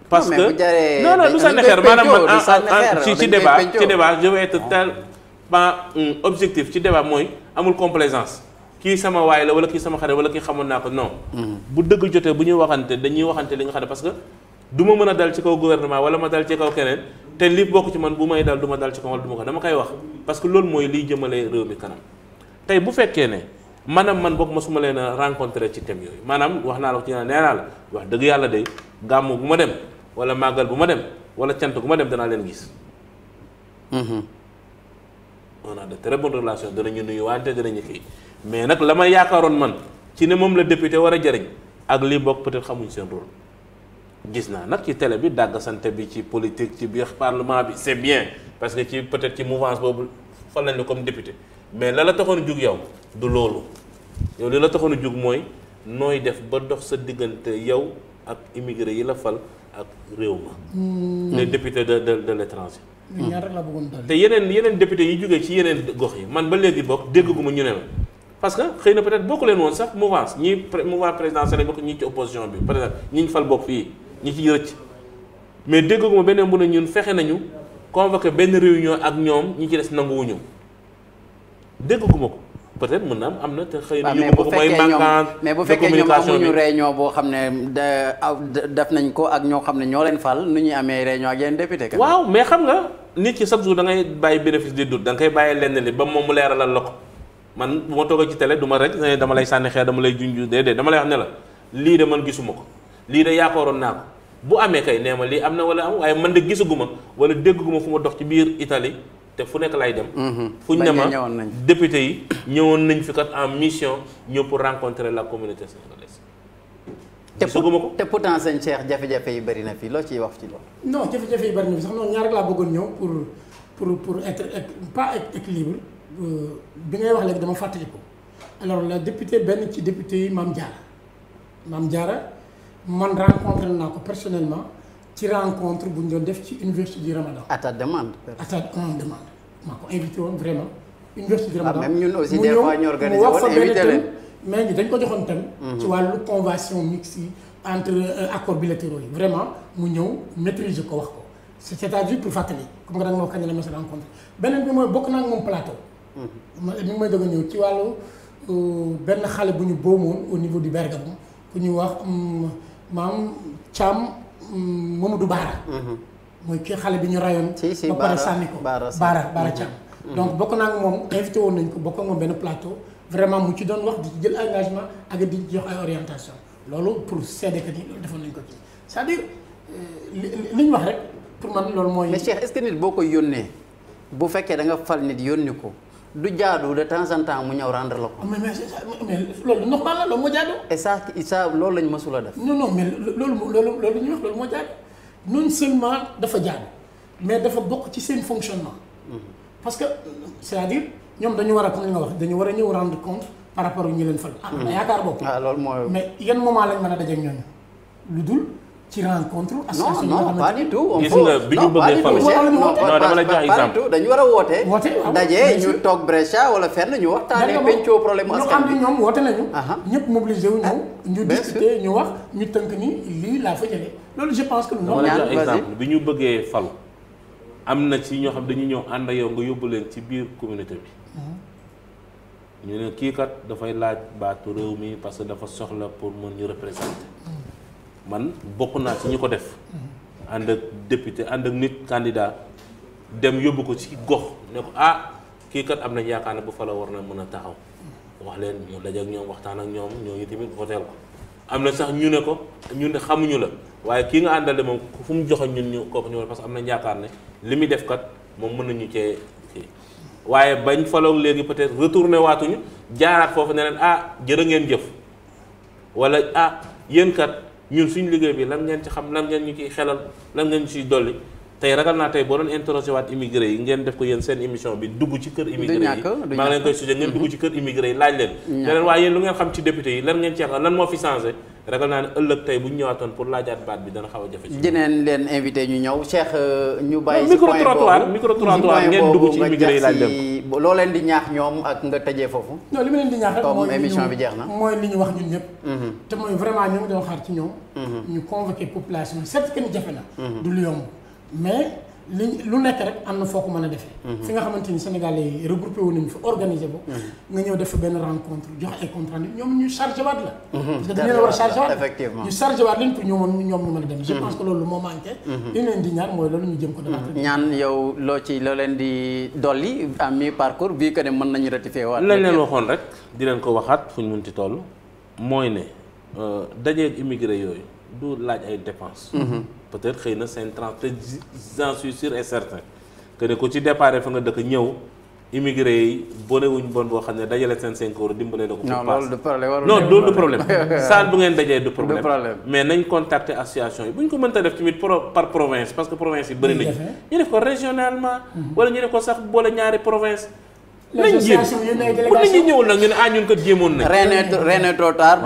C: parce que non du sànni xeer maanaam man ci débat je vais être tellement objectif ci débat mooy amul complaisance kii sama waay la wala kii sama xarit wala kii xamoon naa ko non. bu dëgg jotee bu ñuy waxante dañuy waxante li nga xam ne parce que du ma mën a dal ci kaw gouvernement wala ma dal ci kaw keneen. te li bokk ci man bu may dal du ma dal ci kaw wala du ma ko dama koy wax parce que loolu mooy liy jëmale réew mi kanam tey bu fekkee ne maanaam man bokk ma su ma leen a rencontré ci thème yooyu maanaam wax naa la ko ci nee naa la wax dëgg yàlla de gàmmu bu ma dem wala màggal bu ma dem wala cant bu ma dem danaa leen gis. on a de très bonnes relations danañu nuyu wante danañu kii mais nag la ma yaakaaroon man ci ne moom la député war a jëriñ ak lii bokk peut-être xamuñ seen rôle gis naa nag ci télé bi dàgg sante bi ci politique ci biir parlement bi c'est bien parce que ci peut-être ci mouvance boobu fal nañ la comme député mais la taxoon a jug yow du loolu yow li la taxoon a jug mooy nooy def ba dox sa diggante yow ak immigré yi la fal ak réew ma les députés de l'étranger
D: ñaar rek la bëggoon daal.
C: te yeneen député yi jógee ci yeneen gox yi man ba léegi bokk dégguma ñu ne ma parce que xëy na peut-être bokku leen woon sax mouvance ñii mouvance présidentielle lañ bokk ñii ci opposition bi par exemple ñi ñu fal bokk fii ñi ci rëcc mais dégguma beneen bu ne ñun fexe nañu convoqué benn réunion ak ñoom ñi ci des nanguwuñu dégguma ko peut-être mën na am na te xëy na ñu ko mooy manquant
B: mais bu fekkee ñoom amuñu réunion boo xam ne def nañ ko ak ñoo xam ne ñoo leen fal nu ñuy amee réunion ak yeneen député ka
C: waaw mais xam nga nit ki chaque jour da ngay bàyyi bénéfice du doute da nga koy bàyyi lenn li ba moom mu leeralal la ko man bu ma toogee ci télé du ma rek dama lay sànni xeer dama lay junj déedéet dama lay wax ne la lii de man gisuma ko lii de yaakaaroon naa ko bu amee kay nee ma lii am na wala am waaye man de gisaguma wala dégguma fu ma dox ci biir Italie te fu nekk lay dem. fu ñu ne ma député yi ñëwoon nañ fi kat en mission ñëw pour rencontrer la communauté sénégalaise. gisaguma ko
B: te pourtant sëñ Cheikh jafe-jafe yi bëri na fi loo ciy wax ci loolu.
D: non jafe-jafe yi bëri na fi sax noonu ñaar rek laa bëggoon ñëw pour être pas équilibre bi ngay wax léegi dama fàttali ko alors la député benn ci député yi Mame Diarra man rencontré naa ko personnellement ci rencontre bu ñu doon def ci université du Ramadan.
B: à ta demande.
D: maa ko invité woon vraiment. université du Ramadan
B: même ñun aussi des fois ñu organisé woon invité leen
D: mais dañ ko joxoon thème. ci wàllu convention mixte yi entre accords bilatéraux yi vraiment mu ñëw maîtriser ko wax ko c'est-à-dire pour fàttali comme nga da nga ma wax kañ la ma sa rencontre beneen bi mooy bokk naa ak moom plateau. mi ngi may doog a ñëw ci wàllu benn xale bu ñu boomoon au niveau du Bergamo ku ñuy wax maam Thiam Mamadou Baara. mooy kii xale bi ñu rayoon. ba pare sànni ko Baara Thiam. donc bokk naa ak moom invité woon nañ ko bokk ak moom benn plateau vraiment mu ci doon wax di jël engagement ak di jox ay orientation loolu pour seede que ni loolu defoon nañ ko ci c'est-à-dire li ñu wax rek pour man loolu mooy.
B: mais Cheikh est-ce que nit boo koy yónnee bu fekkee da nga fal nit yónni ko du jaadu de temps en temps mu ñëw rendre la ko.
D: mais loolu normal la loolu moo jaadu.
B: et ça loolu lañ mësul a def.
D: non mais loolu ñuy wax loolu moo jaadu non seulement dafa jaadu mais dafa bokk ci seen fonctionnement. parce que c'est-à-dire ñoom dañu war a comme li nga wax dañu war a ñëw rendre compte par rapport ak ñi leen fal. am na yaakaar boobu.
B: loolu mooy.
D: mais yan moment lañ mën a dajeeg ñooñu lu dul ci rencontre. association
B: non pas du tout.
C: gis nga bi ñu bëggee fal non dama la jox exemple.
B: dañu war a woote. daje ñu toog Brescia wala fenn ñu waxtaanee pencoo problème mu askan
D: bi. ñu am ñoom woote nañu. ñëpp mobilisé wu ñëw. ñu discuter ñu wax ñu tënk ni lii laa fa jëlee. loolu je pense que.
C: dama la jox exemple bi ñu bëggee falu am na ci ñoo xam dañuy ñëw ànd ak yow nga yóbbu leen ci biir communauté bi. ñu ne kii kat dafay laaj baatu réew mi parce que dafa soxla pour mën ñu représenter. man bokk naa ci ñu ko def. ànd ak député ànd ak nit candidat dem yóbbu ko ci gox ne ko kii kat am nañ yaakaar ne bu fa la war na mën a taxaw. wax leen ñu daje ak ñoom waxtaan ak ñoom ñooñu tamit voteel ko. am na sax ñu ne ko ñu ne xamuñu la waaye kii nga àndal de moom fu mu joxoon ñun ñu kooku ñëw parce que am nañ yaakaar ne li muy def kat moom mën nañu cee kii waaye bañ faloog léegi peut-être retourné waatuñu jaaraat foofu ne leen jërë ngeen jëf wala yéen kat ñun suñu liggéey bi lan ngeen ci xam lan ngeen ñu ciy xelal lan ngeen ñu ciy dolli tey ragal naa tey boo doon interrogé waat immigré yi ngeen def ko yéen seen émission bi dugg ci kër immigré yi maa ngi leen koy sujet ngeen dugg ci kër immigré yi laaj leen ne leen waaye yéen lu ngeen xam ci député yi lan ngeen ci xam lan moo fi changé ragal naa ne ëllëg tey bu ñu ñëwaatoon pour laajaat baat bi dana xaw a jafe ci dineen
B: leen invité ñu ñëw Cheikh ñu bàyyi
C: micro trottoir ngeen dugg ci immigré yi laaj leen
B: ko loo leen di ñaax ñoom ak nga tëjee foofu
D: non li ma leen di ñaax rek
B: comme émission bi jeex na
D: mooy li ñu wax ñun ñëpp te mooy vraiment ñu ngi doon xaar ci ñoom ñu convoqué population certes que ni jafe na du lu yomb mais lu nekk rek am na foo ko mën a defee fi nga xamante ni Sénégalais yi regroupé wu nañu fi organisé bo nga ñëw def fa benn rencontre jox ay compte rendu ñoom ñu chargé waat la parce que dañu leen war a chargé waat
B: effectivement
D: ñu chargé waat leen pour ñoom ñu mën a dem je pense que loolu moo manqué li leen di ñaar mooy loolu ñu jëm ko demaat
B: ñaan yow loo leen di dolli à mi-parcours bii que ne mën nañu ratifié waat
C: lañ leen waxoon rek di leen ko waxaat fu ñu mun ci toll mooy ne dajeeg immigré yooyu du laaj ay dépenses peut-être xëy na seen trans te j'en suis sûr et certain que ne ko ci départ fa nga dëkk ñëw immigré yi bonewuñ bon boo xam ne dajale seen 5 euros dimbale la ko.
B: non loolu du problème
C: non loolu du problème. saal bu ngeen dajee du problème. mais nañ contacter association yi bu ñu ko mënta def tamit par province parce que province yi bëri nañu. ñu def ko régionalement. wala ñu def ko sax boole ñaari province. nañ jéem pour nit ñi ñëwul nag ñu ne ñun kat jéemoon nañ.
B: rien n'est trop tard.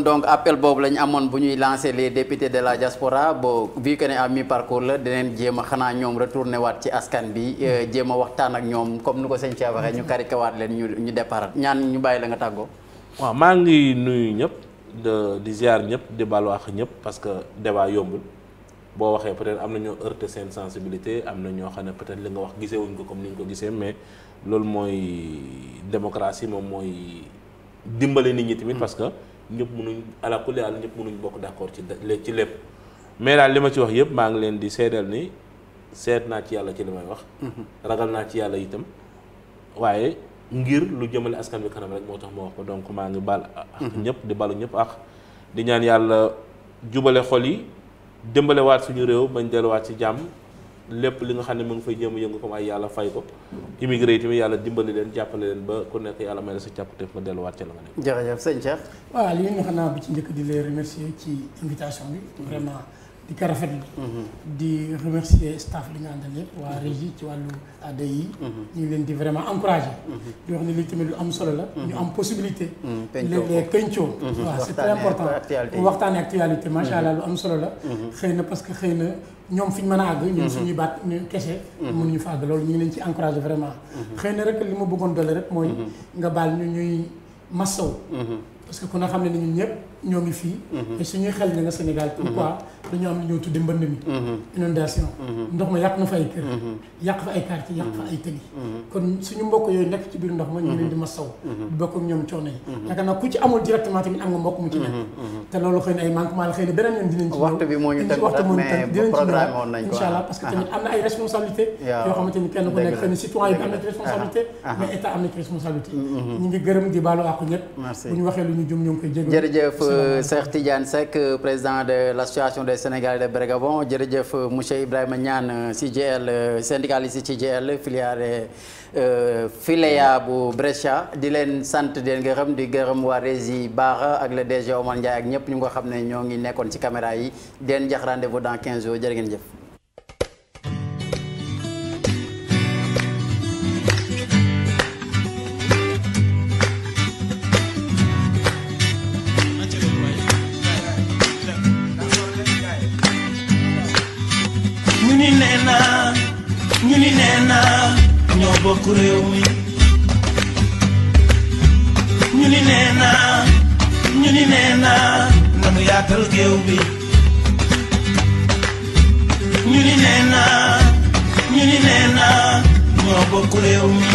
B: donc appel boobu la ñu amoon bu ñuy lancer les députés de la diaspora bo vu que ne à mi-parcours la dinañ jéem a xanaa ñoom retourné waat ci askan bi jéem a waxtaan ak ñoom comme ni ko sëñ Cheikh waxee ñu karike waat leen ñu départ ñaan ñu bàyyi la nga tàggoo.
C: waaw maa ngi nuyu ñëpp di ziar ñëpp di baalu àq ñëpp parce que débat yombul boo waxee peut-être am na ñoo heurté seen sensibilité am na ñoo xam ne peut-être li nga wax gisee wuñ ko comme ni ñu ko gisee mais. loolu mooy démocratie moom mooy dimbale nit ñi tamit parce que ñëpp mënuñ ala kulli àll ñëpp mënuñ bokk d'accord ci lépp mais daal li ma ci wax yëpp maa ngi leen di seedal ni seet naa ci yàlla ci li may wax ragal naa ci yàlla itam waaye ngir lu jëmale askan bi kanam rek moo tax ma wax ko donc maa ngi baal ak ñëpp di balu ñëpp ak di ñaan yàlla jubale xol yi dimbale waat suñu réew bañ delluwaat ci jàmm lépp li nga xam ne mu ngi fay jëm yëngu comme ay yàlla fay ko immigré yi tamit yàlla dimbali leen jàppale leen ba ku nekk yàlla may la sa càkkutéef nga delluwaat ca la nga nekk.
B: jërëjëf sëñ Cheikh.
D: waaw li nga xam naa bi ci njëkk di leen remercier ci invitation bi vraiment di ko rafetlu. di remercier staff li nga àndal yëpp waa régie ci wàllu ADI yi. ñu ngi leen di vraiment encourager. di wax ne lii tamit lu am solo la. ñu am possibilité. les pencoo. waaw c'est très important waxtaanee actualité macha allah lu am solo la. xëy na parce que xëy na. ñoom fi ñu mën a àgg ñun suñuy baat ñu kese mënuñu fa àgg loolu ñu ngi leen ci encouragé vraiment xëy na rek li ma bëggoon doole rek mooy nga baal ñu ñuy massaw parce que ku na xam ne ni ñun ñëpp ñoo ngi fii te suñuy xel ne nga Sénégal pourquoi dañoo am li ñoo tudde mbënd mi inondation ndox ma yàq na fa ay kër yàq fa ay quartier yàq fa ay tëli kon suñu mbokk yooyu nekk ci biir ndox ma ñu ngi leen di massaw bu bokk ak ñoom coono yi yaakaar naa ku ci amul directement tamit am nga mbokk mu ci nekk te loolu xëy na ay manquement la xëy na beneen yoon dinañ ci
B: waxtu bi moo ñu tënk mais programme woon nañ ko
D: incha allah parce que tamit am na ay responsabilité yoo xamante ni kenn ku nekk xëy na citoyen bi am na ci responsabilité mais état am na ci responsabilité ñu ngi gërëm di baalu àqu ñëpp bu ñu waxee lu ñu jum ñoo ngi koy jégalu
B: jërëjëf Cheikh Tidiane Seck président de l'association des Sénégalais de Bergamo jërëjëf monsieur Ibrahima Niane CGL syndicaliste CGL Filéa bu Brescia di leen sant di leen gërëm di gërëm waa Régie Bara ak le DG Omar Ndiaye ak ñëpp ñu nga xam ne ñoo ngi nekkoon ci caméra yi di leen jox rendez-vous dans 15 jours jërë ngeen jëf.
A: ñu ni nee naa ñoo bokk réew mi ñu ni nee naa nanu yaatal géew bi ñu ni nee naa ñoo bokk réew mi